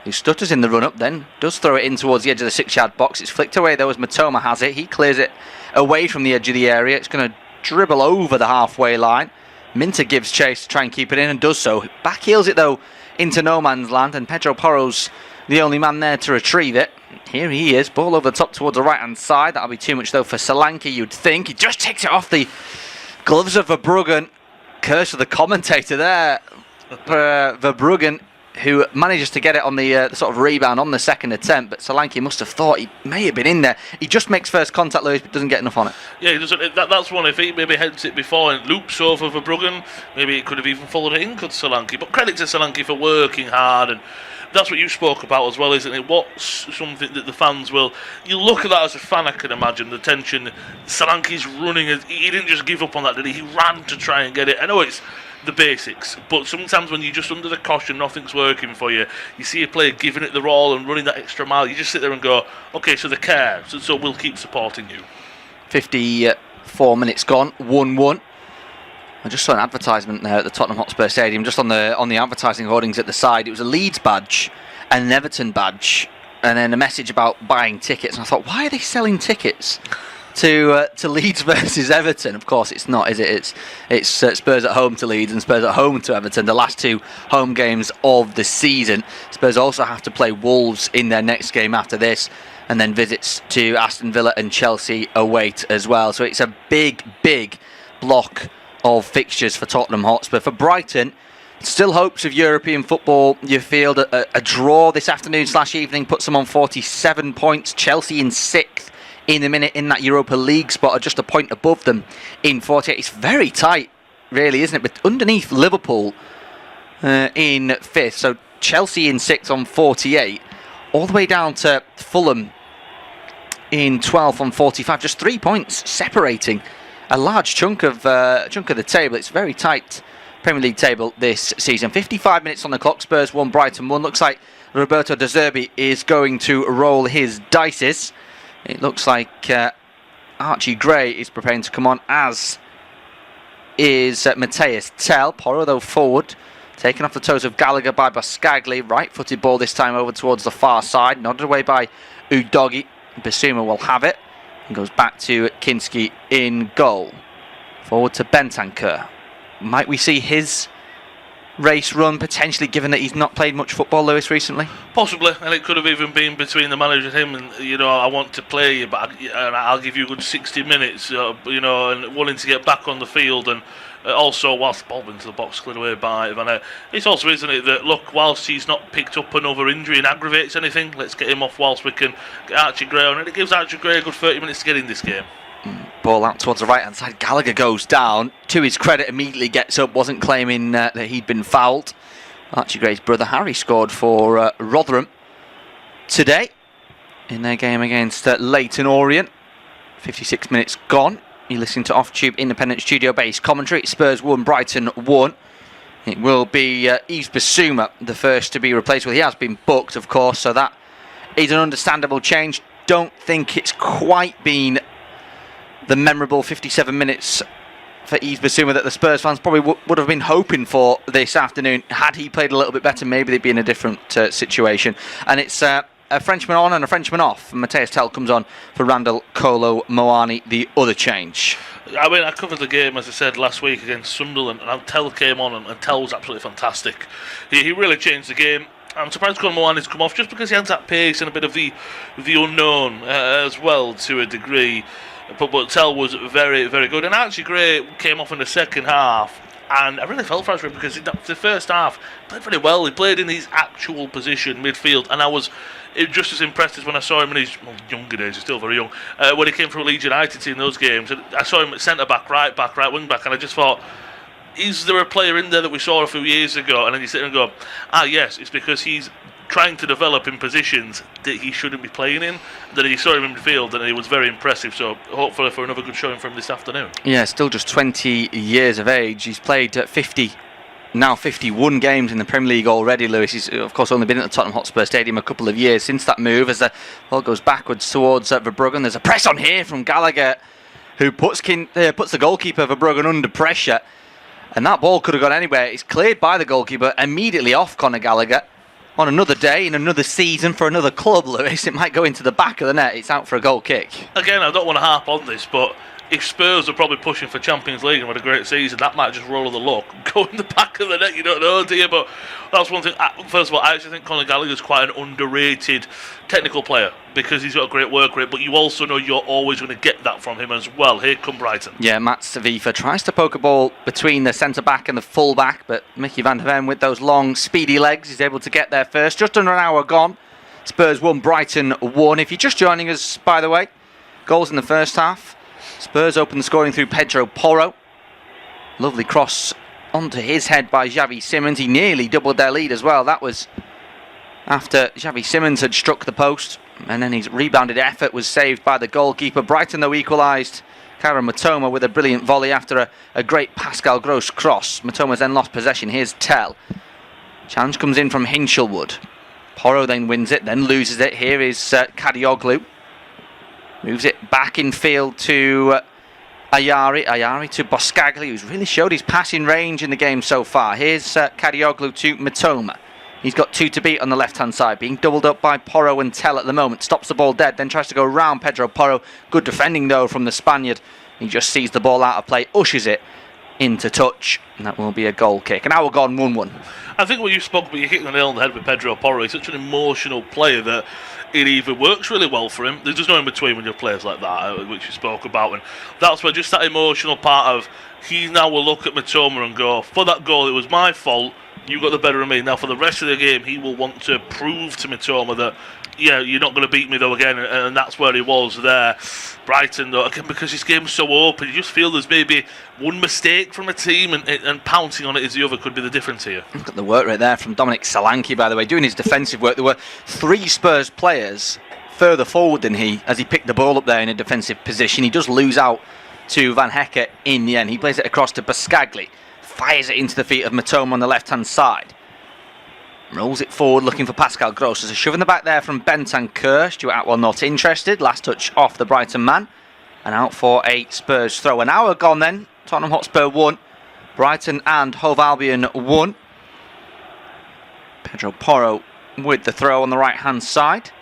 who stutters in the run-up, then does throw it in towards the edge of the 6-yard box. It's flicked away, though, as Matoma has it. He clears it away from the edge of the area. It's going to dribble over the halfway line. Minter gives chase to try and keep it in, and does so. Back heels it, though, into no man's land, and Pedro Porro's the only man there to retrieve it. Here he is, ball over the top towards the right-hand side. That'll be too much, though, for Solanke, you'd think. He just takes it off the gloves of Verbruggen. Curse of the commentator there. Verbruggen, who manages to get it on the sort of rebound on the second attempt, but Solanke must have thought he may have been in there. He just makes first contact, Lewis, but doesn't get enough on it. Yeah, he doesn't. That's one. If he maybe heads it before and loops over Verbruggen, maybe it could have even followed it in, could Solanke. But credit to Solanke for working hard, and that's what you spoke about as well, isn't it? What's something that the fans will... You look at that as a fan, I can imagine, the tension. Solanke's running. He didn't just give up on that, did he? He ran to try and get it. I know it's the basics, but sometimes when you're just under the caution, nothing's working for you, you see a player giving it the all and running that extra mile, you just sit there and go, okay, so they care, so we'll keep supporting you. 54 minutes gone, 1-1. I just saw an advertisement there at the Tottenham Hotspur Stadium, just on the advertising hoardings at the side. It was a Leeds badge and an Everton badge, and then a message about buying tickets. And I thought, why are they selling tickets to Leeds versus Everton? Of course, it's not, is it? It's Spurs at home to Leeds and Spurs at home to Everton, the last 2 home games of the season. Spurs also have to play Wolves in their next game after this, and then visits to Aston Villa and Chelsea await as well. So it's a big block of fixtures for Tottenham Hotspur. For Brighton, still hopes of European football. You feel that a draw this afternoon/evening puts them on 47 points. Chelsea in 6th in a minute in that Europa League spot, are just a point above them in 48. It's very tight, really, isn't it? But underneath Liverpool in 5th. So Chelsea in 6th on 48, all the way down to Fulham in 12th on 45. Just 3 points separating a large chunk of the table. It's a very tight Premier League table this season. 55 minutes on the clock. Spurs 1, Brighton 1. Looks like Roberto De Zerbi is going to roll his dices. It looks like Archie Gray is preparing to come on, as is Matthias Tell. Porro, though, forward, taken off the toes of Gallagher by Skaggley. Right-footed ball this time over towards the far side. Nodded away by Udogi. Basuma will have it and goes back to Kinski in goal. Forward to Bentancur. Might we see his race run, potentially, given that he's not played much football, Lewis, recently? Possibly, and it could have even been between the manager and him, and I want to play you, but I'll give you a good 60 minutes, and wanting to get back on the field, and also whilst the ball went into the box, cleared away by Van Eyck. It's also, isn't it, that look, whilst he's not picked up another injury and aggravates anything, let's get him off whilst we can get Archie Gray on, and it gives Archie Gray a good 30 minutes to get in this game. Ball out towards the right hand side. Gallagher goes down. To his credit, immediately gets up. Wasn't claiming that he'd been fouled. Archie Gray's brother Harry scored for Rotherham today in their game against Leyton Orient. 56 minutes gone. You're listening to Off-Tube Independent Studio-based commentary. Spurs 1, Brighton 1. It will be Yves Bissouma, the first to be replaced. Well, he has been booked, of course, so that is an understandable change. Don't think it's quite been the memorable 57 minutes for Yves Bissouma that the Spurs fans probably would have been hoping for this afternoon. Had he played a little bit better, maybe they'd be in a different situation. And it's a Frenchman on and a Frenchman off. Matthias Tell comes on for Randall Kolo Moani, the other change. I mean, I covered the game, as I said, last week against Sunderland, and Tell came on, and Tell was absolutely fantastic. He really changed the game. I'm surprised Kolo Moani's come off, just because he had that pace and a bit of the unknown as well, to a degree. But Tell was very, very good. And Archie Gray came off in the second half. And I really felt for him because the first half played very well. He played in his actual position, midfield. And I was just as impressed as when I saw him in his younger days. He's still very young. When he came from Leeds United in those games. And I saw him at centre-back, right-back, right wing-back. And I just thought, is there a player in there that we saw a few years ago? And then you sit there and go, yes, it's because he's trying to develop in positions that he shouldn't be playing in. Then he saw him in midfield and he was very impressive, so hopefully for another good showing from him this afternoon. Yeah, still just 20 years of age. He's played 51 games in the Premier League already, Lewis. He's of course only been at the Tottenham Hotspur Stadium a couple of years since that move. As the ball goes backwards towards Verbruggen, there's a press on here from Gallagher, who puts the goalkeeper Verbruggen under pressure, and that ball could have gone anywhere. It's cleared by the goalkeeper, immediately off Conor Gallagher. On another day, in another season, for another club, Lewis, it might go into the back of the net. It's out for a goal kick. Again, I don't want to harp on this, but if Spurs are probably pushing for Champions League and had a great season, that might just roll of the luck. Go in the back of the net, you don't know, do you? But that's one thing. First of all, I actually think Conor Gallagher's quite an underrated technical player because he's got a great work rate, but you also know you're always going to get that from him as well. Here come Brighton. Yeah, Matt Savifa tries to poke a ball between the centre-back and the full-back, but Mickey van der Ven, with those long, speedy legs, is able to get there first. Just under an hour gone. Spurs 1, Brighton 1. If you're just joining us, by the way, goals in the first half. Spurs open the scoring through Pedro Porro. Lovely cross onto his head by Xavi Simons. He nearly doubled their lead as well. That was after Xavi Simons had struck the post, and then his rebounded effort was saved by the goalkeeper. Brighton, though, equalised. Karan Matoma with a brilliant volley after a great Pascal Gross cross. Matoma's then lost possession. Here's Tell. Challenge comes in from Hinchelwood. Porro then wins it, then loses it. Here is Kadioglu. Moves it back in field to Ayari. Ayari to Boscagli, who's really showed his passing range in the game so far. Here's Kadioglu to Matoma. He's got two to beat on the left-hand side, being doubled up by Porro and Tell at the moment. Stops the ball dead, then tries to go round Pedro Porro. Good defending, though, from the Spaniard. He just sees the ball out of play, ushers it into touch, and that will be a goal kick. An hour gone, 1-1. I think what you spoke about, you hit the nail on the head with Pedro Porro. He's such an emotional player that it either works really well for him. There's just no in between when you have players like that, which you spoke about, and that's where just that emotional part of he now will look at Matoma and go, for that goal, it was my fault. You got the better of me. Now, for the rest of the game, he will want to prove to Matoma that, yeah, you're not going to beat me, though, again, and that's where he was there. Brighton, though, again, because his game's so open, you just feel there's maybe one mistake from a team, and pouncing on it as the other could be the difference here. Look at the work right there from Dominic Solanke, by the way, doing his defensive work. There were three Spurs players further forward than he, as he picked the ball up there in a defensive position. He does lose out to Van Hecke in the end. He plays it across to Boscagli. Fires it into the feet of Matoma on the left-hand side. Rolls it forward looking for Pascal Gross. There's a shove in the back there from Bentancur. Stuart Atwell not interested. Last touch off the Brighton man. And out for a Spurs throw. An hour gone then. Tottenham Hotspur 1. Brighton and Hove Albion 1. Pedro Porro with the throw on the right-hand side.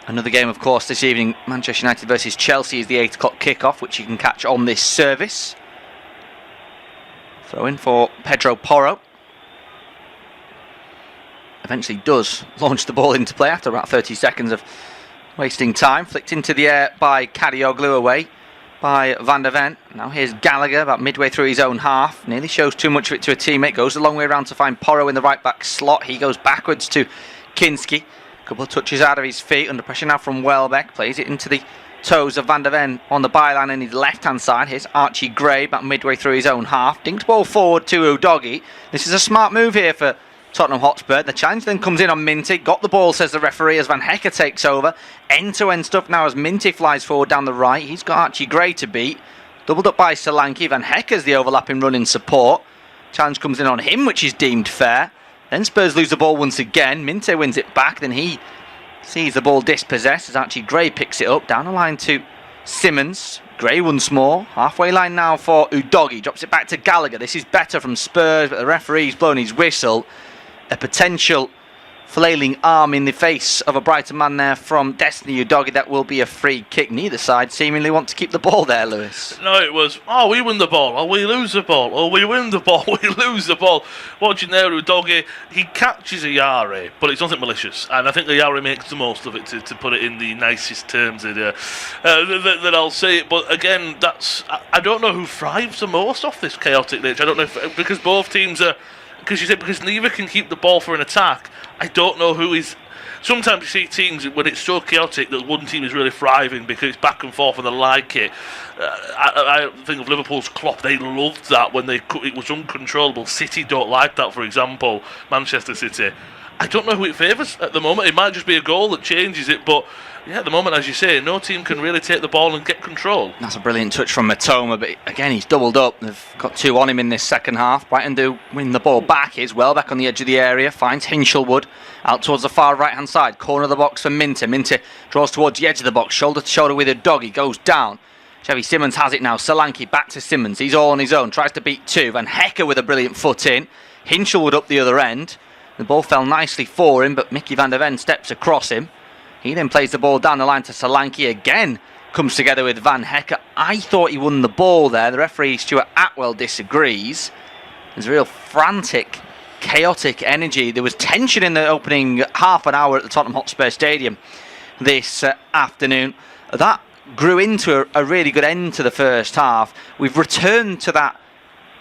Another game, of course, this evening. Manchester United versus Chelsea is the 8 o'clock kickoff, which you can catch on this service. Throw in for Pedro Porro. eventually does launch the ball into play after about 30 seconds of wasting time. Flicked into the air by Kadioglu, away by Van der Ven. Now here's Gallagher about midway through his own half. Nearly shows too much of it to a teammate. Goes a long way around to find Porro in the right back slot. He goes backwards to Kinski. A couple of touches out of his feet. Under pressure now from Welbeck. Plays it into the toes of Van der Ven on the byline in his left hand side. Here's Archie Gray about midway through his own half. Dinked ball forward to Udogie. This is a smart move here for Tottenham Hotspur. The challenge then comes in on Minty. Got the ball, says the referee, as Van Hecke takes over. End-to-end stuff now as Minty flies forward down the right. He's got Archie Gray to beat. Doubled up by Solanke. Van Hecke's the overlapping run in support. Challenge comes in on him, which is deemed fair. Then Spurs lose the ball once again. Minty wins it back. Then he sees the ball dispossessed as Archie Gray picks it up. Down the line to Simmons. Gray once more. Halfway line now for Udogie. Drops it back to Gallagher. This is better from Spurs, but the referee's blown his whistle. A potential flailing arm in the face of a Brighton man there from Destiny Udogie. That will be a free kick. Neither side seemingly want to keep the ball there, Lewis. No, it was, we win the ball, we lose the ball, we win the ball, we lose the ball. Watching there, Udogie, he catches Ayari, but it's nothing malicious. And I think Ayari makes the most of it, to put it in the nicest terms that I'll say it. But again, I don't know who thrives the most off this chaotic nature. I don't know if, because both teams are... Because neither can keep the ball for an attack. I don't know who is. Sometimes you see teams when it's so chaotic that one team is really thriving because it's back and forth and they like it. I think of Liverpool's Klopp. They loved that when it was uncontrollable. City don't like that, for example. Manchester City. I don't know who it favours at the moment. It might just be a goal that changes it, but yeah, at the moment, as you say, no team can really take the ball and get control. That's a brilliant touch from Matoma, but again, he's doubled up. They've got two on him in this second half. Brighton do win the ball back. Here's Welbeck on the edge of the area, finds Hinchelwood out towards the far right-hand side. Corner of the box for Minter. Minter draws towards the edge of the box, shoulder to shoulder with Udogie, goes down. Chevy Simmons has it now. Solanke back to Simmons. He's all on his own, tries to beat two. Van Hecke with a brilliant foot in. Hinchelwood up the other end. The ball fell nicely for him, but Mickey van der Ven steps across him. He then plays the ball down the line to Solanke again. Comes together with Van Hecke. I thought he won the ball there. The referee, Stuart Atwell, disagrees. There's a real frantic, chaotic energy. There was tension in the opening half an hour at the Tottenham Hotspur Stadium this afternoon. That grew into a really good end to the first half. We've returned to that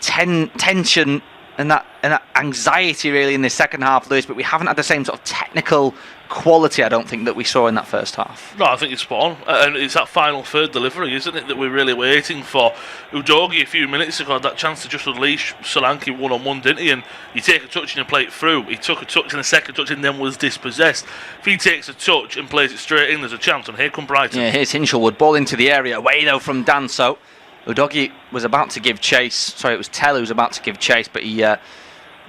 tension and that anxiety really in the second half, Lewis, but we haven't had the same sort of technical quality, I don't think, that we saw in that first half. No, I think it's spot on. And it's that final third delivery, isn't it, that we're really waiting for. Udogie a few minutes ago had that chance to just unleash Solanke one-on-one, didn't he? And you take a touch and you play it through. He took a touch and a second touch and then was dispossessed. If he takes a touch and plays it straight in, there's a chance. And here come Brighton. Yeah, here's Hinchelwood. Ball into the area. Away, though, from Danso. Udogie was about to give chase. Sorry, it was Tell who was about to give chase, but he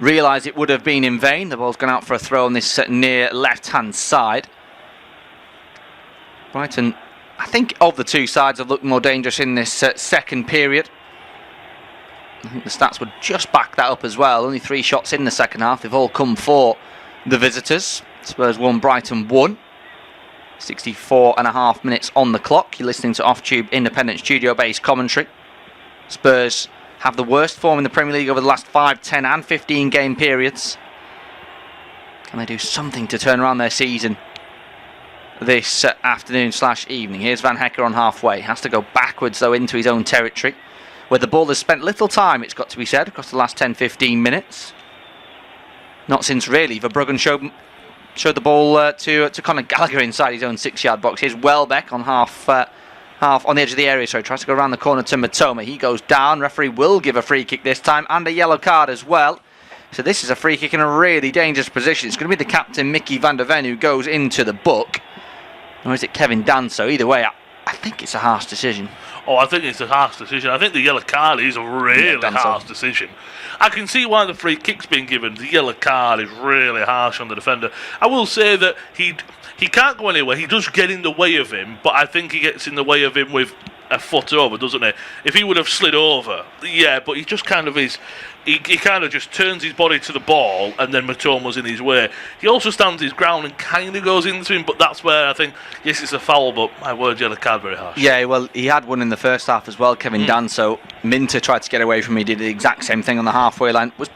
realised it would have been in vain. The ball's gone out for a throw on this near left-hand side. Brighton, I think, of the two sides have looked more dangerous in this second period. I think the stats would just back that up as well. Only 3 shots in the second half. They've all come for the visitors. Spurs 1, Brighton 1. 64.5 minutes on the clock. You're listening to Off-Tube Independent Studio-based commentary. Spurs have the worst form in the Premier League over the last 5, 10 and 15 game periods. Can they do something to turn around their season this afternoon/evening? Here's Van Hecke on halfway. Has to go backwards though into his own territory, where the ball has spent little time, it's got to be said, across the last 10-15 minutes. Not since really Verbruggen showed the ball to Conor Gallagher inside his own 6-yard box. Here's Welbeck on half on the edge of the area, tries to go around the corner to Matoma. He goes down. Referee will give a free kick this time and a yellow card as well. So this is a free kick in a really dangerous position. It's going to be the captain, Mickey van der Ven, who goes into the book. Or is it Kevin Danso? Either way, I think it's a harsh decision. Oh, I think it's a harsh decision. I think the yellow card is a really harsh decision. I can see why the free kick's been given. The yellow card is really harsh on the defender. I will say that he can't go anywhere. He does get in the way of him, but I think he gets in the way of him with a foot over, doesn't he? If he would have slid over, yeah, but he just kind of is. He kind of just turns his body to the ball, and then Matoma's in his way. He also stands his ground and kind of goes into him, but that's where I think, yes, it's a foul, but my word, yellow card, very harsh. Yeah, well, he had one in the first half as well, Kevin Danso. Minter tried to get away from him. He did the exact same thing on the halfway line. Was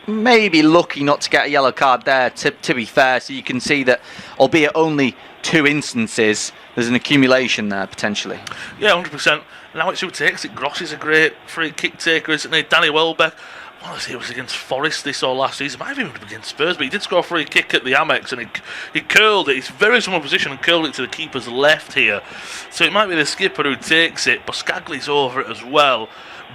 maybe lucky not to get a yellow card there, to be fair. So you can see that, albeit only 2 instances, there's an accumulation there potentially. Yeah, 100%. Now it's who takes it. Gross is a great free kick taker, isn't he? Danny Welbeck. I want to say it was against Forest this or last season. Might have even been against Spurs, but he did score a free kick at the Amex and he curled it. It's very similar position and curled it to the keeper's left here. So it might be the skipper who takes it, but Skagli's over it as well.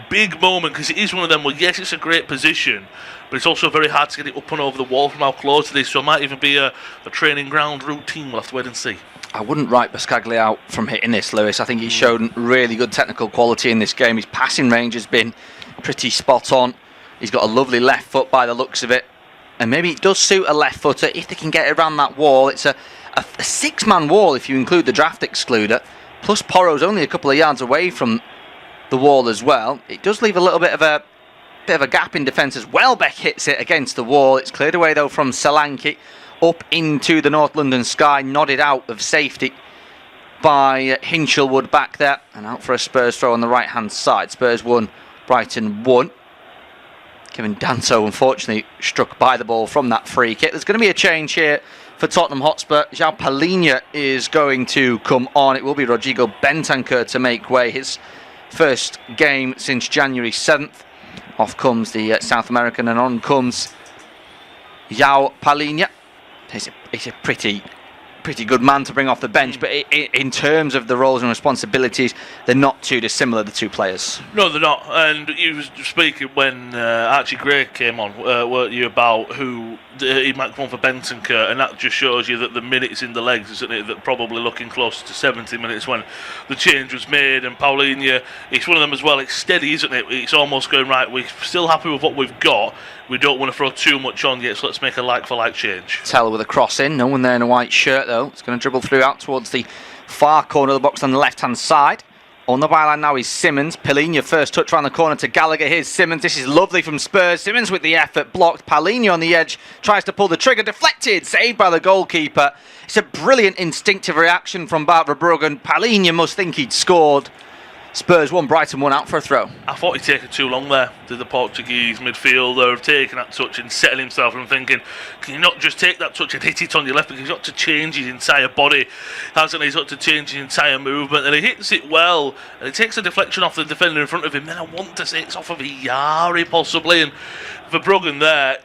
Big moment, because it is one of them where, yes, it's a great position, but it's also very hard to get it up and over the wall from how close it is. So it might even be a training ground routine. We'll have to wait and see. I wouldn't write Skagli out from hitting this, Lewis. I think he's shown really good technical quality in this game. His passing range has been pretty spot on. He's got a lovely left foot by the looks of it. And maybe it does suit a left footer if they can get around that wall. It's a 6-man wall if you include the draft excluder. Plus Porro's only a couple of yards away from the wall as well. It does leave a little bit of a gap in defence as Welbeck hits it against the wall. It's cleared away though from Solanke up into the North London sky, nodded out of safety by Hinchelwood back there, and out for a Spurs throw on the right hand side. Spurs 1, Brighton 1. Kevin Danso unfortunately struck by the ball from that free kick. There's going to be a change here for Tottenham Hotspur. João Palhinha is going to come on. It will be Rodrigo Bentancur to make way. His first game since January 7th. Off comes the South American and on comes João Palhinha. He's a pretty good man to bring off the bench, but in terms of the roles and responsibilities, they're not too dissimilar, the two players. No, they're not. And you were speaking when Archie Gray came on, weren't you, about who he might come on for Bentancur, and that just shows you that the minutes in the legs, isn't it, that probably looking close to 70 minutes when the change was made. And Paulinho, it's one of them as well, it's steady, isn't it? It's almost going, right, we're still happy with what we've got, we don't want to throw too much on yet, so let's make a like-for-like change. Tell with a cross in, no one there in a white shirt though. It's going to dribble through out towards the far corner of the box on the left-hand side. On the byline now is Simmons. Palhinha first touch around the corner to Gallagher. Here's Simmons. This is lovely from Spurs. Simmons with the effort, blocked. Palhinha on the edge, tries to pull the trigger, deflected, saved by the goalkeeper. It's a brilliant instinctive reaction from Barbara Bruggen. Palhinha must think he'd scored. Spurs 1, Brighton 1 out for a throw. I thought he'd taken too long there. Did the Portuguese midfielder have taken that touch and setting himself? And I'm thinking, can you not just take that touch and hit it on your left? Because he's got to change his entire body, hasn't he? He's got to change his entire movement, and he hits it well, and it takes a deflection off the defender in front of him. Then I want to say it's off of Yari possibly, and for Bruggen there,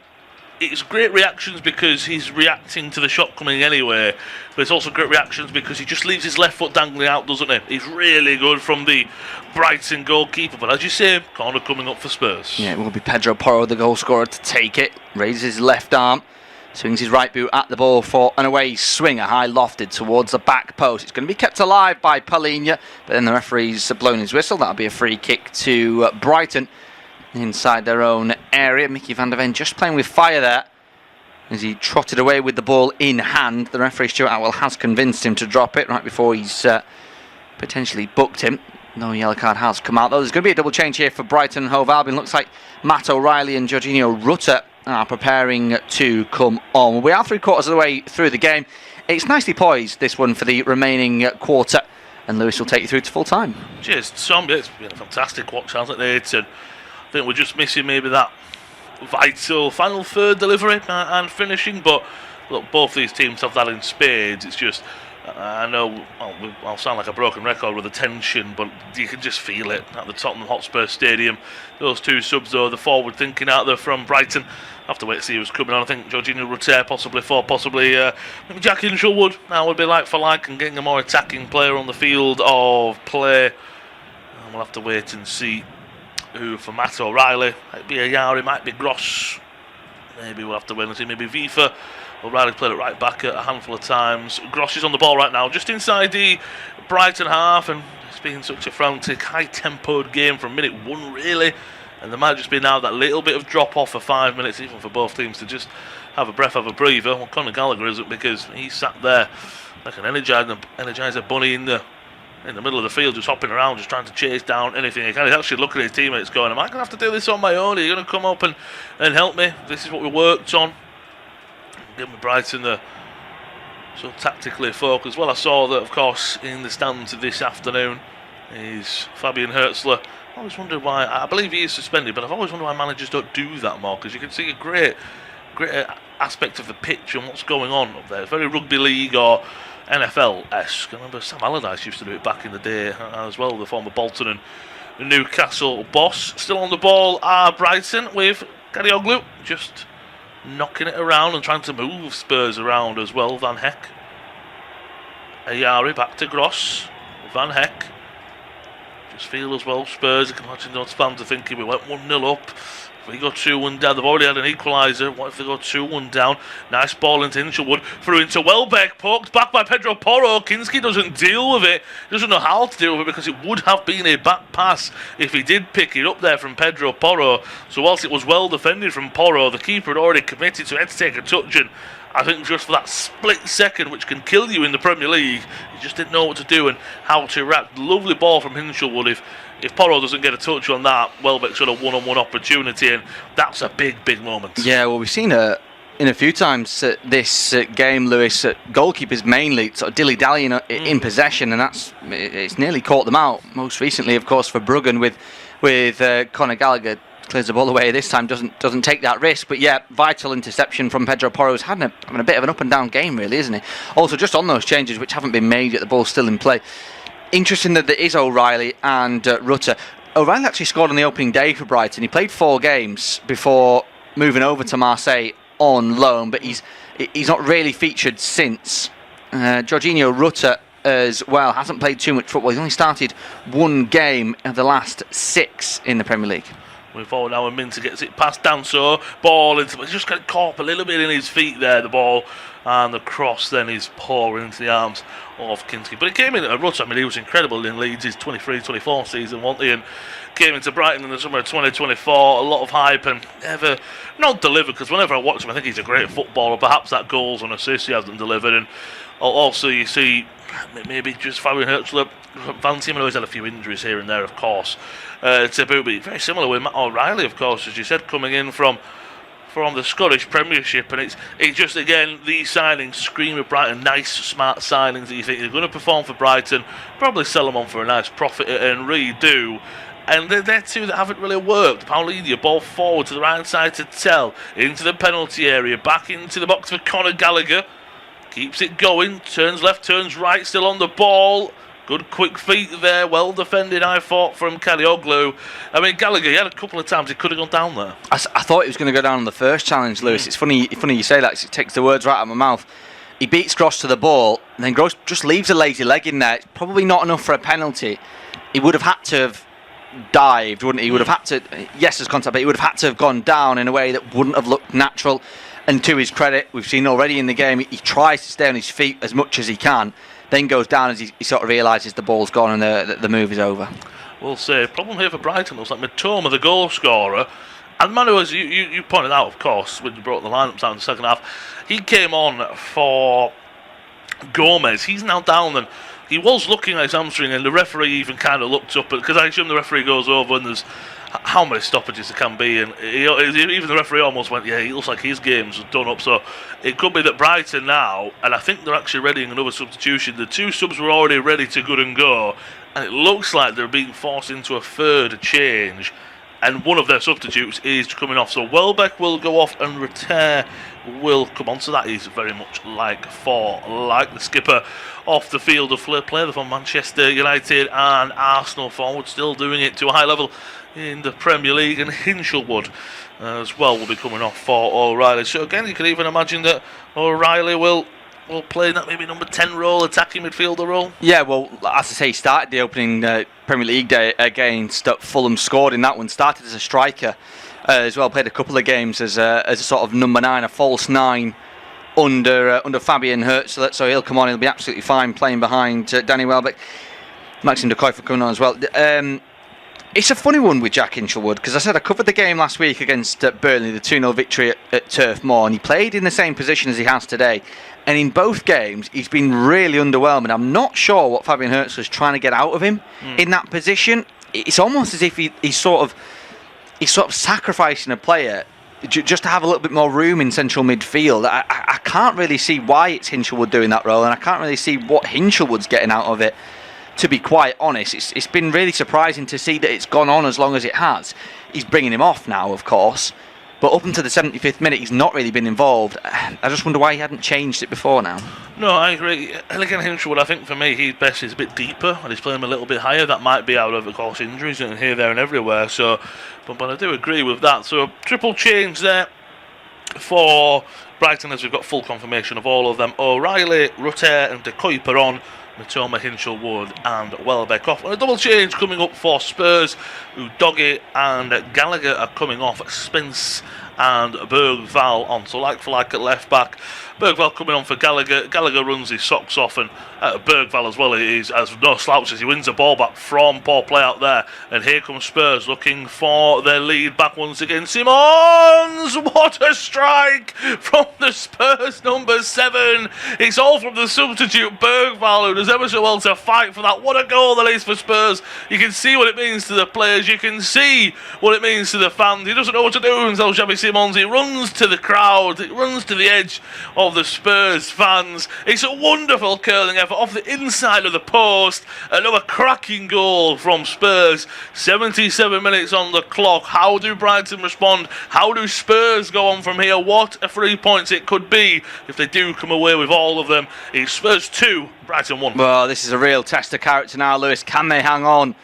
it's great reactions because he's reacting to the shot coming anyway, but it's also great reactions because he just leaves his left foot dangling out, doesn't he? He's really good from the Brighton goalkeeper, but as you say, corner coming up for Spurs. Yeah, it will be Pedro Porro, the goal scorer, to take it. Raises his left arm, swings his right boot at the ball for an away swinger, high lofted towards the back post. It's going to be kept alive by Palhinha, but then the referee's blown his whistle. That'll be a free kick to Brighton inside their own area. Mickey van der Ven just playing with fire there as he trotted away with the ball in hand. The referee Stuart Atwell has convinced him to drop it right before he's potentially booked him. No yellow card has come out though. There's going to be a double change here for Brighton and Hove Albion. Looks like Matt O'Reilly and Jorginho Rutter are preparing to come on. We are 3/4 of the way through the game. It's nicely poised, this one, for the remaining quarter, and Lewis will take you through to full time. Cheers, Tom. It's been a fantastic watch, hasn't it? And I think we're just missing maybe that vital final third delivery and finishing, but look, both these teams have that in spades. It's just, I know I'll sound like a broken record with the tension, but you can just feel it at the Tottenham Hotspur Stadium. Those two subs though, the forward thinking out there from Brighton. I have to wait to see who's coming on. I think Jorginho Rutter, possibly maybe Jack Hinchelwood. Now would be like for like and getting a more attacking player on the field of play. And we'll have to wait and see who for Matt O'Reilly. Might be Ayari, might be Gross. Maybe we'll have to wait and see. Maybe Vifa. O'Reilly played it right back a handful of times. Gross is on the ball right now, just inside the Brighton half, and it's been such a frantic, high-tempoed game from minute 1, really. And there might just be now that little bit of drop-off for 5 minutes, even for both teams to just have a breath, have a breather. Well, Conor Gallagher isn't, because he sat there like an Energizer bunny in the middle of the field, just hopping around, just trying to chase down anything he can. He's actually looking at his teammates going, am I going to have to do this on my own? Are you going to come up and help me? This is what we worked on. Give me Brighton so tactically focused. Well, I saw that, of course, in the stands this afternoon is Fabian Hertzler I always wondered why. I believe he is suspended, but I've always wondered why managers don't do that more, because you can see a great aspect of the pitch and what's going on up there. It's very rugby league or NFL-esque. I remember Sam Allardyce used to do it back in the day as well, the former Bolton and Newcastle boss. Still on the ball are Brighton with Karioglu just knocking it around and trying to move Spurs around as well. Van Heck. Ayari back to Gross. Van Heck. Just feel as well, Spurs, I can imagine those fans are thinking we went 1-0 up. If we go 2-1 down, they've already had an equaliser. What if they go 2-1 down? Nice ball into Hinchelwood, through into Welbeck, poked back by Pedro Porro. Kinski doesn't deal with it, doesn't know how to deal with it, because it would have been a back pass if he did pick it up there from Pedro Porro. So whilst it was well defended from Porro, the keeper had already committed, so he had to take a touch, and I think just for that split second, which can kill you in the Premier League, he just didn't know what to do and how to react. Lovely ball from Hinchelwood. If Porro doesn't get a touch on that, Welbeck's got a one-on-one opportunity, and that's a big moment. Yeah, well, we've seen in a few times this game, Lewis, goalkeepers mainly sort of dilly-dallying in possession, and it's nearly caught them out. Most recently, of course, for Bruggen with Conor Gallagher. Clears the ball away this time, doesn't take that risk, but yeah, vital interception from Pedro Porro. He's having a bit of an up and down game, really, isn't he? Also, just on those changes which haven't been made yet, the ball's still in play. Interesting that there is O'Reilly and Rutter. O'Reilly actually scored on the opening day for Brighton. He played 4 games before moving over to Marseille on loan, but he's not really featured since. Jorginho Rutter as well hasn't played too much football. He's only started 1 game of the last 6 in the Premier League. Moving forward now, and Minter gets it past Danso. Ball into, he's just got caught up a little bit in his feet there, the ball, and the cross then is pouring into the arms of Kinski. But it came in at a Rutter. I mean, he was incredible in Leeds' his 23-24 season, wasn't he? And came into Brighton in the summer of 2024. A lot of hype and never not delivered, because whenever I watch him, I think he's a great footballer. Perhaps that goals and assists he hasn't delivered. And also you see maybe just Fabian Herzler, Van Tiemann always had a few injuries here and there, of course. To boot, but very similar with Matt O'Reilly, of course, as you said, coming in from the Scottish Premiership, and it's just, again, these signings scream of Brighton, nice, smart signings that you think they're going to perform for Brighton, probably sell them on for a nice profit and redo. And they're two that haven't really worked. Paulinho, ball forward to the right side to Tell, into the penalty area, back into the box for Conor Gallagher, keeps it going, turns left, turns right, still on the ball. Good quick feet there, well defended, I thought, from Karioglu. I mean, Gallagher, he had a couple of times he could have gone down there. I thought he was going to go down on the first challenge, Lewis. It's funny you say that, 'cause it takes the words right out of my mouth. He beats Gross to the ball, and then Gross just leaves a lazy leg in there. It's probably not enough for a penalty. He would have had to have dived, wouldn't he? He would have had to, yes, there's contact, but he would have had to have gone down in a way that wouldn't have looked natural. And to his credit, we've seen already in the game, he tries to stay on his feet as much as he can, then goes down as he sort of realises the ball's gone and the move is over. We'll say, problem here for Brighton looks like Mitoma, the goal scorer. And Manu, as you pointed out, of course, when you brought the lineups down in the second half, he came on for Gomez. He's now down, and he was looking at his hamstring, and the referee even kind of looked up, because I assume the referee goes over and there's how many stoppages there can be, and even the referee almost went, yeah, he looks like his game's done up. So it could be that Brighton now, and I think they're actually readying another substitution. The 2 subs were already ready to good and go, and it looks like they're being forced into a third change, and one of their substitutes is coming off. So Welbeck will go off and Reter will come on. So that is very much like the skipper off the field of play from Manchester United and Arsenal forward, still doing it to a high level in the Premier League, and Hinchelwood as well will be coming off for O'Reilly. So again, you could even imagine that O'Reilly will play that maybe number 10 role, attacking midfielder role. Yeah, well, as I say, he started the opening Premier League day against Fulham, scored in that one, started as a striker as well, played a couple of games as a sort of number 9, a false 9 under Fabian Herzler, so he'll come on, he'll be absolutely fine playing behind Danny Welbeck. Maxime de Cruyff coming on as well. It's a funny one with Jack Hinchelwood, because I said I covered the game last week against Burnley, the 2-0 victory at Turf Moor, and he played in the same position as he has today. And in both games, he's been really underwhelming. I'm not sure what Fabian Herzler is trying to get out of him in that position. It's almost as if he's sort of sacrificing a player just to have a little bit more room in central midfield. I can't really see why it's Hinchelwood doing that role, and I can't really see what Hinchelwood's getting out of it. to be quite honest, it's been really surprising to see that it's gone on as long as it has. He's bringing him off now, of course, but up until the 75th minute, he's not really been involved. I just wonder why he hadn't changed it before now. No, I agree. Again, Hinshelwood, I think for me, his best is a bit deeper, and he's playing a little bit higher. That might be out of, course, injuries and here, there, and everywhere. So, but I do agree with that. So, a triple change there for Brighton, as we've got full confirmation of all of them. O'Reilly, Rutter, and De Kuyper on. Mitoma, Hinshelwood and Welbeck off. And a double change coming up for Spurs. Udogie and Gallagher are coming off. Spence and Bergvall on. So like for like at left back. Bergvall coming on for Gallagher. Gallagher runs his socks off, and Bergvall as well is as no slouches. He wins the ball back from poor play out there. And here comes Spurs looking for their lead back once again. Simons! What a strike from the Spurs number 7. It's all from the substitute Bergvall, who does ever so well to fight for that. What a goal that is for Spurs. You can see what it means to the players. You can see what it means to the fans. He doesn't know what to do himself, Sammy Simons. He runs to the crowd. He runs to the edge of the Spurs fans. It's a wonderful curling effort off the inside of the post. Another cracking goal from Spurs. 77 minutes on the clock. How do Brighton respond? How do Spurs go on from here? What a 3 points it could be if they do come away with all of them. It's Spurs 2, Brighton 1. Well, this is a real test of character now, Lewis. Can they hang on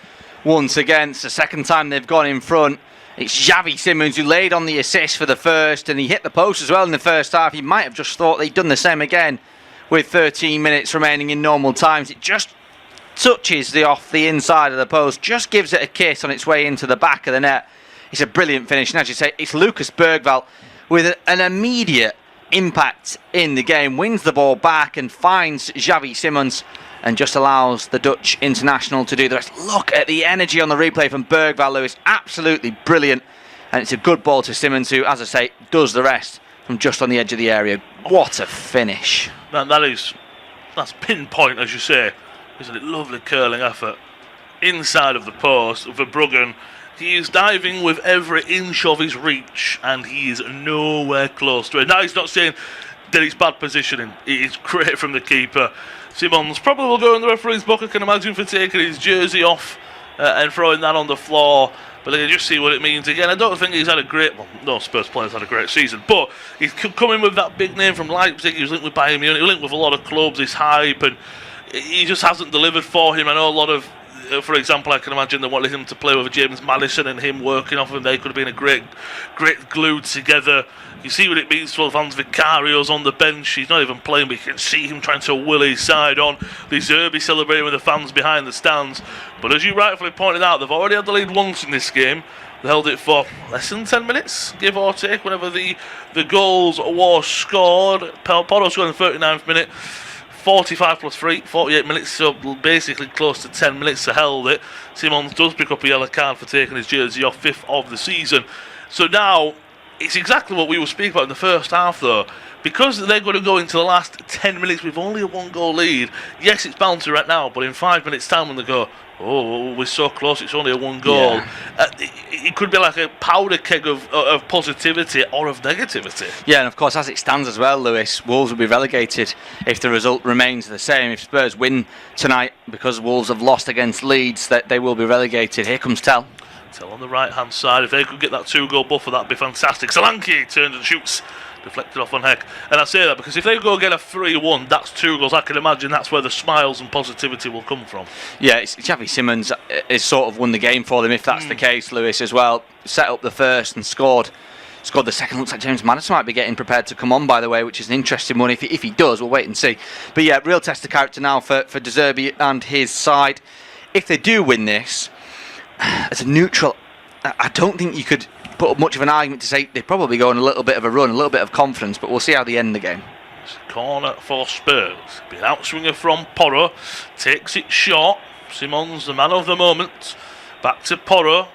once again? It's the second time they've gone in front. It's Xavi Simons who laid on the assist for the first, and he hit the post as well in the first half. He might have just thought they'd done the same again with 13 minutes remaining in normal times. It just touches off the inside of the post, just gives it a kiss on its way into the back of the net. It's a brilliant finish, and as you say, it's Lucas Bergvall with an immediate impact in the game, wins the ball back and finds Xavi Simons and just allows the Dutch international to do the rest. Look at the energy on the replay from Bergvall, Lewis. Absolutely brilliant. And it's a good ball to Simons, who, as I say, does the rest from just on the edge of the area. What a finish. That's pinpoint, as you say. Isn't it? Lovely curling effort. Inside of the post for Bruggen. He is diving with every inch of his reach, and he is nowhere close to it. Now, he's not saying that it's bad positioning. It is great from the keeper. Simons probably will go in the referee's book, I can imagine, for taking his jersey off and throwing that on the floor. But they can just see what it means. Again, I don't think he's had a great... Well, no Spurs players had a great season. But he's coming with that big name from Leipzig. He was linked with Bayern Munich. He was linked with a lot of clubs. His hype. And he just hasn't delivered for him. I know a lot of... For example, I can imagine they wanted him to play with James Maddison, and him working off him. They could have been a great glue together. You see what it means to Vans Vicario's on the bench. He's not even playing, but you can see him trying to will his side on. The Zerbi celebrating with the fans behind the stands. But as you rightfully pointed out, they've already had the lead once in this game. They held it for less than 10 minutes, give or take, whenever the goals were scored. Porro scored in the 39th minute. 45 plus 3, 48 minutes, so basically close to 10 minutes to held it. Simons does pick up a yellow card for taking his jersey off, 5th of the season. So now, it's exactly what we were speaking about in the first half though. Because they're going to go into the last 10 minutes with only a 1-goal lead, yes, it's bouncy right now, but in 5 minutes time when they go, oh, we're so close, it's only a 1 goal. Yeah. It could be like a powder keg of positivity or of negativity. Yeah, and of course, as it stands as well, Lewis, Wolves will be relegated if the result remains the same. If Spurs win tonight, because Wolves have lost against Leeds, that they will be relegated. Here comes Tell. Tell on the right-hand side. If they could get that 2-goal buffer, that'd be fantastic. Solanke turns and shoots. Deflected off on Heck. And I say that because if they go get a 3-1, that's 2 goals. I can imagine that's where the smiles and positivity will come from. Yeah, it's Xavi Simons has sort of won the game for them, if that's the case, Lewis, as well. Set up the first and scored the second. Looks like James Maddison might be getting prepared to come on, by the way, which is an interesting one. If he does, we'll wait and see. But yeah, real test of character now for De Zerbi and his side. If they do win this, as a neutral, I don't think you could put up much of an argument to say they probably go on a little bit of a run, a little bit of confidence, but we'll see how they end the game. It's a corner for Spurs. Been outswinger from Porro, takes it short. Simons, the man of the moment. Back to Porro.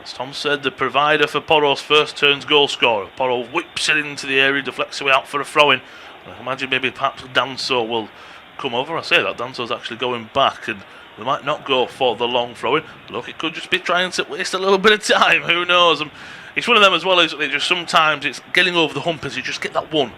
As Tom said, the provider for Porro's first turn's goal scorer. Porro whips it into the area, deflects away out for a throw-in. I imagine maybe perhaps Danso will come over. I say that Danso's actually going back, and they might not go for the long throw-in. Look, it could just be trying to waste a little bit of time. Who knows? it's one of them as well, isn't it? Just sometimes it's getting over the hump as you just get that one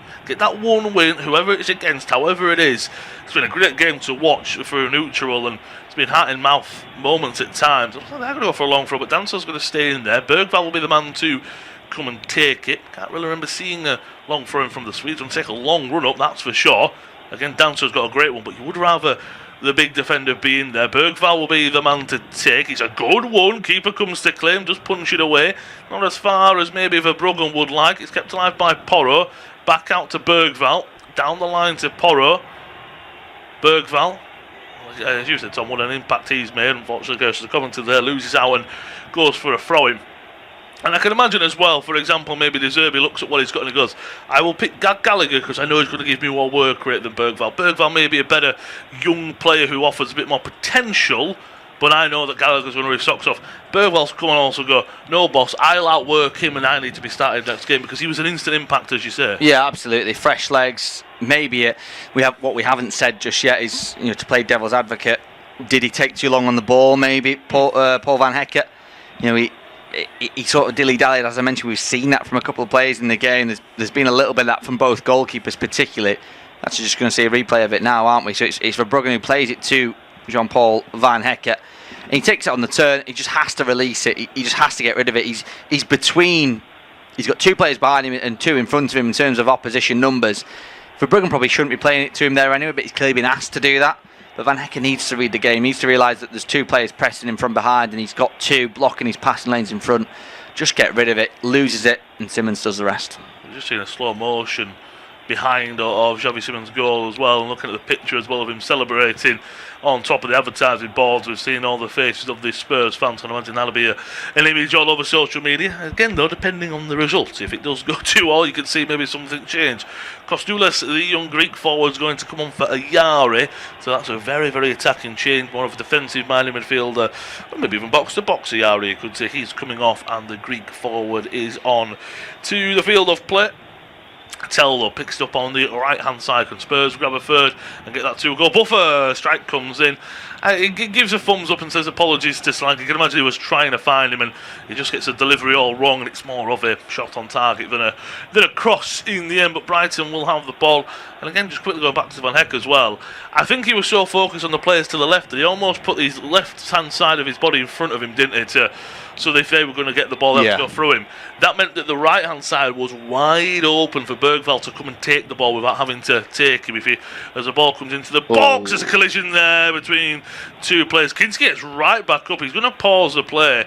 win, whoever it's against, however it is. It's been a great game to watch for a neutral, and it's been heart in mouth moments at times. They're going to go for a long throw, but Dancer's going to stay in there. Bergvall will be the man to come and take it. Can't really remember seeing a long throw in from the Swedes. Going to take a long run up, that's for sure. Again, Dancer's got a great one, but you would rather the big defender be in there. Bergvall will be the man to take. It's a good one. Keeper comes to claim, just punch it away. Not as far as maybe Verbruggen would like. It's kept alive by Porro. Back out to Bergvall. Down the line to Porro. Bergvall, as you said, Tom, what an impact he's made. Unfortunately, goes to the commentary there, loses out and goes for a throw-in. And I can imagine as well, for example, maybe De Zerbi looks at what he's got and he goes, I will pick Gallagher because I know he's going to give me more work rate than Bergvall. Bergvall may be a better young player who offers a bit more potential, but I know that Gallagher's going to rip socks off. Bergvall's come on also go, no boss, I'll outwork him and I need to be starting next game because he was an instant impact, as you say. Yeah, absolutely. Fresh legs. Maybe we have what we haven't said just yet is, to play devil's advocate. Did he take too long on the ball? Maybe Paul Van Hekke. He sort of dilly-dallied, as I mentioned. We've seen that from a couple of players in the game. There's been a little bit of that from both goalkeepers, particularly. That's just going to see a replay of it now, aren't we? So it's Verbruggen who plays it to Jean-Paul Van Hekke. And he takes it on the turn. He just has to release it. He just has to get rid of it. He's between. He's got two players behind him and two in front of him in terms of opposition numbers. Verbruggen probably shouldn't be playing it to him there anyway, but he's clearly been asked to do that. But Van Hekke needs to read the game. He needs to realise that there's two players pressing him from behind and he's got two blocking his passing lanes in front. Just get rid of it, loses it, and Simmons does the rest. We've just seen a slow motion behind of Xavi Simons' goal as well, and looking at the picture as well of him celebrating on top of the advertising boards. We've seen all the faces of the Spurs fans, and I imagine that'll be an image all over social media. Again though, depending on the result, if it does go 2-2, you can see maybe something change. Kostoulis, the young Greek forward, is going to come on for Ayari, so that's a very, very attacking change, more of a defensive minded midfielder, or maybe even box to box Ayari, you could say. He's coming off and the Greek forward is on to the field of play. Tello picks it up on the right hand side. Can Spurs grab a third and get that 2-goal buffer? Strike comes in. He gives a thumbs up and says apologies to Slank. You can imagine he was trying to find him and he just gets a delivery all wrong, and it's more of a shot on target than a cross in the end. But Brighton will have the ball. And again, just quickly going back to Van Hekke as well, I think he was so focused on the players to the left that he almost put his left hand side of his body in front of him, didn't he, so if they were going to get the ball, they had to go through him. That meant that the right hand side was wide open for Bergvall to come and take the ball without having to take him. As the ball comes into the box, there's a collision there between two players. Kinski gets right back up. He's going to pause the play.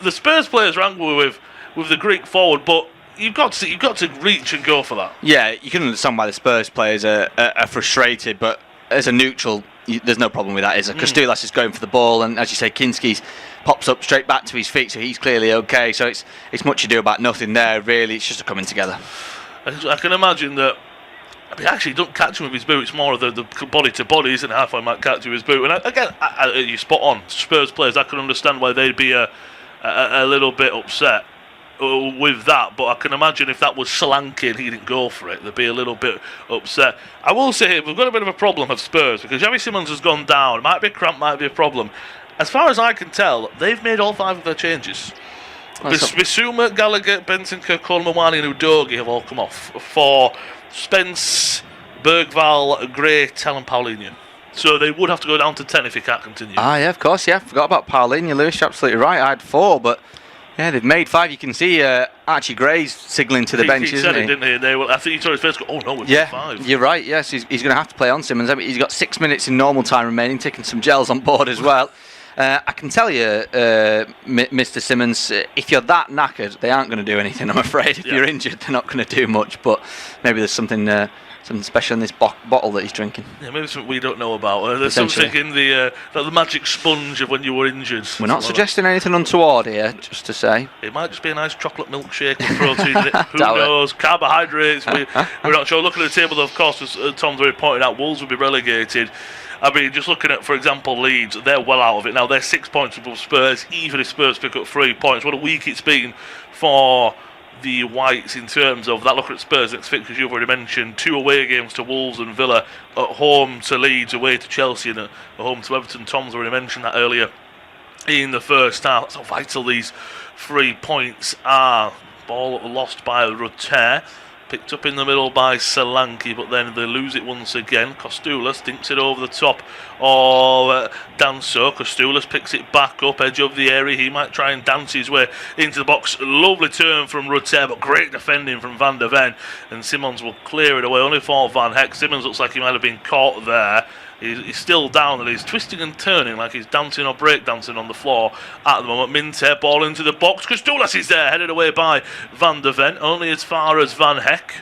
The Spurs players are angry with the Greek forward, but you've got to reach and go for that. Yeah, you can understand why the Spurs players are frustrated, but as a neutral, there's no problem with that, is there? Kostoulis is going for the ball, and as you say, Kinski's pops up straight back to his feet, so he's clearly okay. So it's much ado about nothing there, really. It's just a coming together. I can imagine that. I mean, actually, don't catch him with his boot. It's more of the body to body, isn't it? Halfway might catch him with his boot. And again, you're spot on. Spurs players, I can understand why they'd be a little bit upset with that, but I can imagine if that was Solanke and he didn't go for it, they'd be a little bit upset. I will say we've got a bit of a problem of Spurs because Xavi Simons has gone down. It might be a cramp, might be a problem. As far as I can tell, they've made all 5 of their changes. Bissouma, Gallagher, Bentancur, Colmawani and Udogie have all come off for Spence, Bergvall, Gray, Tell and Paulinho. So they would have to go down to 10 if he can't continue. Yeah, of course, yeah. Forgot about Paulinho, Lewis, you're absolutely right. I had 4, but yeah, they've made 5. You can see Archie Gray's signalling to the bench, isn't he? He said it, didn't he? I think he told his face, oh no, we've got 5. You're right, yes. He's going to have to play on Simmons. I mean, he's got 6 minutes in normal time remaining, taking some gels on board as well. I can tell you, Mr. Simmons, if you're that knackered, they aren't going to do anything, I'm afraid. If you're injured, they're not going to do much. But maybe there's something special in this bottle that he's drinking. Yeah, maybe something we don't know about. There's something in the magic sponge of when you were injured. We're not suggesting anything untoward here, just to say. It might just be a nice chocolate milkshake with protein in it. Who knows? Carbohydrates. We're not sure. Looking at the table, of course, as Tom's already pointed out, Wolves will be relegated. I mean, just looking at, for example, Leeds, they're well out of it now. They're 6 points above Spurs, even if Spurs pick up 3 points. What a week it's been for the Whites in terms of that. Look at Spurs next fixtures you've already mentioned. 2 away games to Wolves and Villa, at home to Leeds, away to Chelsea, and at home to Everton. Tom's already mentioned that earlier in the first half. That's how vital these 3 points are ball lost by Rutter. Picked up in the middle by Solanke, but then they lose it once again. Kostoulis thinks it over the top of Danso. Kostoulis picks it back up, edge of the area. He might try and dance his way into the box. Lovely turn from Rutter, but great defending from Van der Ven. And Simons will clear it away, only for Van Heck. Simons looks like he might have been caught there. He's still down and he's twisting and turning like he's dancing or breakdancing on the floor at the moment. Minte, ball into the box. Kostoulis is there, headed away by Van der Ven, only as far as Van Heck.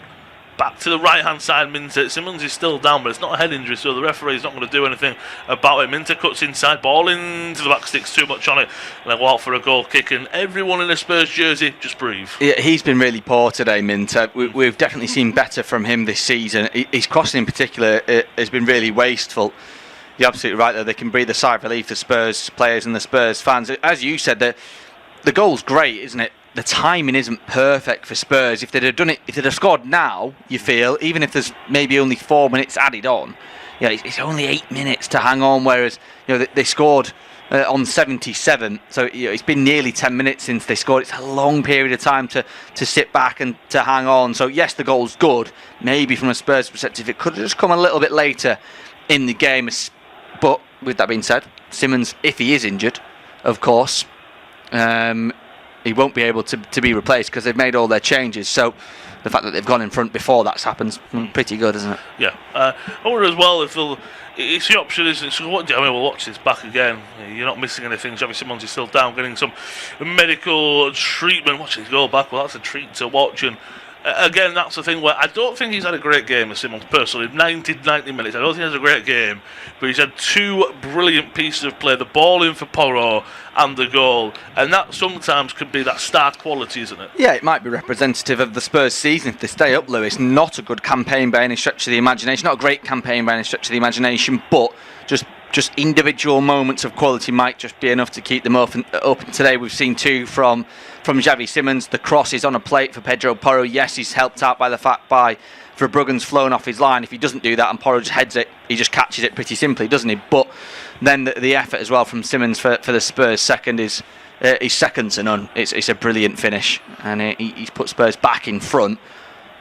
Back to the right-hand side, Minte. Simons is still down, but it's not a head injury, so the referee's not going to do anything about it. Minte cuts inside, ball into the back, sticks too much on it, and they go out for a goal kick, and everyone in a Spurs jersey, just breathe. Yeah, he's been really poor today, Minte. We've definitely seen better from him this season. His crossing in particular has been really wasteful. You're absolutely right there. They can breathe a sigh of relief, the Spurs players and the Spurs fans. As you said, the goal's great, isn't it? The timing isn't perfect for Spurs. If they'd have done it, if they'd have scored now, you feel, even if there's maybe only 4 minutes added on, it's only 8 minutes to hang on. Whereas they scored on 77, so it's been nearly 10 minutes since they scored. It's a long period of time to sit back and to hang on. So yes, the goal's good. Maybe from a Spurs perspective, it could have just come a little bit later in the game. But with that being said, Simons, if he is injured, of course. He won't be able to be replaced because they've made all their changes. So the fact that they've gone in front before that's happened, pretty good, isn't it? Yeah. I wonder as well if it's the option, isn't it? So we'll watch this back again. You're not missing anything. Xavi Simons is still down, getting some medical treatment. Watching his goal back, well, that's a treat to watch. And again, that's the thing where I don't think he's had a great game as Simons personally. 90 minutes, I don't think he has a great game, but he's had 2 brilliant pieces of play, the ball in for Porro and the goal, and that sometimes can be that star quality, isn't it? Yeah, it might be representative of the Spurs season if they stay up, Lewis. Not a good campaign by any stretch of the imagination, not a great campaign by any stretch of the imagination, but just individual moments of quality might just be enough to keep them up. And today we've seen 2 from Xavi Simons. The cross is on a plate for Pedro Porro. Yes, he's helped out by the fact Verbruggen's flown off his line. If he doesn't do that and Porro just heads it, he just catches it pretty simply, doesn't he? But then the effort as well from Simons for the Spurs second is second to none. It's a brilliant finish, and he's put Spurs back in front.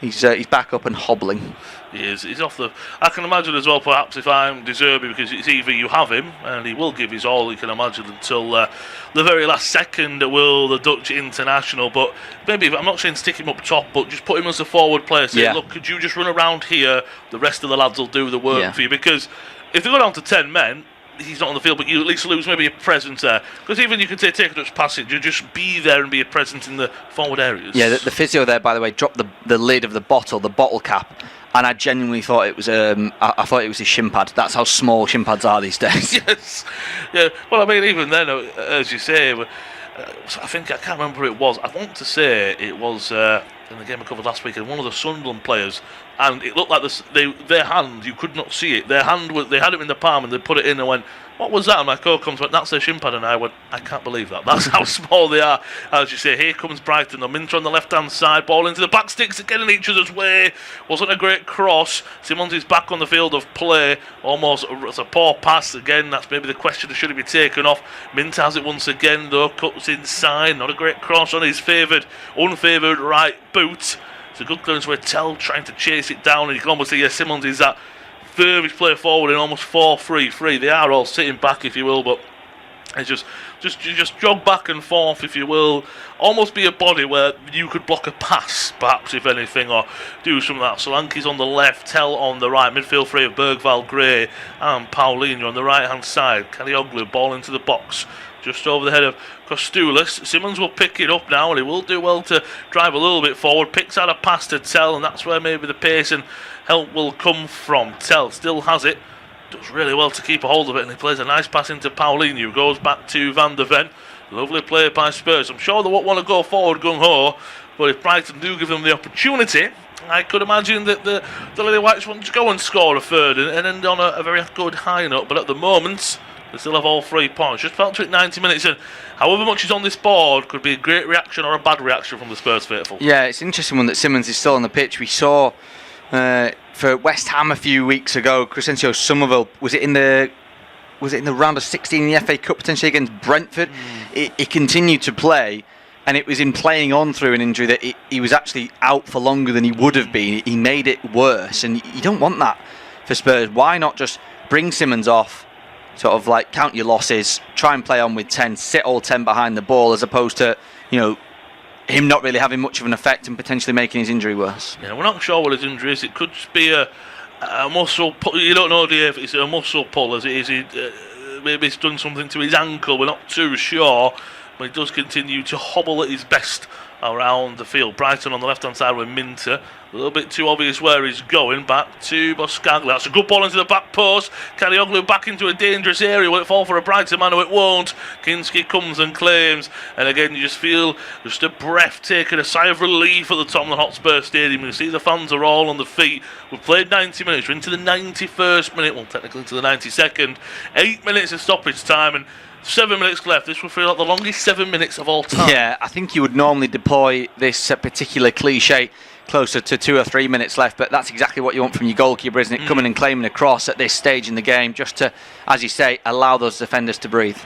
He's back up and hobbling. He is. He's off the. I can imagine as well. Perhaps if I'm De Zerbi, because it's either you have him and he will give his all. You can imagine until the very last second. Will the Dutch international? But maybe I'm not saying stick him up top, but just put him as a forward player. Say, look, could you just run around here? The rest of the lads will do the work for you. Because if they go down to 10 men, he's not on the field, but you at least lose maybe a presence there. Because even you can take a Dutch passage, you just be there and be a presence in the forward areas. Yeah, the physio there, by the way, dropped the lid of the bottle cap, and I genuinely thought it was I thought it was his shin pad. That's how small shin pads are these days. Yes, yeah. Well, I mean, even then, as you say, I think I can't remember who it was. I want to say it was in the game I covered last week, and one of the Sunderland players. And it looked like their hand, you could not see it. Their hand, they had it in the palm and they put it in and went, what was that? And my co-comes went, that's their shin pad. And I went, I can't believe that. That's how small they are. As you say, here comes Brighton. The Minter on the left-hand side, ball into the back, sticks again in each other's way. Wasn't a great cross. Simons is back on the field of play. Almost it's a poor pass again. That's maybe the question that should have been taken off. Minter has it once again, though. Cuts inside. Not a great cross on his unfavoured right boot. It's a good clearance where Tell trying to chase it down, and you can almost see Simons is that furthest player forward in almost 4-3-3. They are all sitting back, if you will, but it's just jog back and forth, if you will. Almost be a body where you could block a pass, perhaps, if anything, or do some of that. Solanke's on the left, Tell on the right, midfield three of Bergvall, Gray, and Paulinho on the right-hand side. Kalioglu, ball into the box. Just over the head of Kostoulis. Simons will pick it up now, and he will do well to drive a little bit forward. Picks out a pass to Tell, and that's where maybe the pace and help will come from. Tell still has it. Does really well to keep a hold of it, and he plays a nice pass into Paulinho. Goes back to Van der Ven. Lovely play by Spurs. I'm sure they won't want to go forward gung-ho, but if Brighton do give them the opportunity, I could imagine that the Lily Whites want to go and score a third and end on a very good high note. But at the moment, they still have all 3 points. Just about to hit 90 minutes, and however much is on this board could be a great reaction or a bad reaction from the Spurs faithful. Yeah, it's an interesting one that Simons is still on the pitch. We saw for West Ham a few weeks ago, Crescencio Somerville, was it in the round of 16 in the FA Cup potentially against Brentford? He continued to play, And it was in playing on through an injury that he was actually out for longer than he would have been. He made it worse, and you don't want that for Spurs. Why not just bring Simmons off, sort of like count your losses, try and play on with 10, sit all 10 behind the ball, as opposed to, him not really having much of an effect and potentially making his injury worse. Yeah, we're not sure what his injury is. It could just be a muscle pull. You don't know, if it's a muscle pull as it is. Maybe it's done something to his ankle. We're not too sure. But he does continue to hobble at his best around the field. Brighton on the left-hand side with Minter. A little bit too obvious where he's going. Back to Boskagli. That's a good ball into the back post. Kalioglu back into a dangerous area. Will it fall for a Brighton man? No, it won't. Kinski comes and claims. And again, you just feel just a breathtaking, a sigh of relief at the Tottenham Hotspur Stadium. You see the fans are all on the feet. We've played 90 minutes. We're into the 91st minute. Well, technically into the 92nd. 8 minutes of stoppage time. And 7 minutes left. This will feel like the longest 7 minutes of all time. Yeah, I think you would normally deploy this particular cliche closer to 2 or 3 minutes left, but that's exactly what you want from your goalkeeper, isn't it? Coming and claiming a cross at this stage in the game, just to, as you say, allow those defenders to breathe.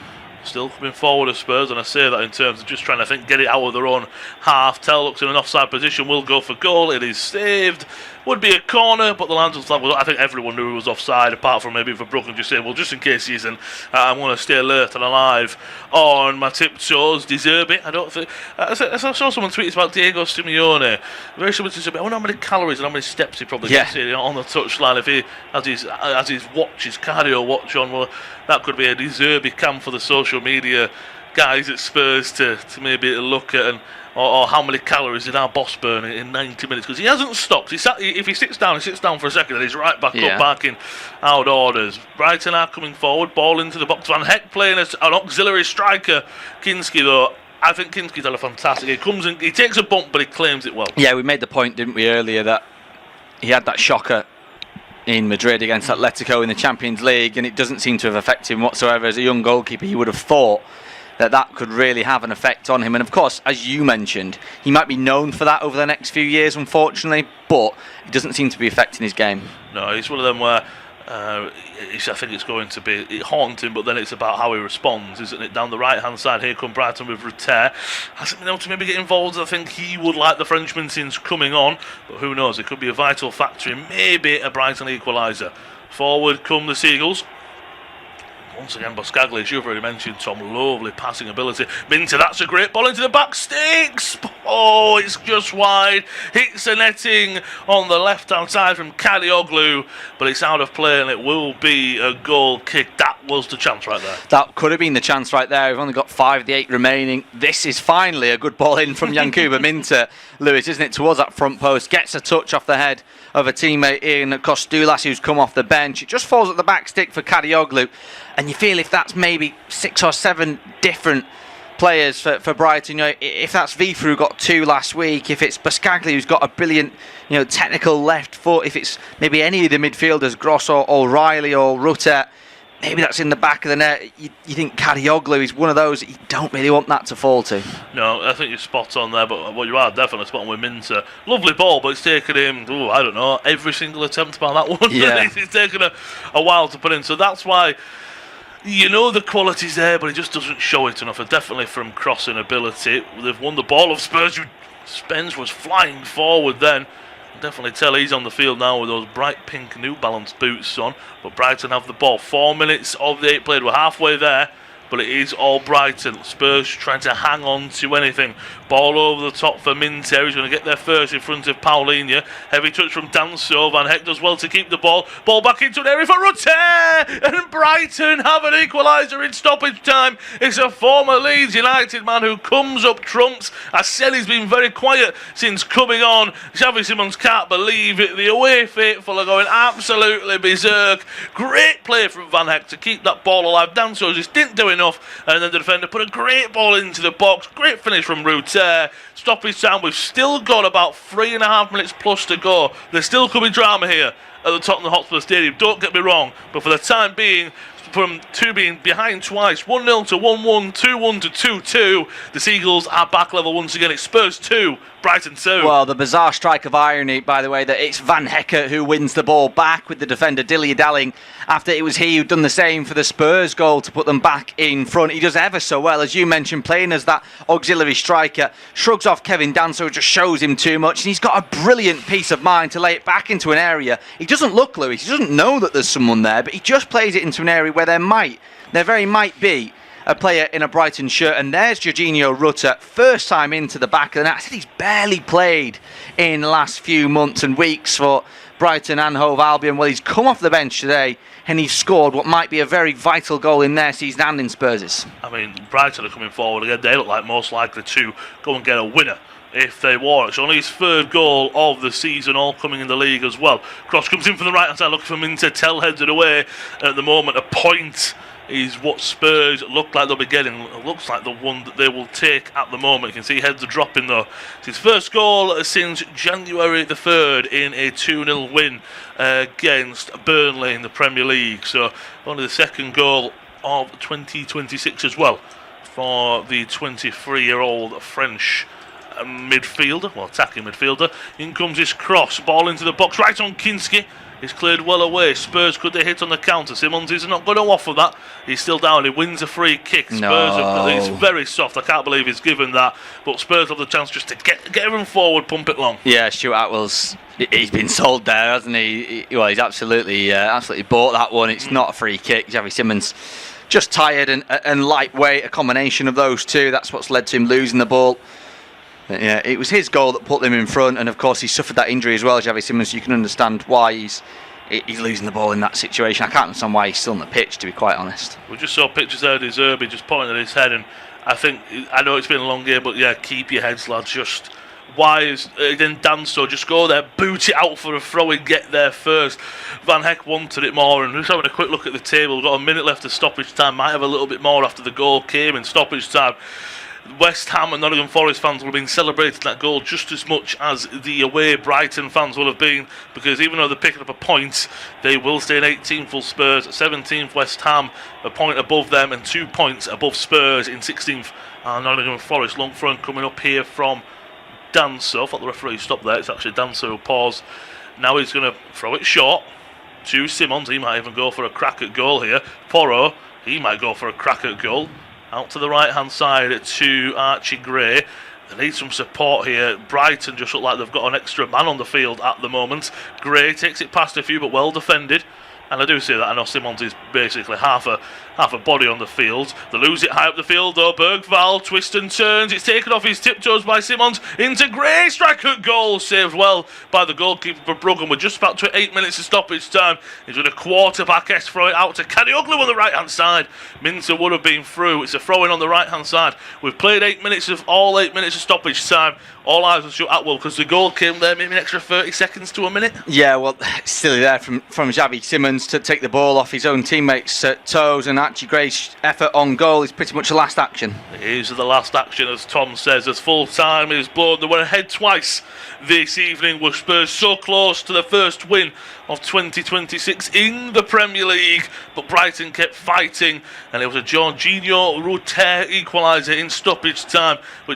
Still coming forward as Spurs, and I say that in terms of just trying to get it out of their own half. Tell looks in an offside position, will go for goal. It is saved. Would be a corner, but the linesman flag, I think everyone knew he was offside, apart from maybe Verbruggen just saying, well, just in case he isn't, I'm going to stay alert and alive on my tiptoes. Deserve it. I don't think. I saw someone tweet about Diego Simeone. Very similar to Simeone. I wonder how many calories and how many steps he probably gets in on the touchline if he has his watch, his cardio watch on. Well, that could be a Deserby cam for the social media guys at Spurs to maybe look at, and or how many calories did our boss burn in 90 minutes, because he hasn't stopped. If he sits down for a second and he's right back up barking out orders. Brighton are coming forward, ball into the box. Van Heck playing as an auxiliary striker. Kinski though, I think Kinski's had a fantastic. He comes and he takes a bump, but he claims it well. Yeah, we made the point, didn't we, earlier, that he had that shocker in Madrid against Atletico in the Champions League, and it doesn't seem to have affected him whatsoever. As a young goalkeeper, you would have thought that could really have an effect on him. And of course, as you mentioned, he might be known for that over the next few years, unfortunately, but it doesn't seem to be affecting his game. No, he's one of them where I think it's going to be haunting, but then it's about how he responds, isn't it? Down the right-hand side, here come Brighton with Rutter. Hasn't been able to maybe get involved. I think he would like the Frenchman since coming on, but who knows? It could be a vital factor in maybe a Brighton equaliser. Forward come the Seagulls. Once again, Boskagli, as you've already mentioned, Tom, lovely passing ability. Minter, that's a great ball into the back sticks. Oh, it's just wide. Hits the netting on the left-hand side from Kalioglu, but it's out of play and it will be a goal kick. That was the chance right there. That could have been the chance right there. We've only got 5 of the 8 remaining. This is finally a good ball in from Yankuba Minter, Lewis, isn't it? Towards that front post. Gets a touch off the head of a teammate in Kostoulas, who's come off the bench. It just falls at the back stick for Kalioglu. And you feel if that's maybe 6 or 7 different players for Brighton, if that's Vifu who got 2 last week, if it's Boskagli who's got a brilliant, technical left foot, if it's maybe any of the midfielders, Gross or O'Reilly or Rutter, maybe that's in the back of the net. You think Kalioglu is one of those that you don't really want that to fall to. No, I think you're spot on there, but what you are definitely spot on with Minter. Lovely ball, but it's taken him, I don't know, every single attempt by that one. Yeah. It's taken a while to put in, so that's why. The quality's there, but he just doesn't show it enough. And definitely from crossing ability. They've won the ball of Spurs. Spence was flying forward then. Definitely tell he's on the field now with those bright pink New Balance boots on. But Brighton have the ball. 4 minutes of the 8 played. We're halfway there. But it is all Brighton. Spurs trying to hang on to anything. Ball over the top for Minter. He's going to get there first in front of Paulinho. Heavy touch from Danso. Van Heck does well to keep the ball. Ball back into an area for Rutter. And Brighton have an equaliser in stoppage time. It's a former Leeds United man who comes up trumps. I said he's been very quiet since coming on. Xavi Simons can't believe it. The away faithful are going absolutely berserk. Great play from Van Heck to keep that ball alive. Danso just didn't do enough, and then the defender put a great ball into the box. Great finish from Rutter. Stoppage time. We've still got about 3.5 minutes plus to go. There still could be drama here at the Tottenham Hotspur Stadium, don't get me wrong, but for the time being, from two being behind twice, 1-0 to 1-1, 2-1 to 2-2. The Seagulls are back level once again. It's Spurs 2, Brighton 2. Well, the bizarre strike of irony, by the way, that it's Van Hecke who wins the ball back with the defender dilly-dallying after it was he who'd done the same for the Spurs goal to put them back in front. He does ever so well, as you mentioned, playing as that auxiliary striker. Shrugs off Kevin Danso, just shows him too much, and he's got a brilliant piece of mind to lay it back into an area. He doesn't look, Lewis, he doesn't know that there's someone there, but he just plays it into an area where there very might be a player in a Brighton shirt. And there's Jorginho Rutter, first time into the back of the net. I said he's barely played in the last few months and weeks for Brighton and Hove Albion. Well, he's come off the bench today and he's scored what might be a very vital goal in their season and in Spurs'. I mean, Brighton are coming forward again. They look like most likely to go and get a winner if they were. It's only his third goal of the season, all coming in the league as well. Cross comes in from the right hand side, looking for Minter. Tell heads it away. At the moment, a point is what Spurs look like they'll be getting. It looks like the one that they will take at the moment. You can see heads are dropping though. It's his first goal since January the 3rd in a 2-0 win against Burnley in the Premier League. So only the second goal of 2026 as well for the 23-year-old French midfielder, well, attacking midfielder. In comes his cross, ball into the box, right on Kinski. It's cleared well away. Spurs, could they hit on the counter? Simmons is not going to offer that. He's still down. He wins a free kick. Spurs, it's very soft. I can't believe he's given that. But Spurs have the chance just to get everyone forward, pump it long. Yeah, Stuart Atwell's, he's been sold there, hasn't he? Well, he's absolutely bought that one. It's not a free kick. Javi Simmons just tired and lightweight, a combination of those two. That's what's led to him losing the ball. Yeah, it was his goal that put them in front, and of course he suffered that injury as well, Javi Simmons. You can understand why he's losing the ball in that situation. I can't understand why he's still on the pitch, to be quite honest. We just saw pictures there of Zerbi just pointing at his head, and I know it's been a long game, but yeah, keep your heads, lads. Just why is then Danso just go there, boot it out for a throw and get there first. Van Hecke wanted it more, and just having a quick look at the table, we've got a minute left of stoppage time. Might have a little bit more after the goal came in stoppage time. West Ham and Nottingham Forest fans will have been celebrating that goal just as much as the away Brighton fans will have been, because even though they're picking up a point, they will stay in 18th for Spurs, 17th West Ham, a point above them, and 2 points above Spurs in 16th. Nottingham Forest, long front coming up here from Danso. I thought the referee stopped there. It's actually Danso who paused. Now he's going to throw it short to Simmons. He might even go for a crack at goal here. Porro, he might go for a crack at goal. Out to the right-hand side to Archie Gray. They need some support here. Brighton just look like they've got an extra man on the field at the moment. Gray takes it past a few, but well defended. And I do see that. I know Simmons is basically half a body on the field. They lose it high up the field though. Bergvall twists and turns. It's taken off his tiptoes by Simmons into Gray. Strike at goal. Saved well by the goalkeeper for Bruggen. We're just about to 8 minutes of stoppage time. He's going to quarterback-esque throw it out to Kadioglu on the right-hand side. Minter would have been through. It's a throw-in on the right-hand side. We've played 8 minutes of stoppage time. All eyes on Stuart Atwell because the goal came there maybe an extra 30 seconds to a minute. Yeah, well, silly there from Javi Simmons to take the ball off his own teammates' toes, and Archie Gray's effort on goal is pretty much the last action. It is the last action, as Tom says, as full time is blown. They were ahead twice this evening, with Spurs so close to the first win of 2026 in the Premier League, but Brighton kept fighting, and it was a Jorginho Rutter equaliser in stoppage time.